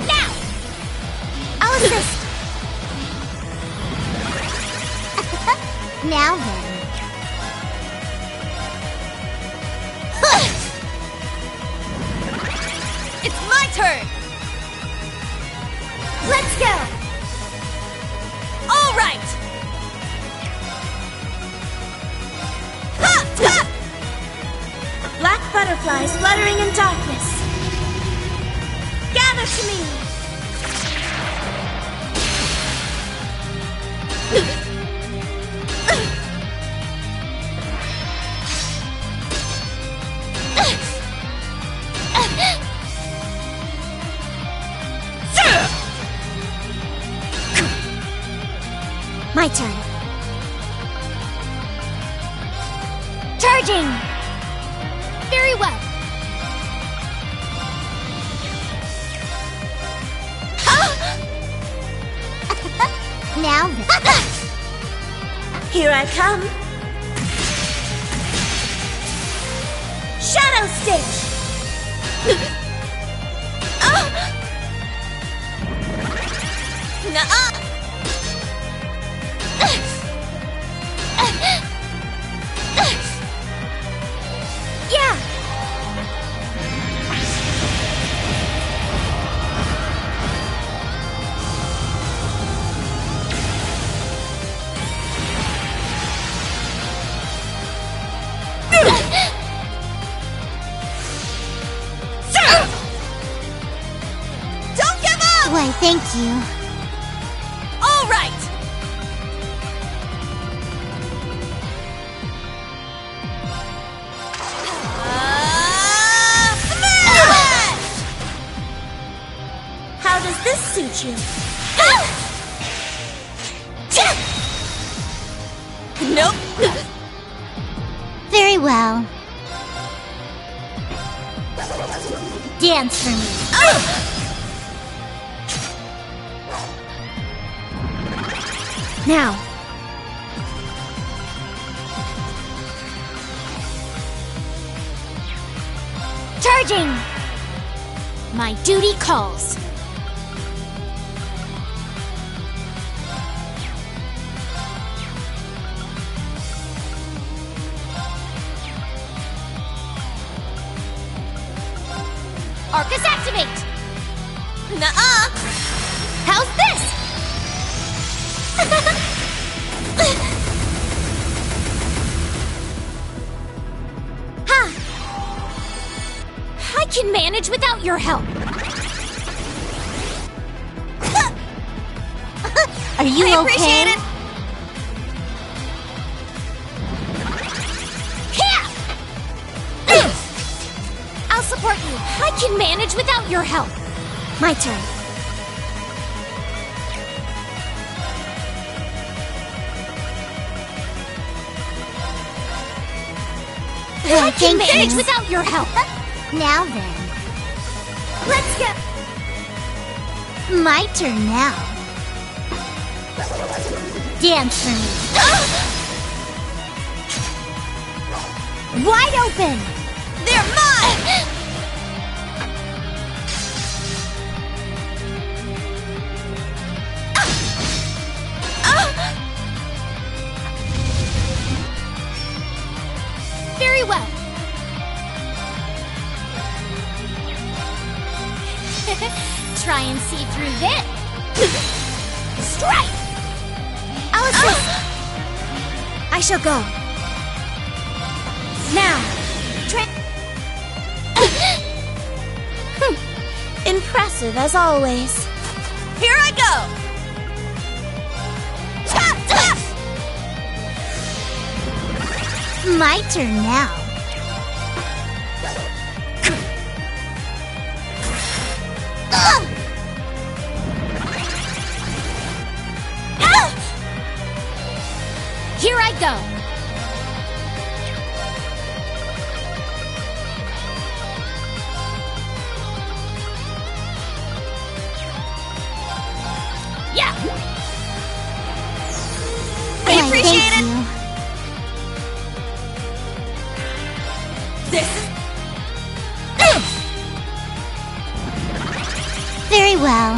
Speaker 1: Now!
Speaker 6: I'll assist. Now then.
Speaker 1: It's my turn! Let's go! All right! Ha! Ha!
Speaker 3: Black butterflies fluttering in darkness. Gather to me.
Speaker 1: My turn. Charging!
Speaker 2: Very well.
Speaker 6: Now
Speaker 3: Here I come. Shadow Stitch!
Speaker 7: Nuh-uh.
Speaker 1: Yeah!
Speaker 7: Don't give up!
Speaker 6: why, thank you.
Speaker 7: All right!
Speaker 3: How does this suit you?
Speaker 7: Nope.
Speaker 6: Very well. Dance for me.
Speaker 2: Now.
Speaker 1: Charging!
Speaker 2: My duty calls.
Speaker 1: Arcus activate!
Speaker 7: Nuh-uh.
Speaker 1: How's this? Ha! I can manage without your help.
Speaker 6: Are you
Speaker 7: I
Speaker 6: okay?
Speaker 7: appreciate it.
Speaker 1: I'll support you. I can manage without your help. My turn. I can
Speaker 6: thank
Speaker 1: manage
Speaker 6: you.
Speaker 1: without your help.
Speaker 6: Now then.
Speaker 1: Let's go.
Speaker 6: My turn now. Dance for me.
Speaker 1: Wide open.
Speaker 7: They're mine!
Speaker 2: Very well.
Speaker 1: Try and see through this. Strike! I'll assist. I shall go. Now.
Speaker 3: Impressive as always.
Speaker 7: Here I go!
Speaker 6: My turn now.
Speaker 2: Here I go.
Speaker 7: Yeah!
Speaker 6: Why,
Speaker 7: I appreciate
Speaker 6: thank
Speaker 7: it!
Speaker 6: you.
Speaker 7: This
Speaker 6: Very well.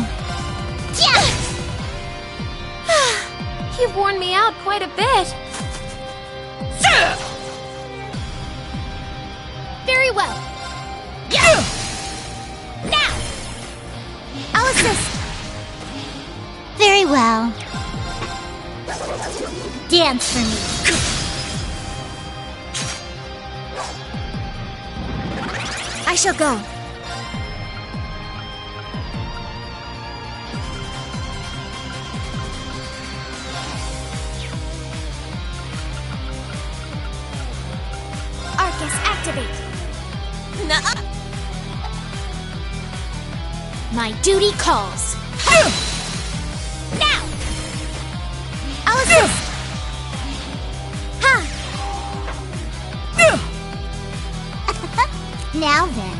Speaker 2: You've worn me out quite a bit. Very well.
Speaker 7: Yeah!
Speaker 2: Now.
Speaker 1: I'll assist.
Speaker 6: Very well. Dance for me.
Speaker 1: I shall go. Arcus activate.
Speaker 7: Nuh-uh.
Speaker 2: My duty calls.
Speaker 1: Now. I'll assist.
Speaker 6: Now then.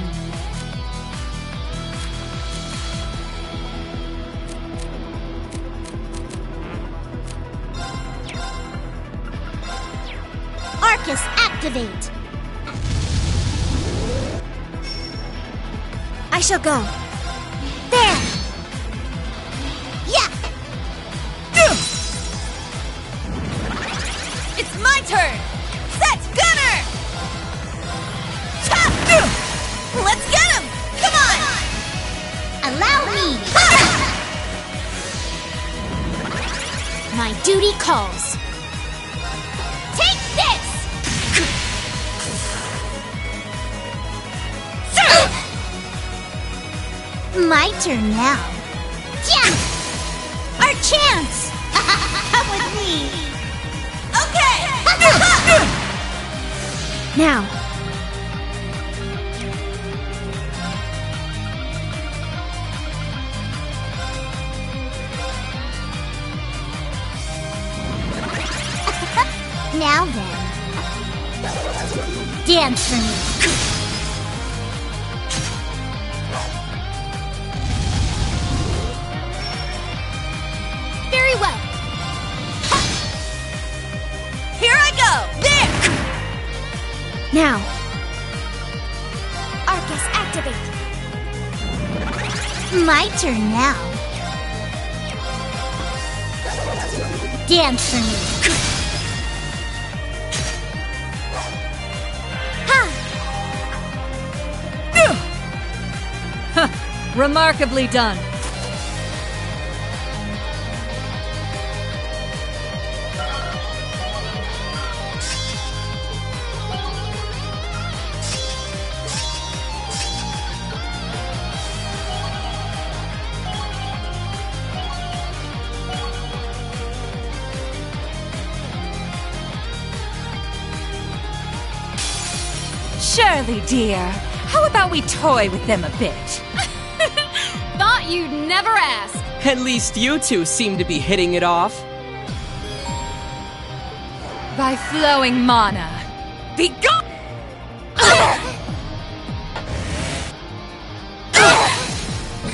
Speaker 6: Arcus, activate!
Speaker 3: I shall go.
Speaker 6: There! Yeah!
Speaker 24: It's my turn! Set gunner! Let's get him! Come on!
Speaker 6: Allow me!
Speaker 2: My duty calls.
Speaker 6: Take this! My turn now. Yeah! Our chance! Come with me!
Speaker 24: Okay!
Speaker 2: Now.
Speaker 6: Now then. Dance for me.
Speaker 2: Very well.
Speaker 24: Here I go! There!
Speaker 2: Now.
Speaker 3: Arcus, activate.
Speaker 6: My turn now. Dance for me.
Speaker 11: Remarkably done.
Speaker 24: Shirley, dear, how about we toy with them a bit?
Speaker 19: Thought you'd never ask.
Speaker 12: At least you two seem to be hitting it off.
Speaker 24: By flowing mana. Be gone!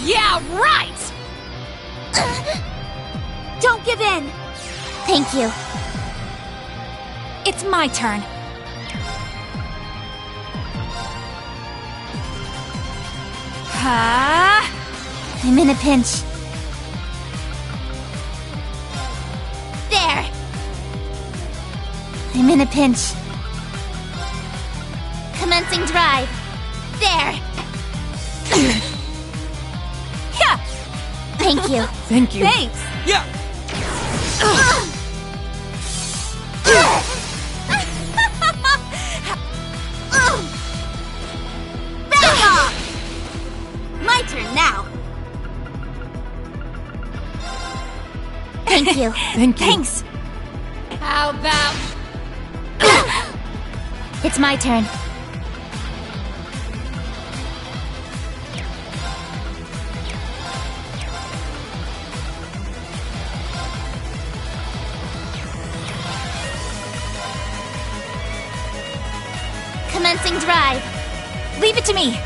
Speaker 19: Yeah, right!
Speaker 3: Don't give in.
Speaker 6: Thank you.
Speaker 24: It's my turn. Ha!
Speaker 6: I'm in a pinch. There! I'm in a pinch. Commencing drive. There!
Speaker 24: Yeah!
Speaker 6: Thank you.
Speaker 12: Thank you.
Speaker 24: Thanks!
Speaker 12: Yeah!
Speaker 7: Back off! My turn now.
Speaker 6: Thank you.
Speaker 12: Thank you.
Speaker 6: Thanks.
Speaker 19: How about...
Speaker 6: It's my turn. Commencing drive. Leave it to me.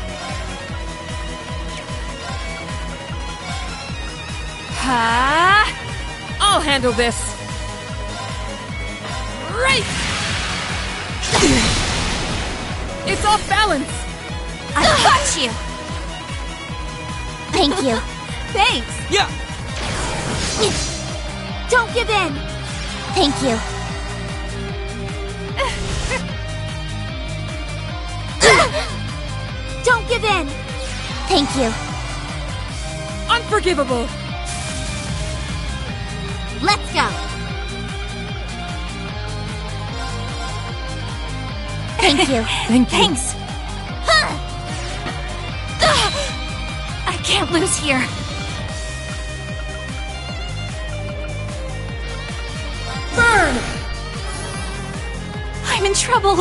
Speaker 24: Ha! I'll handle this. Right! It's off balance.
Speaker 6: I got you. Thank you.
Speaker 24: Thanks.
Speaker 12: Yeah!
Speaker 3: Don't give in.
Speaker 6: Thank you.
Speaker 3: Don't give in.
Speaker 6: Thank you.
Speaker 24: Unforgivable.
Speaker 7: Let's go.
Speaker 6: Thank you.
Speaker 12: Thank you.
Speaker 6: Thanks.
Speaker 10: I can't lose here.
Speaker 19: Burn!
Speaker 10: I'm in trouble.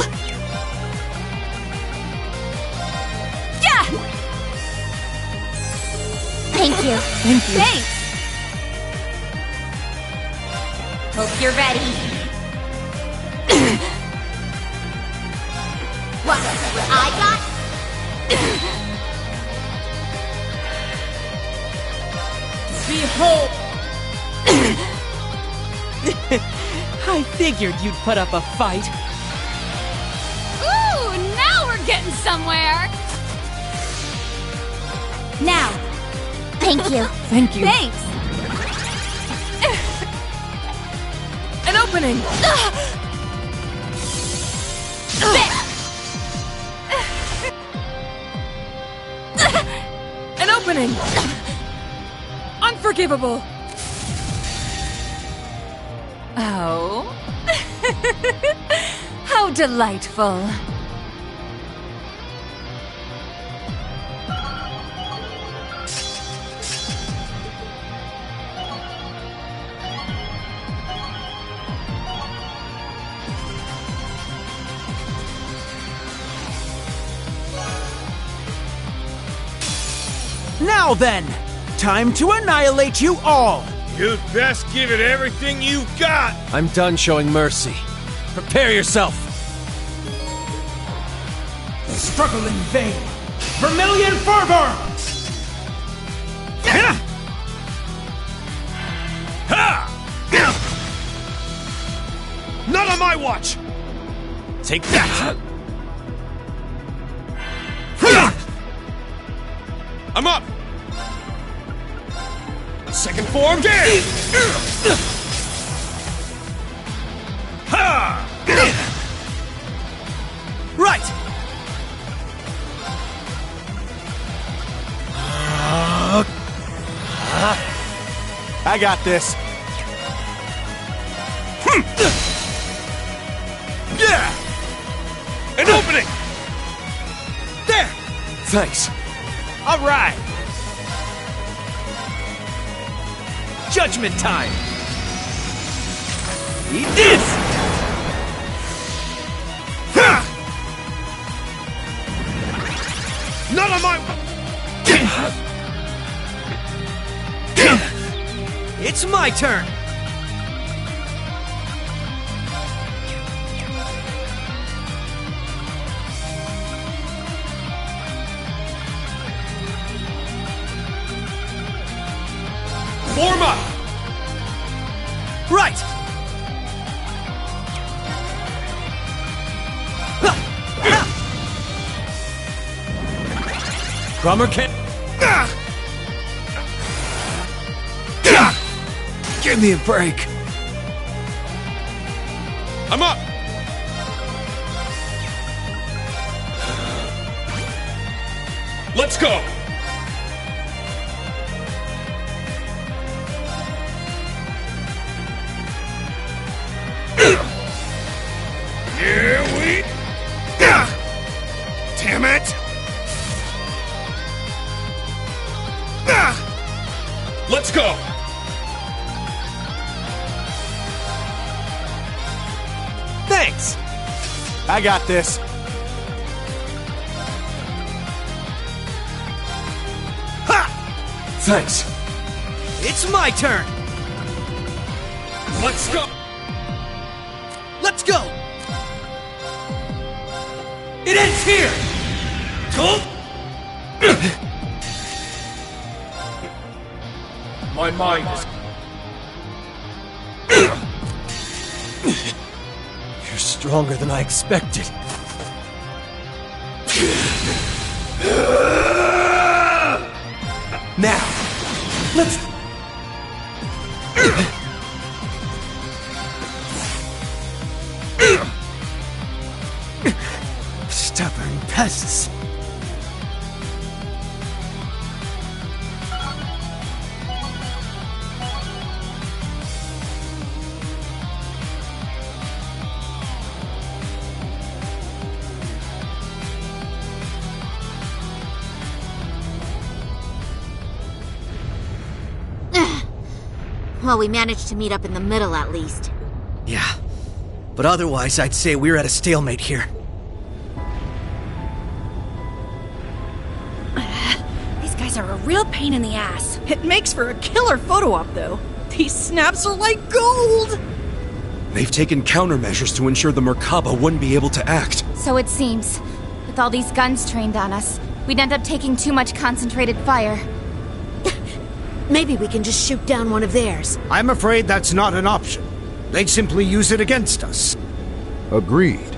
Speaker 10: Yeah!
Speaker 6: Thank you.
Speaker 12: Thank you.
Speaker 10: Thanks.
Speaker 7: Hope you're ready. What I got?
Speaker 12: Behold! I figured you'd put up a fight.
Speaker 19: Ooh, now we're getting somewhere!
Speaker 1: Now. Thank you.
Speaker 12: Thank you.
Speaker 19: Thanks!
Speaker 12: An opening! An opening! Unforgivable!
Speaker 24: Oh? How delightful.
Speaker 5: Now then, time to annihilate you all!
Speaker 21: You'd best give it everything you've got!
Speaker 23: I'm done showing mercy. Prepare yourself!
Speaker 5: Struggle in vain! Vermilion fervor!
Speaker 21: Not on my watch! Take that! I'm up! Second form, game!
Speaker 5: Right!
Speaker 14: I got this.
Speaker 21: Yeah! An opening!
Speaker 5: There!
Speaker 23: Thanks.
Speaker 5: All right! Judgment time! Eat this!
Speaker 21: Not on my...
Speaker 5: It's my turn!
Speaker 21: Form up!
Speaker 5: Right!
Speaker 23: Drummer can... Give me a break!
Speaker 21: I'm up! Let's go! Here we... Damn it! Let's go!
Speaker 5: Thanks!
Speaker 14: I got this.
Speaker 5: Ha!
Speaker 23: Thanks.
Speaker 5: It's my turn!
Speaker 21: Let's go!
Speaker 5: Let's go! It ends here!
Speaker 23: My mind is... You're stronger than I expected.
Speaker 5: Now, let's... Stubborn pests.
Speaker 7: Well, we managed to meet up in the middle at least.
Speaker 5: Yeah, but otherwise I'd say we're at a stalemate here.
Speaker 4: These guys are a real pain in the ass. It makes for a killer photo op, though. These snaps are like gold!
Speaker 9: They've taken countermeasures to ensure the Merkaba wouldn't be able to act.
Speaker 10: So it seems. With all these guns trained on us, we'd end up taking too much concentrated fire.
Speaker 8: Maybe we can just shoot down one of theirs.
Speaker 15: I'm afraid that's not an option. They'd simply use it against us.
Speaker 16: Agreed.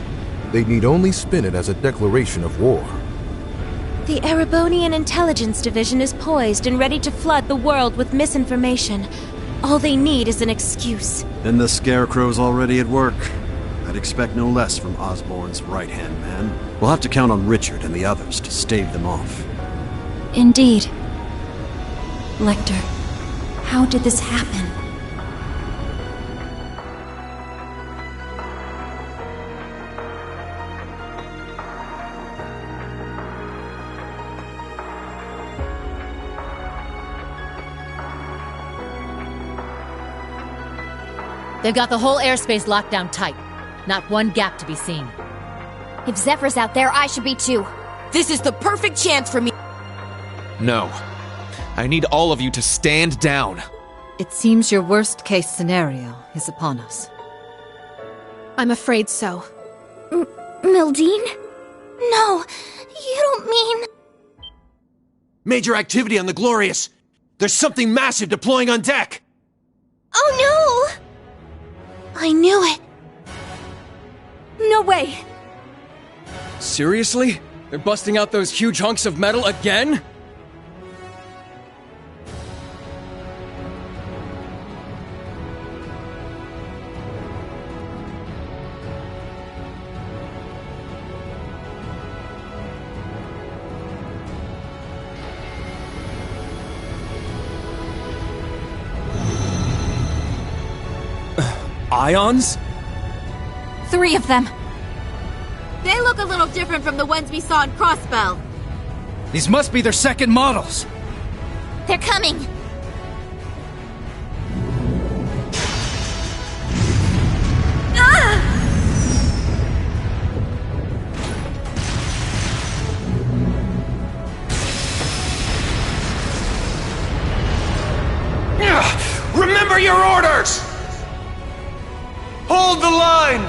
Speaker 16: They'd need only spin it as a declaration of war.
Speaker 3: The Erebonian Intelligence Division is poised and ready to flood the world with misinformation. All they need is an excuse.
Speaker 18: And the Scarecrow's already at work. I'd expect no less from Osborn's right-hand man. We'll have to count on Richard and the others to stave them off.
Speaker 1: Indeed. Lecter, how did this happen?
Speaker 25: They've got the whole airspace locked down tight. Not one gap to be seen.
Speaker 1: If Zephyr's out there, I should be too.
Speaker 8: This is the perfect chance for me.
Speaker 26: No. I need all of you to stand down.
Speaker 11: It seems your worst-case scenario is upon us.
Speaker 2: I'm afraid so.
Speaker 1: Mildine? No, you don't mean...
Speaker 22: Major activity on the Glorious. There's something massive deploying on deck.
Speaker 1: Oh no! I knew it. No way.
Speaker 22: Seriously? They're busting out those huge hunks of metal again? Ions?
Speaker 10: 3 of them.
Speaker 7: They look a little different from the ones we saw in Crossbell.
Speaker 13: These must be their second models.
Speaker 1: They're coming.
Speaker 22: Remember your orders! Hold the line!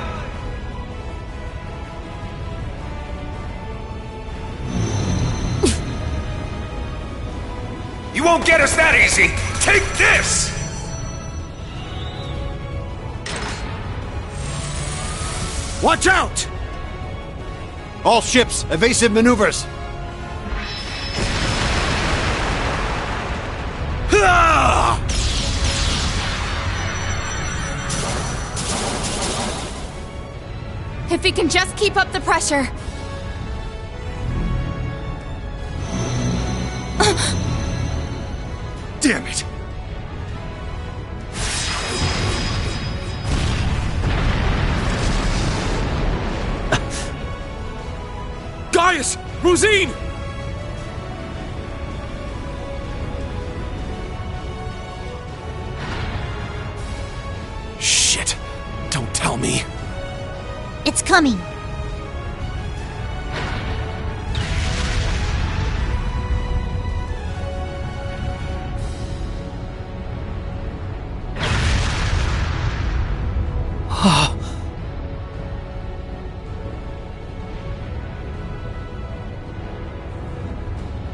Speaker 15: You won't get us that easy! Take this! Watch out!
Speaker 18: All ships, evasive maneuvers.
Speaker 10: If we can just keep up the pressure.
Speaker 15: Damn it!
Speaker 22: Gaius! Rosine! Shit! Don't tell me.
Speaker 6: It's coming.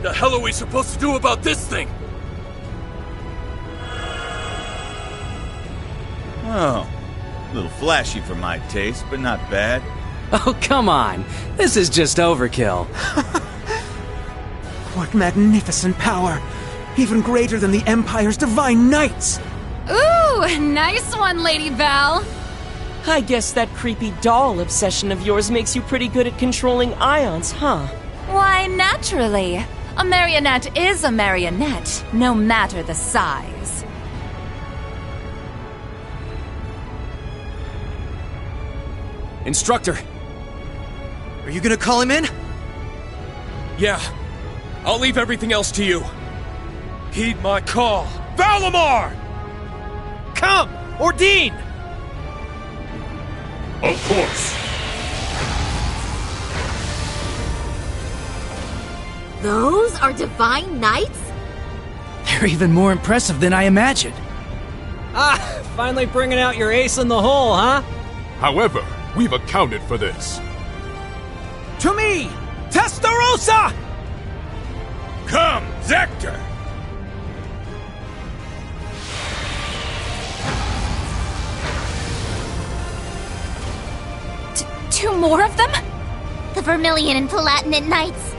Speaker 20: The hell are we supposed to do about this thing?
Speaker 21: Oh, a little flashy for my taste, but not bad.
Speaker 22: Oh, come on. This is just overkill.
Speaker 5: What magnificent power! Even greater than the Empire's Divine Knights!
Speaker 19: Ooh, nice one, Lady Val.
Speaker 12: I guess that creepy doll obsession of yours makes you pretty good at controlling ions, huh?
Speaker 24: Why, naturally. A marionette is a marionette, no matter the size.
Speaker 22: Instructor.
Speaker 17: Are you gonna call him in?
Speaker 20: Yeah. I'll leave everything else to you. Heed my call. Valimar!
Speaker 22: Come! Ordine!
Speaker 20: Of course.
Speaker 7: Those are Divine Knights?
Speaker 13: They're even more impressive than I imagined.
Speaker 22: Ah, finally bringing out your ace in the hole, huh?
Speaker 20: However, we've accounted for this.
Speaker 5: To me! Testarossa!
Speaker 20: Come, Zector!
Speaker 19: 2 more of them?
Speaker 1: The Vermilion and Palatinate Knights.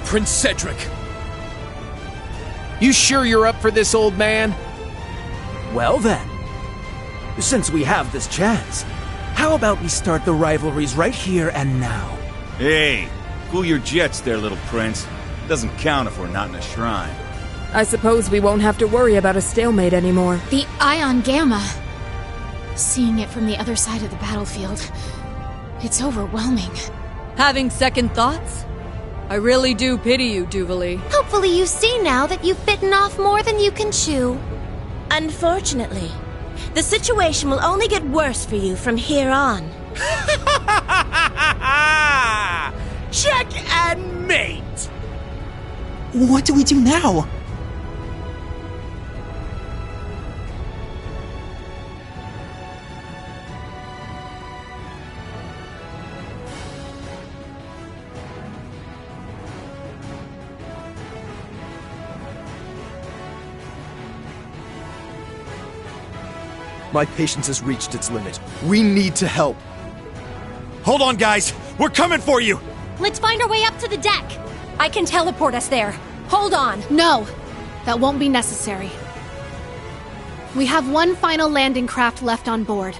Speaker 20: Prince Cedric!
Speaker 22: You sure you're up for this, old man?
Speaker 5: Well then, since we have this chance, how about we start the rivalries right here and now?
Speaker 21: Hey, cool your jets there, little prince. Doesn't count if we're not in a shrine.
Speaker 3: I suppose we won't have to worry about a stalemate anymore.
Speaker 2: The Ion Gamma. Seeing it from the other side of the battlefield, it's overwhelming.
Speaker 11: Having second thoughts? I really do pity you, Duvalie.
Speaker 1: Hopefully you see now that you've bitten off more than you can chew.
Speaker 4: Unfortunately, the situation will only get worse for you from here on.
Speaker 9: Check and mate!
Speaker 17: What do we do now?
Speaker 14: My patience has reached its limit. We need to help.
Speaker 9: Hold on, guys! We're coming for you!
Speaker 2: Let's find our way up to the deck!
Speaker 19: I can teleport us there. Hold on.
Speaker 2: No, that won't be necessary. We have one final landing craft left on board.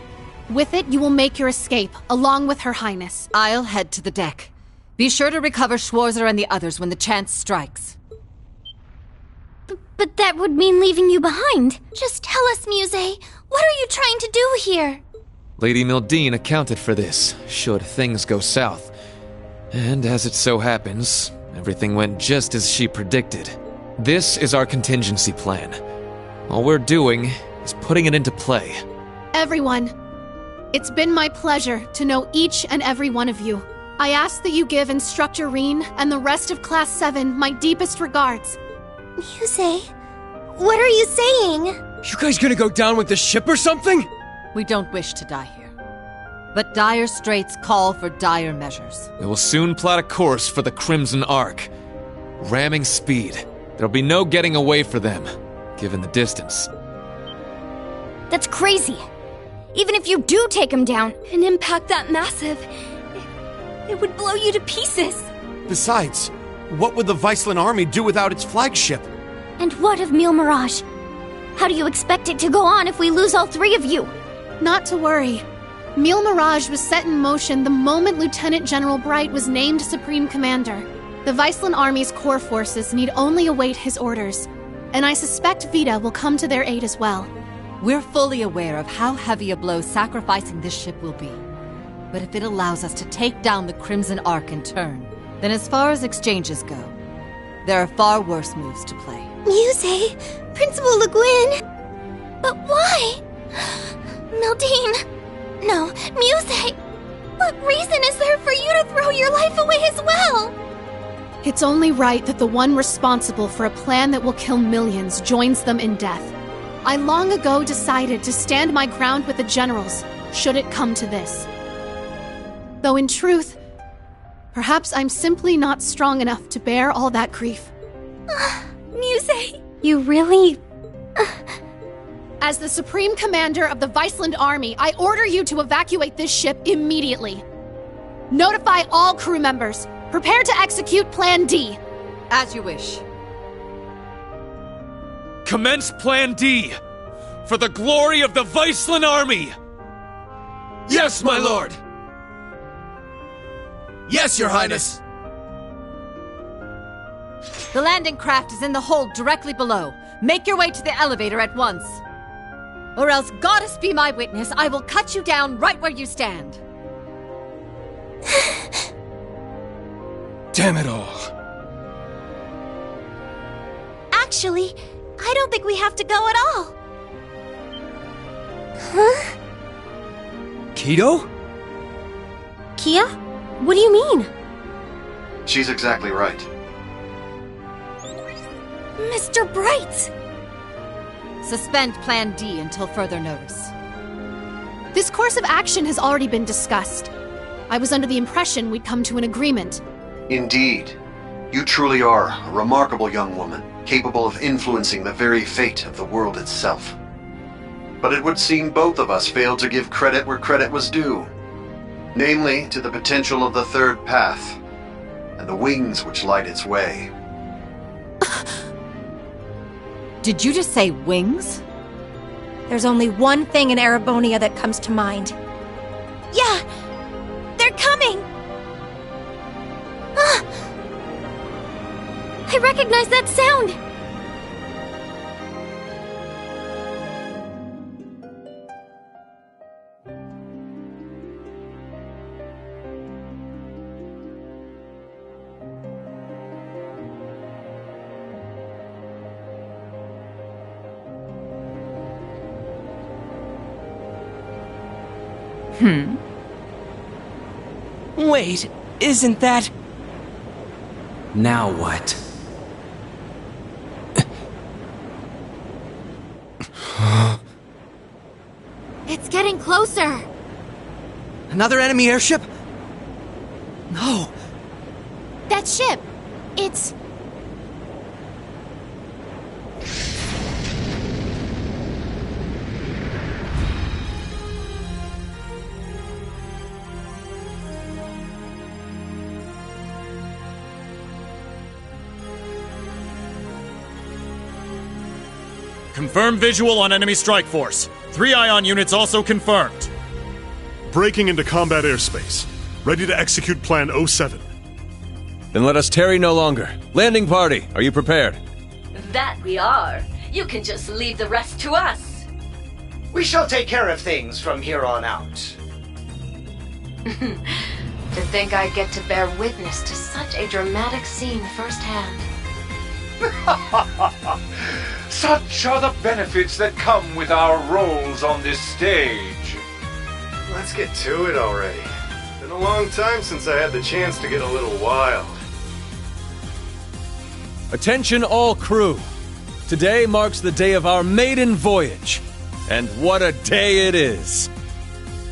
Speaker 2: With it, you will make your escape, along with Her Highness.
Speaker 16: I'll head to the deck. Be sure to recover Schwarzer and the others when the chance strikes.
Speaker 1: But that would mean leaving you behind. Just tell us, Muse, what are you trying to do here?
Speaker 26: Lady Mildine accounted for this, should things go south. And as it so happens, everything went just as she predicted. This is our contingency plan. All we're doing is putting it into play.
Speaker 2: Everyone, it's been my pleasure to know each and every one of you. I ask that you give Instructor Reen and the rest of Class 7 my deepest regards.
Speaker 1: Muse, what are you saying?
Speaker 22: You guys gonna go down with the ship or something?
Speaker 16: We don't wish to die here. But dire straits call for dire measures.
Speaker 26: We will soon plot a course for the Crimson Arc. Ramming speed. There'll be no getting away for them, given the distance.
Speaker 1: That's crazy. Even if you do take him down, an impact that massive, it would blow you to pieces.
Speaker 9: Besides, what would the Viceland army do without its flagship?
Speaker 1: And what of Mille Mirage? How do you expect it to go on if we lose all 3 of you?
Speaker 2: Not to worry. Mille Mirage was set in motion the moment Lieutenant General Bright was named Supreme Commander. The Viceland Army's core forces need only await his orders, and I suspect Vita will come to their aid as well.
Speaker 16: We're fully aware of how heavy a blow sacrificing this ship will be. But if it allows us to take down the Crimson Arc in turn, then as far as exchanges go, there are far worse moves to play.
Speaker 1: Muse, Principal Le Guin. But why? Mildine. No, Muse. What reason is there for you to throw your life away as well?
Speaker 2: It's only right that the one responsible for a plan that will kill millions joins them in death. I long ago decided to stand my ground with the generals, should it come to this. Though in truth, perhaps I'm simply not strong enough to bear all that grief.
Speaker 1: Muse, you really...
Speaker 2: As the Supreme Commander of the Viceland Army, I order you to evacuate this ship immediately. Notify all crew members. Prepare to execute Plan D.
Speaker 16: As you wish.
Speaker 21: Commence Plan D! For the glory of the Viceland Army!
Speaker 9: Yes, my lord! Yes, Your Highness!
Speaker 16: The landing craft is in the hold directly below. Make your way to the elevator at once. Or else, Goddess be my witness, I will cut you down right where you stand.
Speaker 21: Damn it all.
Speaker 1: Actually, I don't think we have to go at all. Huh?
Speaker 22: Kido?
Speaker 1: Kia? What do you mean?
Speaker 18: She's exactly right.
Speaker 1: Mr. Bright!
Speaker 16: Suspend Plan D until further notice.
Speaker 2: This course of action has already been discussed. I was under the impression we'd come to an agreement.
Speaker 18: Indeed. You truly are a remarkable young woman, capable of influencing the very fate of the world itself. But it would seem both of us failed to give credit where credit was due. Namely, to the potential of the third path, and the wings which light its way.
Speaker 16: Did you just say wings?
Speaker 6: There's only one thing in Erebonia that comes to mind.
Speaker 1: Yeah! They're coming! I recognize that sound!
Speaker 12: Wait, isn't that...
Speaker 22: Now what?
Speaker 1: It's getting closer!
Speaker 17: Another enemy airship? No!
Speaker 2: That ship! It's...
Speaker 8: Confirmed visual on enemy strike force. 3 ion units also confirmed.
Speaker 10: Breaking into combat airspace. Ready to execute Plan 07.
Speaker 21: Then let us tarry no longer. Landing party, are you prepared?
Speaker 15: That we are. You can just leave the rest to us.
Speaker 23: We shall take care of things from here on out.
Speaker 15: To think I get to bear witness to such a dramatic scene firsthand.
Speaker 25: Such are the benefits that come with our roles on this stage.
Speaker 27: Let's get to it already. Been a long time since I had the chance to get a little wild.
Speaker 21: Attention all crew. Today marks the day of our maiden voyage. And what a day it is.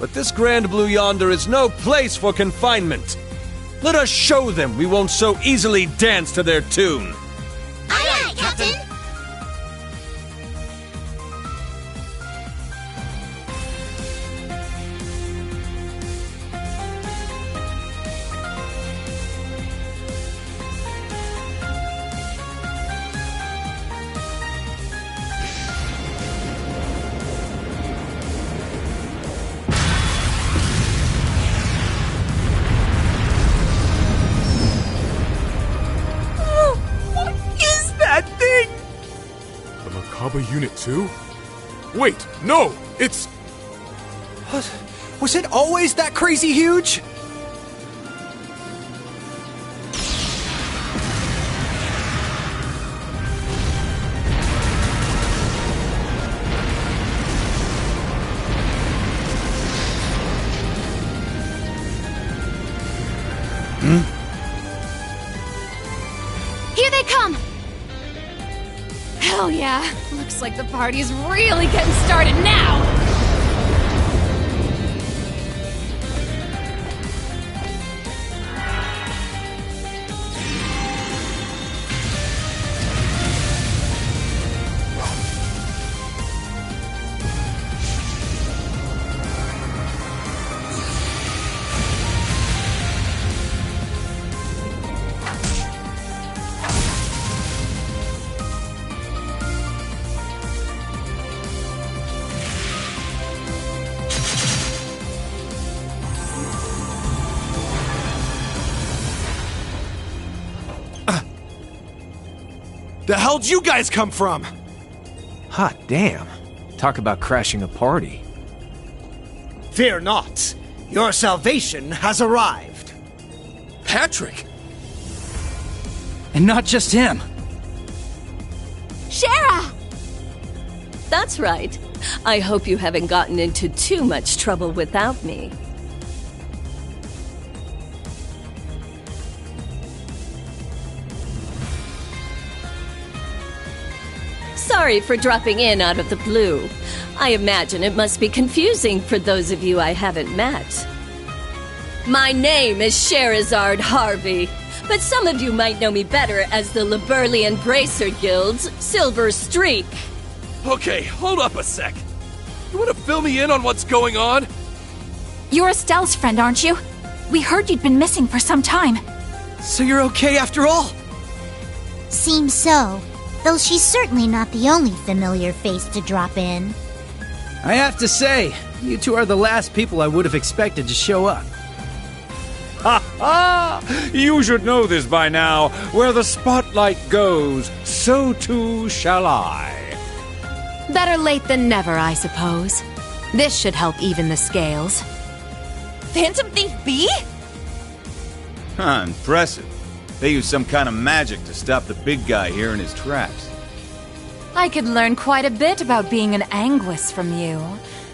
Speaker 21: But this Grand Blue yonder is no place for confinement. Let us show them we won't so easily dance to their tune.
Speaker 1: Aye, aye, Captain!
Speaker 10: Unit 2? Wait, no! It's...
Speaker 17: What? Was it always that crazy huge?
Speaker 2: Here they come! Hell yeah! Looks like the party's really getting started now!
Speaker 22: The hell'd you guys come from? Hot damn. Talk about crashing a party.
Speaker 23: Fear not. Your salvation has arrived.
Speaker 22: Patrick!
Speaker 13: And not just him.
Speaker 1: Shara!
Speaker 15: That's right. I hope you haven't gotten into too much trouble without me. Sorry for dropping in out of the blue. I imagine it must be confusing for those of you I haven't met. My name is Sherazard Harvey, but some of you might know me better as the Liberlian Bracer Guild's Silver Streak.
Speaker 22: Okay, hold up a sec.
Speaker 9: You want to fill me in on what's going on?
Speaker 3: You're Estelle's friend, aren't you? We heard you'd been missing for some time.
Speaker 13: So you're okay after all?
Speaker 4: Seems so. Though she's certainly not the only familiar face to drop in.
Speaker 13: I have to say, you two are the last people I would have expected to show up.
Speaker 5: Ha ha! You should know this by now. Where the spotlight goes, so too shall I.
Speaker 7: Better late than never, I suppose. This should help even the scales.
Speaker 3: Phantom Thief B?
Speaker 11: Huh, impressive. They use some kind of magic to stop the big guy here in his tracks.
Speaker 3: I could learn quite a bit about being an Anguis from you.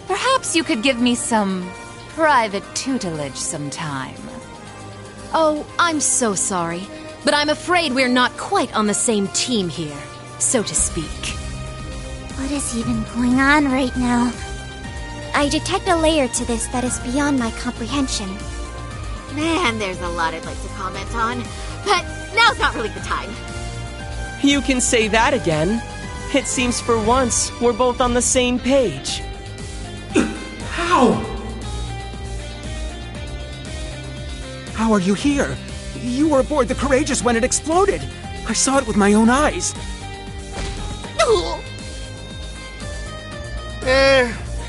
Speaker 3: Perhaps you could give me some private tutelage sometime.
Speaker 7: Oh, I'm so sorry, but I'm afraid we're not quite on the same team here, so to speak.
Speaker 4: What is even going on right now?
Speaker 1: I detect a layer to this that is beyond my comprehension.
Speaker 2: Man, there's a lot I'd like to comment on, but now's not really the time.
Speaker 12: You can say that again. It seems for once we're both on the same page.
Speaker 20: How? How are you here? You were aboard the Courageous when it exploded. I saw it with my own eyes.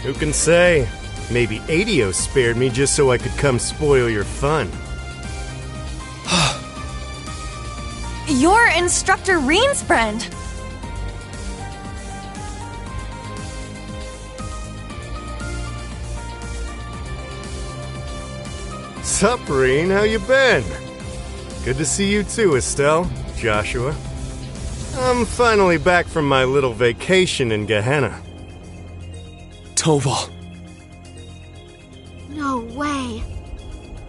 Speaker 27: Who can say? Maybe Adios spared me just so I could come spoil your fun.
Speaker 6: You're Instructor Reen's friend.
Speaker 27: Sup, Reen? How you been? Good to see you too, Estelle, Joshua. I'm finally back from my little vacation in Gehenna.
Speaker 9: Toval.
Speaker 2: No way.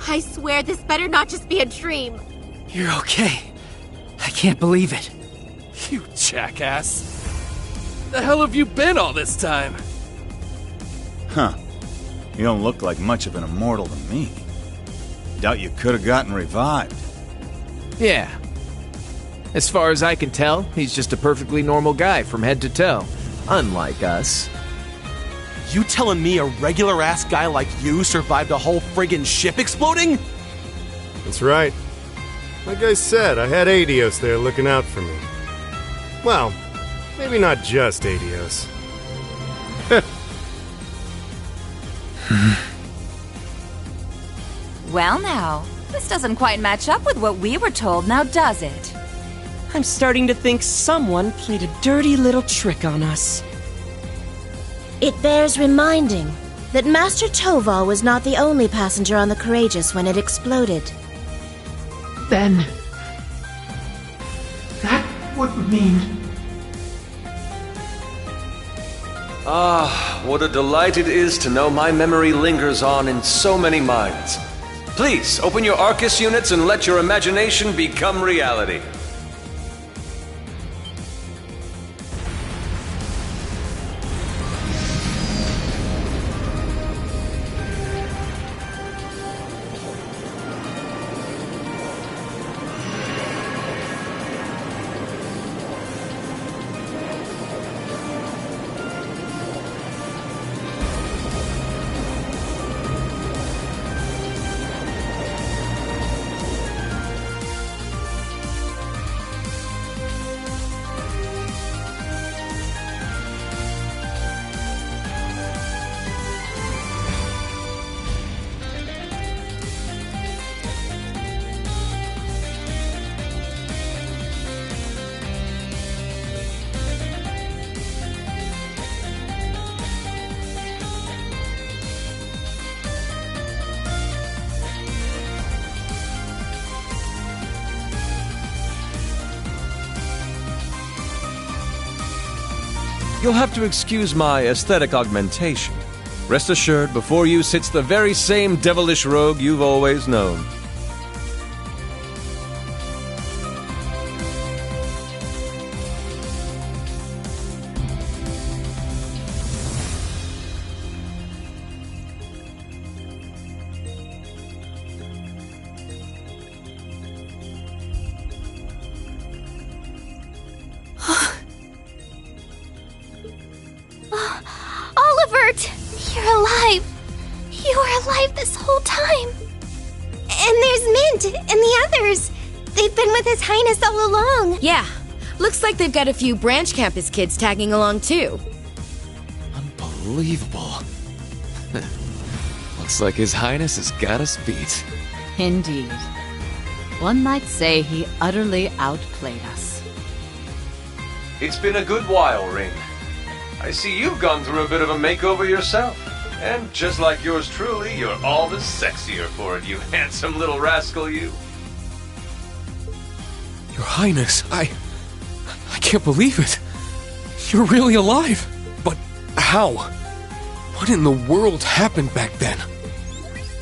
Speaker 2: I swear this better not just be a dream.
Speaker 13: You're okay. I can't believe it.
Speaker 9: You jackass. The hell have you been all this time?
Speaker 11: Huh. You don't look like much of an immortal to me. Doubt you could have gotten revived.
Speaker 26: Yeah. As far as I can tell, he's just a perfectly normal guy from head to toe. Unlike us.
Speaker 9: You telling me a regular-ass guy like you survived a whole friggin' ship exploding?
Speaker 27: That's right. Like I said, I had Adios there looking out for me. Well, maybe not just Adios.
Speaker 3: Well now, this doesn't quite match up with what we were told, now does it?
Speaker 12: I'm starting to think someone played a dirty little trick on us.
Speaker 24: It bears reminding that Master Toval was not the only passenger on the Courageous when it exploded.
Speaker 20: Then... that would mean...
Speaker 21: Ah, what a delight it is to know my memory lingers on in so many minds. Please, open your Arcus units and let your imagination become reality. You'll have to excuse my aesthetic augmentation. Rest assured, before you sits the very same devilish rogue you've always known.
Speaker 1: Olivert! You were alive this whole time. And there's Mint and the others. They've been with His Highness all along.
Speaker 7: Yeah. Looks like they've got a few branch campus kids tagging along too.
Speaker 26: Unbelievable. Looks like His Highness has got us beat.
Speaker 8: Indeed. One might say he utterly outplayed us.
Speaker 21: It's been a good while, Ring. I see you've gone through a bit of a makeover yourself. And just like yours truly, you're all the sexier for it, you handsome little rascal, you.
Speaker 10: Your Highness, I can't believe it. You're really alive. But how? What in the world happened back then?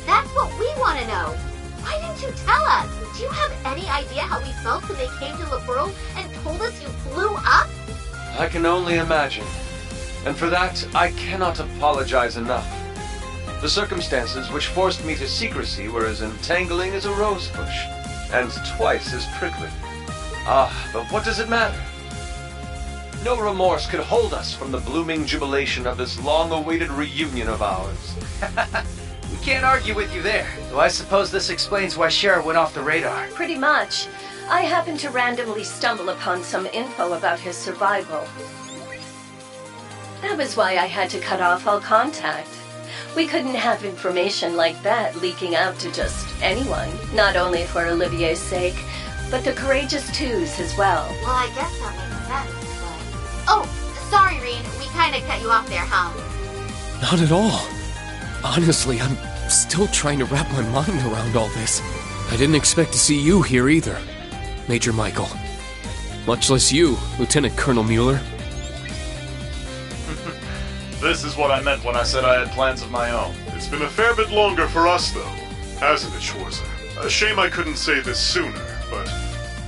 Speaker 2: That's what we want to know. Why didn't you tell us? Do you have any idea how we felt when they came to Liberl and told us you blew up?
Speaker 21: I can only imagine. And for that, I cannot apologize enough. The circumstances which forced me to secrecy were as entangling as a rose bush, and twice as prickly. Ah, but what does it matter? No remorse could hold us from the blooming jubilation of this long-awaited reunion of ours.
Speaker 23: We can't argue with you there. Though I suppose this explains why Shara went off the radar.
Speaker 15: Pretty much. I happened to randomly stumble upon some info about his survival. That was why I had to cut off all contact. We couldn't have information like that leaking out to just anyone, not only for Olivier's sake, but the Courageous Twos as well.
Speaker 2: Well, I guess that makes sense, but... Oh, sorry, Reen. We kinda cut you off there, huh?
Speaker 10: Not at all. Honestly, I'm still trying to wrap my mind around all this. I didn't expect to see you here either, Major Michael. Much less you, Lieutenant Colonel Mueller.
Speaker 14: This is what I meant when I said I had plans of my own. It's been a fair bit longer for us, though, hasn't it, Schwarzer? A shame I couldn't say this sooner, but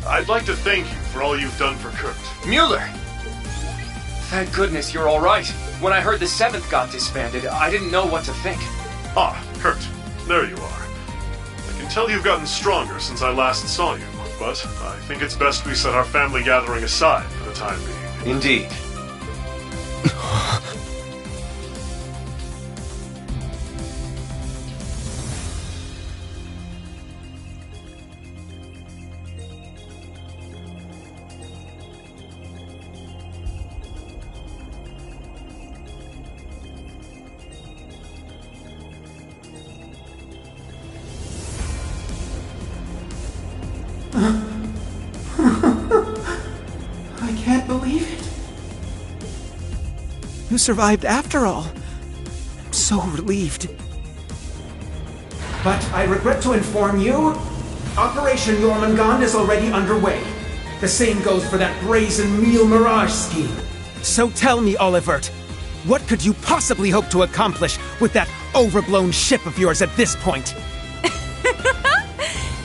Speaker 14: I'd like to thank you for all you've done for Kurt.
Speaker 16: Mueller! Thank goodness you're alright. When I heard the 7th got disbanded, I didn't know what to think.
Speaker 14: Ah, Kurt, there you are. I can tell you've gotten stronger since I last saw you, but I think it's best we set our family gathering aside for the time being.
Speaker 21: Indeed.
Speaker 20: I can't believe it. You survived after all. I'm so relieved. But I regret to inform you, Operation Jormungand is already underway. The same goes for that brazen meal mirage scheme. So tell me, Olivert, what could you possibly hope to accomplish with that overblown ship of yours at this point?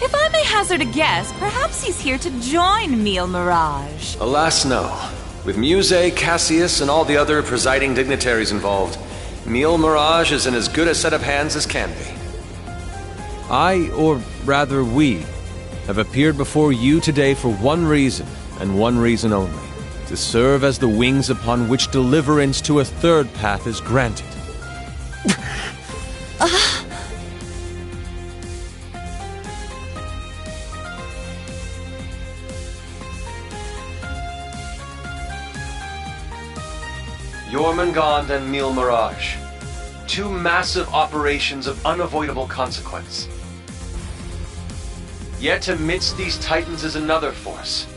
Speaker 3: If I may hazard a guess, perhaps he's here to join Meal Mirage.
Speaker 21: Alas, no. With Muse, Cassius, and all the other presiding dignitaries involved, Meal Mirage is in as good a set of hands as can be. I, or rather we, have appeared before you today for one reason, and one reason only. To serve as the wings upon which deliverance to a third path is granted. Jormungand and Meal Mirage. Two massive operations of unavoidable consequence. Yet amidst these titans is another force.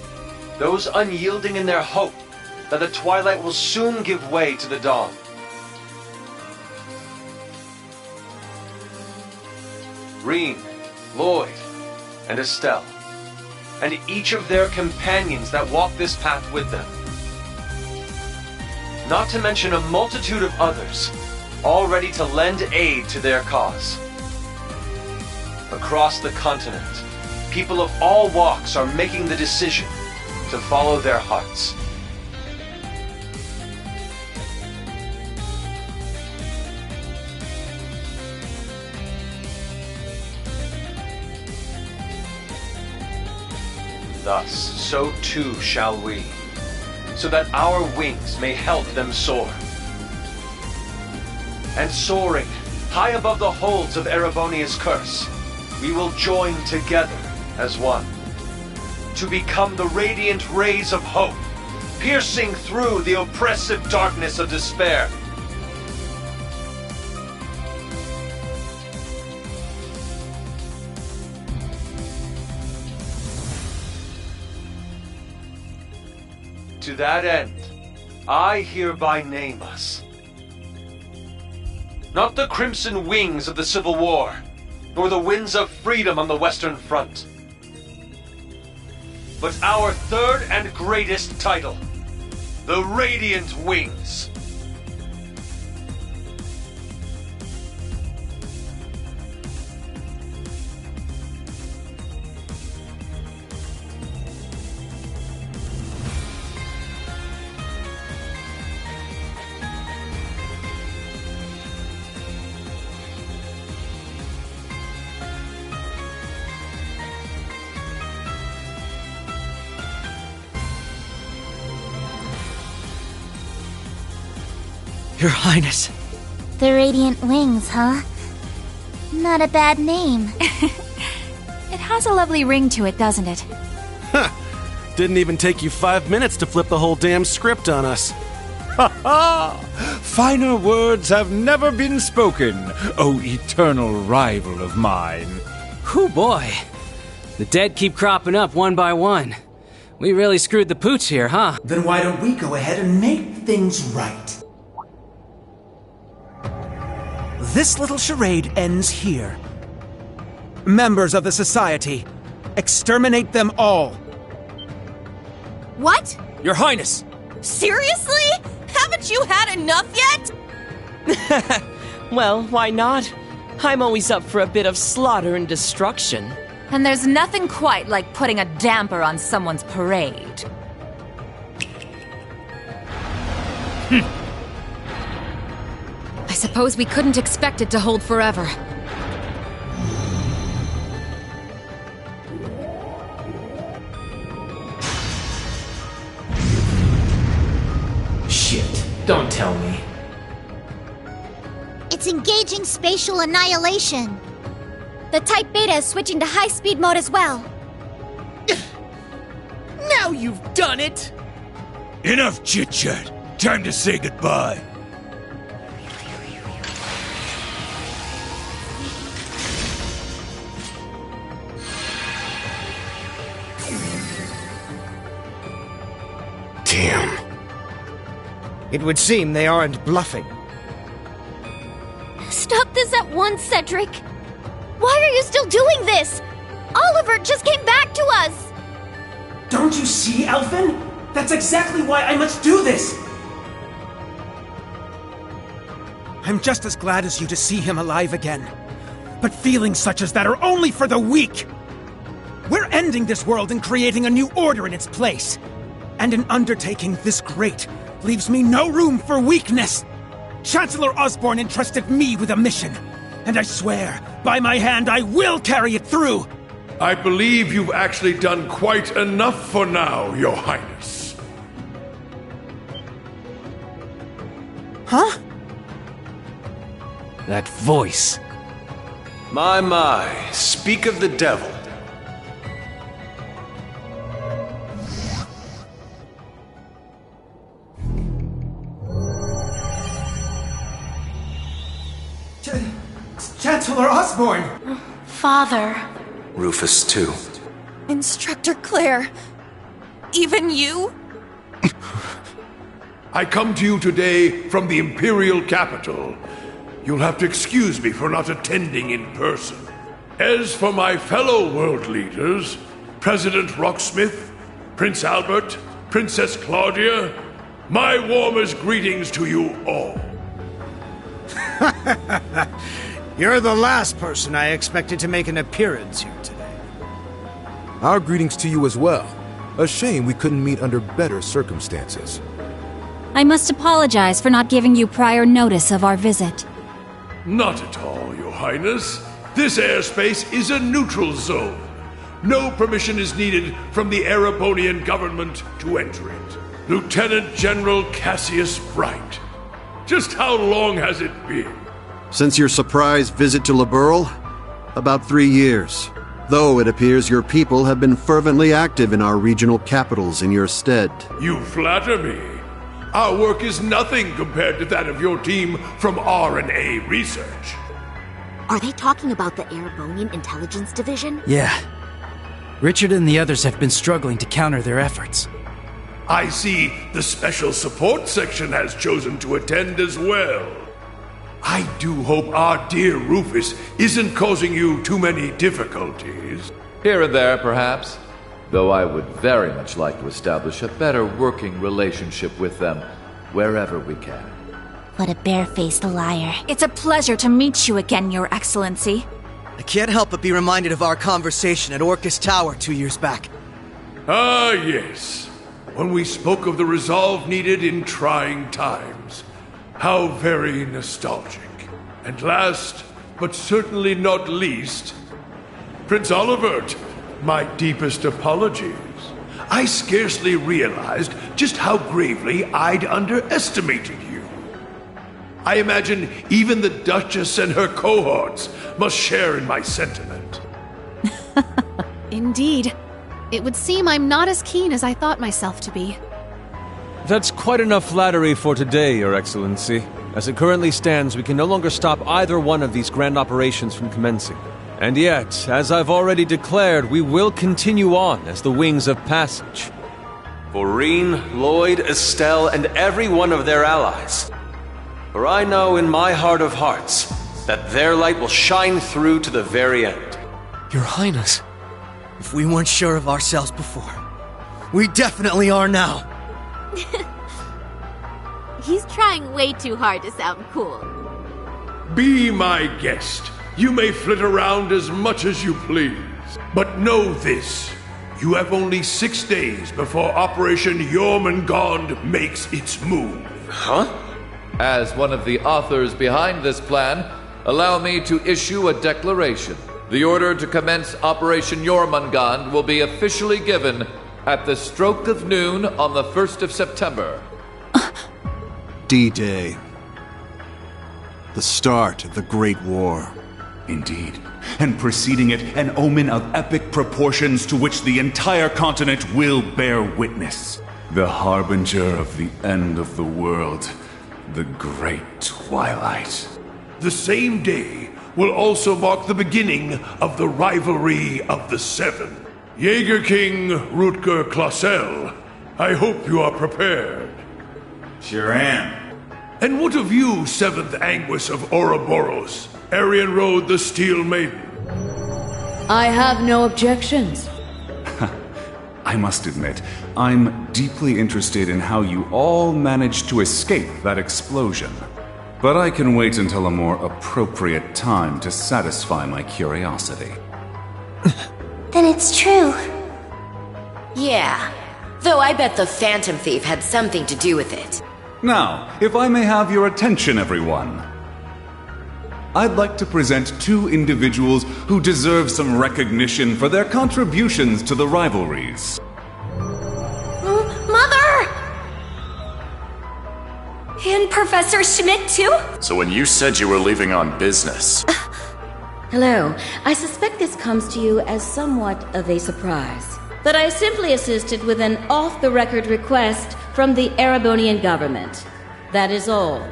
Speaker 21: Those unyielding in their hope that the twilight will soon give way to the dawn. Reen, Lloyd, and Estelle, and each of their companions that walk this path with them. Not to mention a multitude of others, all ready to lend aid to their cause. Across the continent, people of all walks are making the decision to follow their hearts. Thus, so too shall we, so that our wings may help them soar. And soaring,
Speaker 16: high above the holds of Erebonia's curse, we will join together as one. To become the radiant rays of hope, piercing through the oppressive darkness of despair. To that end, I hereby name us. Not the crimson wings of the Civil War, nor the winds of freedom on the Western Front, but our third and greatest title, the Radiant Wings.
Speaker 12: Your Highness.
Speaker 1: The Radiant Wings, huh? Not a bad name.
Speaker 2: It has a lovely ring to it, doesn't it?
Speaker 9: Huh. Didn't even take you 5 minutes to flip the whole damn script on us.
Speaker 4: Ha ha! Finer words have never been spoken, O eternal rival of mine.
Speaker 12: Whew, boy. The dead keep cropping up one by one. We really screwed the pooch here, huh?
Speaker 20: Then why don't we go ahead and make things right? This little charade ends here. Members of the Society, exterminate them all.
Speaker 2: What?
Speaker 12: Your Highness!
Speaker 5: Seriously? Haven't you had enough yet?
Speaker 12: Well, why not? I'm always up for a bit of slaughter and destruction.
Speaker 3: And there's nothing quite like putting a damper on someone's parade.
Speaker 7: I suppose we couldn't expect it to hold forever.
Speaker 20: Shit, don't tell me.
Speaker 1: It's engaging spatial annihilation. The Type Beta is switching to high-speed mode as well.
Speaker 12: Now you've done it!
Speaker 4: Enough chit-chat. Time to say goodbye.
Speaker 20: Damn. It would seem they aren't bluffing.
Speaker 1: Stop this at once, Cedric. Why are you still doing this? Oliver just came back to us.
Speaker 20: Don't you see, Elfin? That's exactly why I must do this. I'm just as glad as you to see him alive again. But feelings such as that are only for the weak. We're ending this world and creating a new order in its place. And an undertaking this great leaves me no room for weakness. Chancellor Osborne entrusted me with a mission, and I swear, by my hand, I will carry it through.
Speaker 14: I believe you've actually done quite enough for now, Your Highness.
Speaker 20: Huh?
Speaker 12: That voice.
Speaker 9: My, speak of the devil.
Speaker 20: Chancellor Osborne!
Speaker 5: Father.
Speaker 9: Rufus, too.
Speaker 5: Instructor Claire. Even you?
Speaker 14: I come to you today from the Imperial capital. You'll have to excuse me for not attending in person. As for my fellow world leaders, President Rocksmith, Prince Albert, Princess Claudia, my warmest greetings to you all.
Speaker 20: You're the last person I expected to make an appearance here today.
Speaker 17: Our greetings to you as well. A shame we couldn't meet under better circumstances.
Speaker 18: I must apologize for not giving you prior notice of our visit.
Speaker 14: Not at all, Your Highness. This airspace is a neutral zone. No permission is needed from the Erebonian government to enter it. Lieutenant General Cassius Bright. Just how long has it been?
Speaker 6: Since your surprise visit to Liberl? About 3 years. Though it appears your people have been fervently active in our regional capitals in your stead.
Speaker 11: You flatter me. Our work is nothing compared to that of your team from R&A Research.
Speaker 13: Are they talking about the Erebonian Intelligence Division?
Speaker 19: Yeah. Richard and the others have been struggling to counter their efforts.
Speaker 11: I see the Special Support Section has chosen to attend as well. I do hope our dear Rufus isn't causing you too many difficulties.
Speaker 22: Here and there, perhaps. Though I would very much like to establish a better working relationship with them, wherever we can.
Speaker 1: What a barefaced liar.
Speaker 25: It's a pleasure to meet you again, Your Excellency.
Speaker 19: I can't help but be reminded of our conversation at Orcus Tower 2 years back.
Speaker 11: Ah, yes. When we spoke of the resolve needed in trying times. How very nostalgic. And last, but certainly not least, Prince Olivert, my deepest apologies. I scarcely realized just how gravely I'd underestimated you. I imagine even the Duchess and her cohorts must share in my sentiment.
Speaker 2: Indeed. It would seem I'm not as keen as I thought myself to be.
Speaker 21: That's quite enough flattery for today, Your Excellency. As it currently stands, we can no longer stop either one of these grand operations from commencing. And yet, as I've already declared, we will continue on as the Wings of Passage.
Speaker 9: For Reen, Lloyd, Estelle, and every one of their allies. For I know in my heart of hearts that their light will shine through to the very end.
Speaker 19: Your Highness, if we weren't sure of ourselves before, we definitely are now.
Speaker 13: He's trying way too hard to sound cool.
Speaker 11: Be my guest. You may flit around as much as you please. But know this. You have only 6 days before Operation Jormungand makes its move.
Speaker 22: Huh? As one of the authors behind this plan, allow me to issue a declaration. The order to commence Operation Jormungand will be officially given at the stroke of noon on the 1st of September.
Speaker 6: D-Day. The start of the Great War.
Speaker 27: Indeed. And preceding it, an omen of epic proportions to which the entire continent will bear witness. The harbinger of the end of the world. The Great Twilight.
Speaker 11: The same day will also mark the beginning of the rivalry of the Seven. Jaeger King Rutger Clausel, I hope you are prepared.
Speaker 27: Sure am.
Speaker 11: And what of you, 7th Anguis of Ouroboros, Arian Road the Steel Maiden?
Speaker 28: I have no objections.
Speaker 27: I must admit, I'm deeply interested in how you all managed to escape that explosion. But I can wait until a more appropriate time to satisfy my curiosity.
Speaker 1: Then it's true.
Speaker 28: Yeah. Though I bet the Phantom Thief had something to do with it.
Speaker 27: Now, if I may have your attention, everyone. I'd like to present 2 individuals who deserve some recognition for their contributions to the rivalries.
Speaker 13: Mother! And Professor Schmidt, too?
Speaker 14: So when you said you were leaving on business...
Speaker 15: Hello. I suspect this comes to you as somewhat of a surprise. But I simply assisted with an off-the-record request from the Erebonian government. That is all.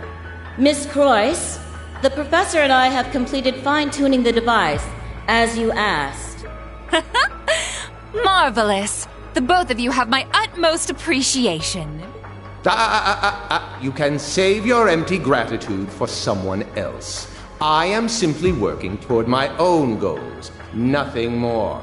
Speaker 15: Miss Croyce, the professor and I have completed fine-tuning the device, as you asked.
Speaker 3: Marvelous. The both of you have my utmost appreciation.
Speaker 29: You can save your empty gratitude for someone else. I am simply working toward my own goals, nothing more.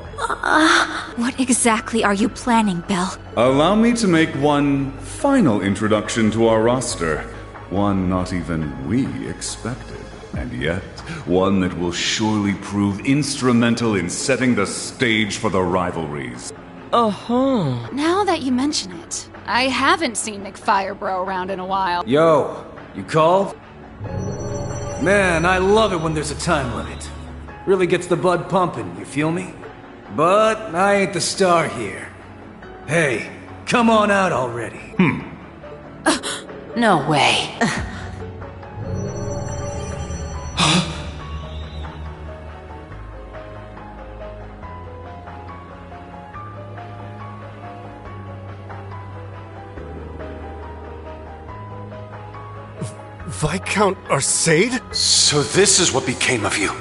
Speaker 25: What exactly are you planning, Belle?
Speaker 27: Allow me to make one final introduction to our roster. One not even we expected. And yet, one that will surely prove instrumental in setting the stage for the rivalries.
Speaker 2: Uh-huh. Now that you mention it, I haven't seen McFirebro around in a while.
Speaker 19: Yo, you called? Man, I love it when there's a time limit. Really gets the blood pumping, you feel me? But I ain't the star here. Hey, come on out already.
Speaker 28: No way.
Speaker 4: Viscount Arcade?
Speaker 9: So this is what became of you.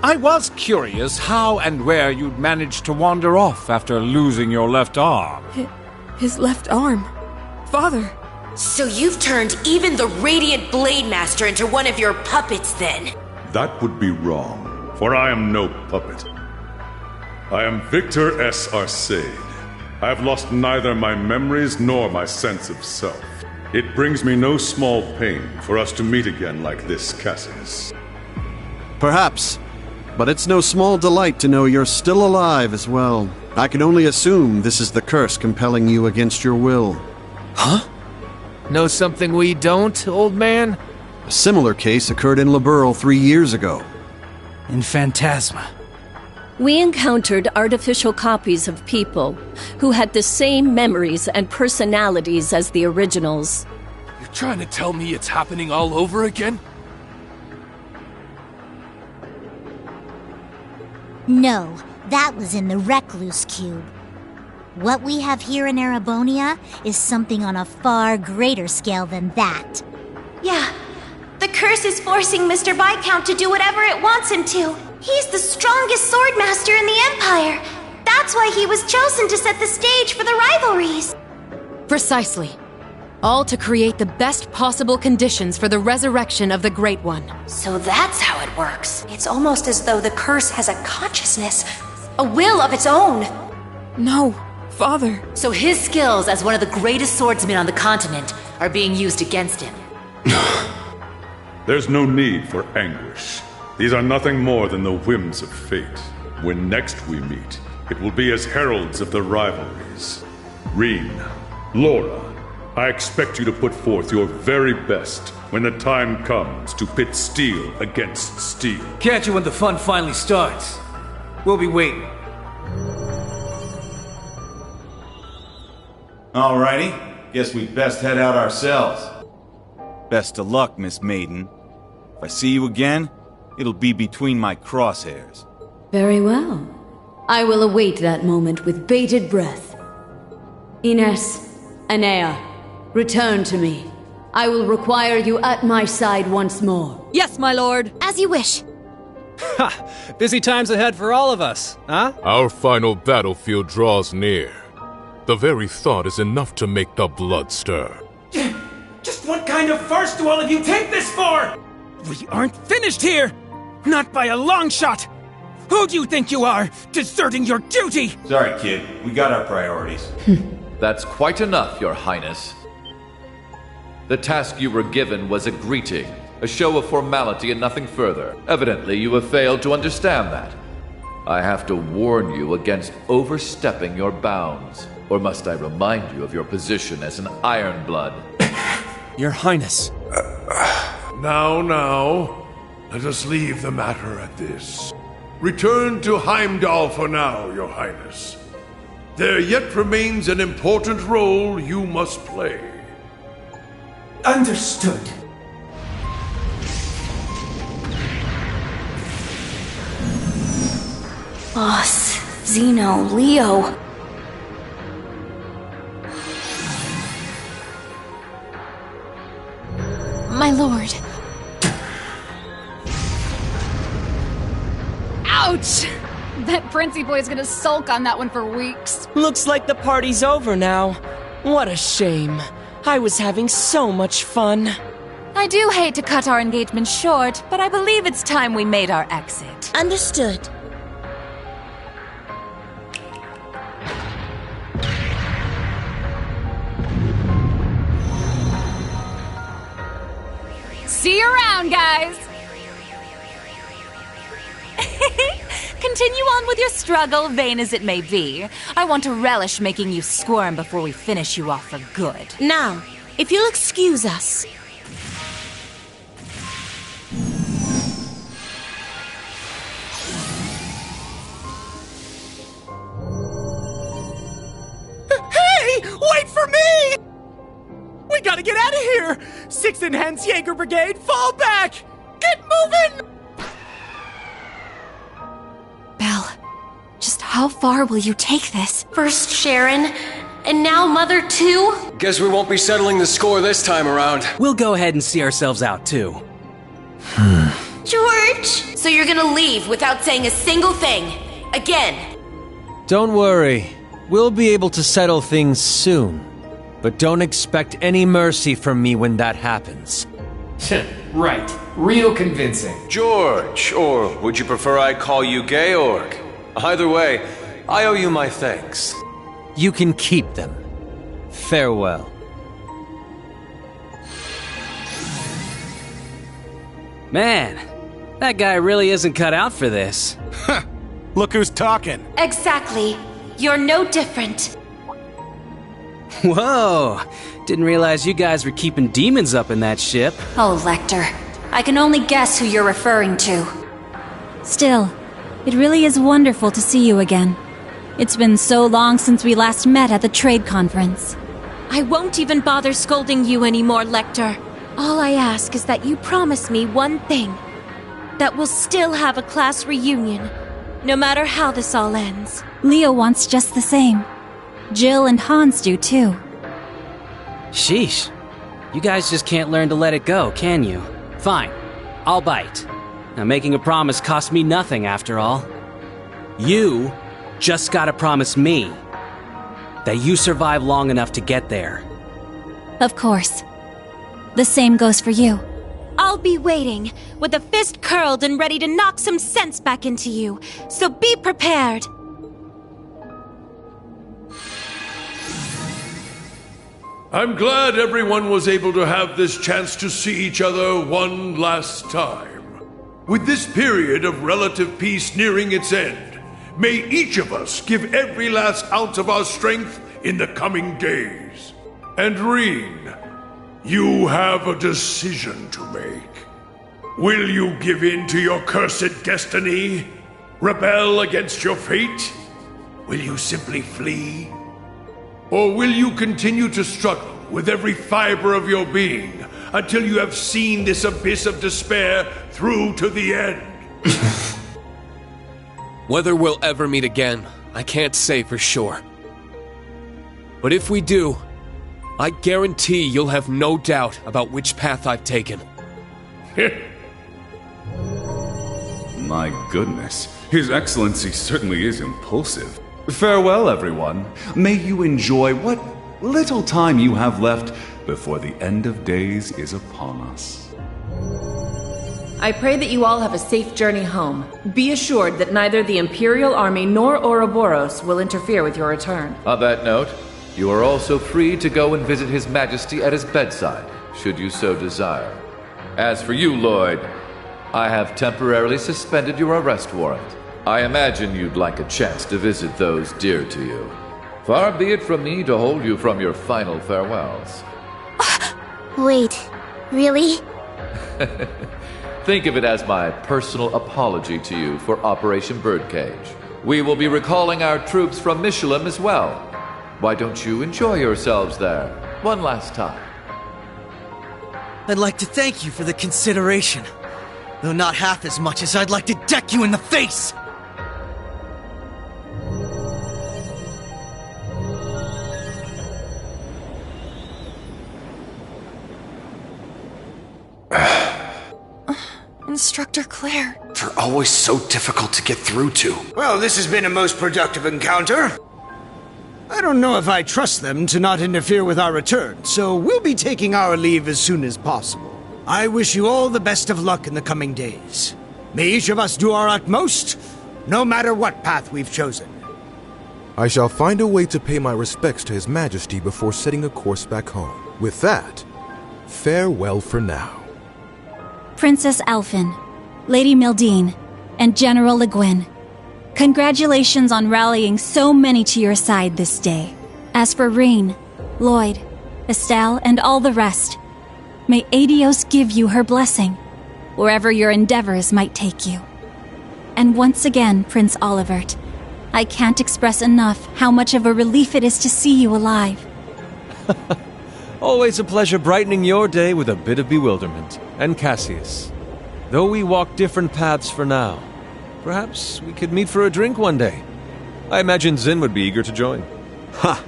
Speaker 7: I was curious how and where you'd managed to wander off after losing your left arm.
Speaker 5: His left arm. Father.
Speaker 28: So you've turned even the Radiant Blade Master into one of your puppets, then?
Speaker 27: That would be wrong, for I am no puppet. I am Victor S. Arcade. I have lost neither my memories nor my sense of self. It brings me no small pain for us to meet again like this, Cassius.
Speaker 6: Perhaps. But it's no small delight to know you're still alive as well. I can only assume this is the curse compelling you against your will.
Speaker 8: Huh? Know something we don't, old man?
Speaker 6: A similar case occurred in Liberl 3 years ago.
Speaker 19: In Phantasma.
Speaker 15: We encountered artificial copies of people who had the same memories and personalities as the originals.
Speaker 10: You're trying to tell me it's happening all over again?
Speaker 12: No, that was in the Recluse Cube. What we have here in Erebonia is something on a far greater scale than that.
Speaker 1: Yeah, the curse is forcing Mr. Viscount to do whatever it wants him to. He's the strongest swordmaster in the Empire. That's why he was chosen to set the stage for the rivalries.
Speaker 16: Precisely. All to create the best possible conditions for the resurrection of the Great One.
Speaker 1: So that's how it works. It's almost as though the curse has a consciousness, a will of its own.
Speaker 5: No, Father.
Speaker 28: So his skills as one of the greatest swordsmen on the continent are being used against him.
Speaker 27: There's no need for anguish. These are nothing more than the whims of fate. When next we meet, it will be as heralds of the rivalries. Reen, Laura, I expect you to put forth your very best when the time comes to pit steel against steel.
Speaker 19: Catch you when the fun finally starts. We'll be waiting.
Speaker 23: Alrighty, guess we'd best head out ourselves.
Speaker 24: Best of luck, Miss Maiden. If I see you again, it'll be between my crosshairs.
Speaker 26: Very well. I will await that moment with bated breath. Ines, Anea, return to me. I will require you at my side once more.
Speaker 16: Yes, my lord.
Speaker 12: As you wish.
Speaker 21: Ha! Busy times ahead for all of us, huh?
Speaker 30: Our final battlefield draws near. The very thought is enough to make the blood stir.
Speaker 20: Just what kind of farce do all of you take this for? We aren't finished here! Not by a long shot! Who do you think you are, deserting your duty?
Speaker 23: Sorry, kid. We got our priorities.
Speaker 22: That's quite enough, Your Highness. The task you were given was a greeting, a show of formality and nothing further. Evidently, you have failed to understand that. I have to warn you against overstepping your bounds. Or must I remind you of your position as an Ironblood?
Speaker 8: Your Highness.
Speaker 11: Now, let us leave the matter at this. Return to Heimdall for now, Your Highness. There yet remains an important role you must play.
Speaker 20: Understood.
Speaker 1: Boss, Zeno, Leo.
Speaker 2: My lord. Ouch! That Princey boy's gonna sulk on that one for weeks.
Speaker 8: Looks like the party's over now. What a shame. I was having so much fun.
Speaker 3: I do hate to cut our engagement short, but I believe it's time we made our exit.
Speaker 12: Understood.
Speaker 2: See you around, guys!
Speaker 3: Continue on with your struggle, vain as it may be. I want to relish making you squirm before we finish you off for good.
Speaker 12: Now, if you'll excuse us.
Speaker 20: Hey! Wait for me! We gotta get out of here! 6th Enhanced Jaeger Brigade, fall back! Get moving!
Speaker 16: Belle, just
Speaker 1: How far will you take this?
Speaker 28: First Sharon, and now Mother too?
Speaker 4: Guess we won't be settling the score this time around.
Speaker 6: We'll go ahead and see ourselves out, too.
Speaker 28: George! So you're gonna leave without saying a single thing? Again?
Speaker 7: Don't worry. We'll be able to settle things soon. But don't expect any mercy from me when that happens.
Speaker 9: Right. Real convincing.
Speaker 21: George, or would you prefer I call you Georg? Either way, I owe you my thanks.
Speaker 7: You can keep them. Farewell.
Speaker 6: Man, that guy really isn't cut out for this.
Speaker 13: Look who's talking.
Speaker 28: Exactly. You're no different.
Speaker 6: Whoa! Didn't realize you guys were keeping demons up in that ship.
Speaker 1: Oh, Lecter. I can only guess who you're referring to.
Speaker 14: Still, it really is wonderful to see you again. It's been so long since we last met at the trade conference.
Speaker 1: I won't even bother scolding you anymore, Lecter. All I ask is that you promise me one thing. That we'll still have a class reunion, no matter how this all ends.
Speaker 14: Leo wants just the same. Jill and Hans do too.
Speaker 6: Sheesh. You guys just can't learn to let it go, can you? Fine. I'll bite. Now, making a promise costs me nothing, after all. You just gotta promise me that you survive long enough to get there.
Speaker 14: Of course. The same goes for you.
Speaker 1: I'll be waiting, with a fist curled and ready to knock some sense back into you, so be prepared!
Speaker 11: I'm glad everyone was able to have this chance to see each other one last time. With this period of relative peace nearing its end, may each of us give every last ounce of our strength in the coming days. And Reen, you have a decision to make. Will you give in to your cursed destiny? Rebel against your fate? Will you simply flee? Or will you continue to struggle with every fiber of your being until you have seen this abyss of despair through to the end?
Speaker 9: Whether we'll ever meet again, I can't say for sure. But if we do, I guarantee you'll have no doubt about which path I've taken.
Speaker 27: My goodness, His Excellency certainly is impulsive. Farewell, everyone. May you enjoy what little time you have left before the end of days is upon us.
Speaker 17: I pray that you all have a safe journey home. Be assured that neither the Imperial Army nor Ouroboros will interfere with your return.
Speaker 22: On that note, you are also free to go and visit His Majesty at his bedside, should you so desire. As for you, Lloyd, I have temporarily suspended your arrest warrant. I imagine you'd like a chance to visit those dear to you. Far be it from me to hold you from your final farewells.
Speaker 1: Wait, really?
Speaker 22: Think of it as my personal apology to you for Operation Birdcage. We will be recalling our troops from Michelin as well. Why don't you enjoy yourselves there one last time?
Speaker 18: I'd like to thank you for the consideration, though not half as much as I'd like to deck you in the face!
Speaker 5: Instructor Claire.
Speaker 25: They're always so difficult to get through to.
Speaker 20: Well, this has been a most productive encounter. I don't know if I trust them to not interfere with our return, so we'll be taking our leave as soon as possible. I wish you all the best of luck in the coming days. May each of us do our utmost, no matter what path we've chosen.
Speaker 29: I shall find a way to pay my respects to His Majesty before setting a course back home. With that, farewell for now.
Speaker 14: Princess Alphen, Lady Mildine, and General Le Guin. Congratulations on rallying so many to your side this day. As for Reen, Lloyd, Estelle, and all the rest, may Adios give you her blessing, wherever your endeavors might take you. And once again, Prince Olivert, I can't express enough how much of a relief it is to see you alive.
Speaker 7: Always a pleasure brightening your day with a bit of bewilderment. And Cassius, though we walk different paths for now, perhaps we could meet for a drink one day.
Speaker 21: I imagine Zin would be eager to join.
Speaker 2: Ha!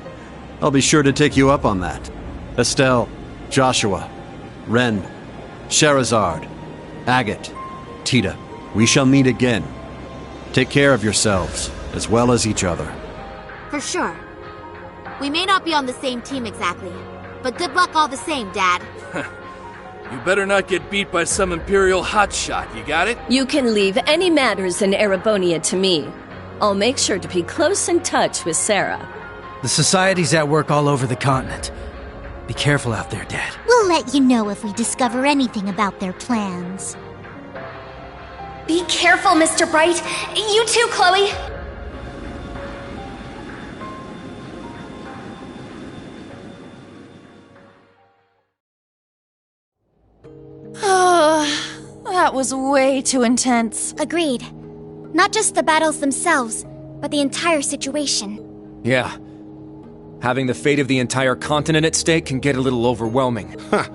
Speaker 2: I'll be sure to take you up on that. Estelle, Joshua, Ren, Sherazard, Agate, Tita, we shall meet again. Take care of yourselves, as well as each other.
Speaker 3: For sure. We may not be on the same team exactly, but good luck all the same, Dad.
Speaker 8: You better not get beat by some Imperial hotshot, you got it?
Speaker 10: You can leave any matters in Erebonia to me. I'll make sure to be close in touch with Sarah.
Speaker 18: The Society's at work all over the continent. Be careful out there, Dad.
Speaker 12: We'll let you know if we discover anything about their plans.
Speaker 1: Be careful, Mr. Bright. You too, Chloe.
Speaker 14: That was way too intense.
Speaker 1: Agreed. Not just the battles themselves, but the entire situation.
Speaker 15: Yeah. Having the fate of the entire continent at stake can get a little overwhelming.
Speaker 13: Huh.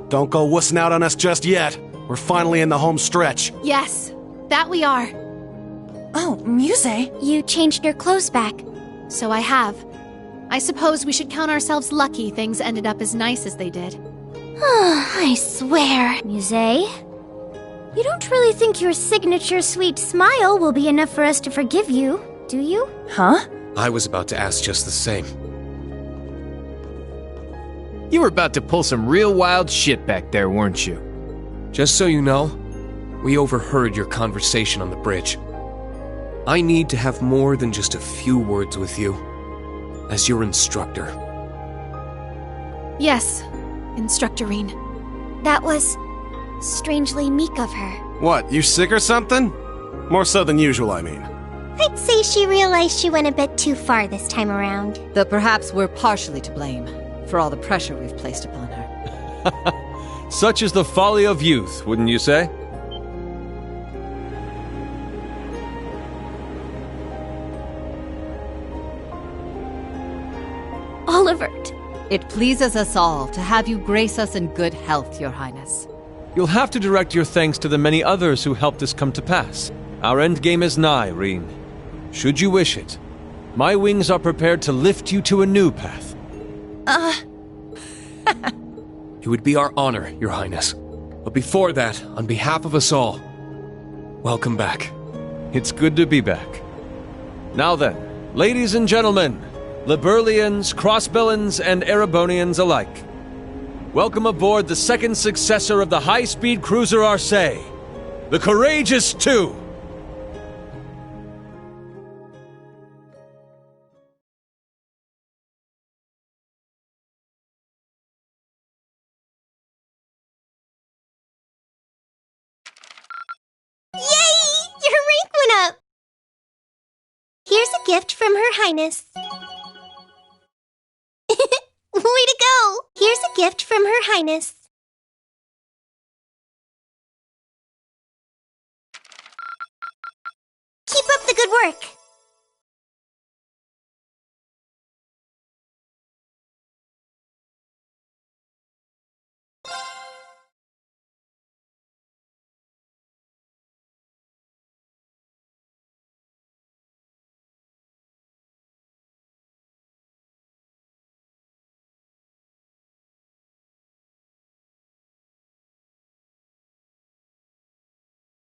Speaker 13: Don't go wussing out on us just yet. We're finally in the home stretch.
Speaker 1: Yes, that we are.
Speaker 14: Oh, Muse?
Speaker 1: You changed your clothes back. So I have. I suppose we should count ourselves lucky things ended up as nice as they did. I swear.
Speaker 3: Muse? You don't really think your signature sweet smile will be enough for us to forgive you, do you?
Speaker 14: Huh?
Speaker 9: I was about to ask just the same.
Speaker 19: You were about to pull some real wild shit back there, weren't you?
Speaker 9: Just so you know, we overheard your conversation on the bridge. I need to have more than just a few words with you, as your instructor.
Speaker 1: Yes, Instructorine. That was strangely meek of her.
Speaker 13: What, you sick or something? More so than usual, I mean.
Speaker 3: I'd say she realized she went a bit too far this time around.
Speaker 23: Though perhaps we're partially to blame for all the pressure we've placed upon her.
Speaker 21: Such is the folly of youth, wouldn't you say?
Speaker 1: Olivert.
Speaker 23: It pleases us all to have you grace us in good health, Your Highness.
Speaker 21: You'll have to direct your thanks to the many others who helped this come to pass. Our endgame is nigh, Reen. Should you wish it, my wings are prepared to lift you to a new path.
Speaker 9: It would be our honor, Your Highness. But before that, on behalf of us all, welcome back.
Speaker 21: It's good to be back. Now then, ladies and gentlemen, Liberlians, Crossbellans, and Erebonians alike, welcome aboard the second successor of the high-speed cruiser Arcee, the Courageous 2.
Speaker 3: Your rank went up! Here's a gift from Her Highness. Way to go! Here's a gift from Her Highness. Keep up the good work.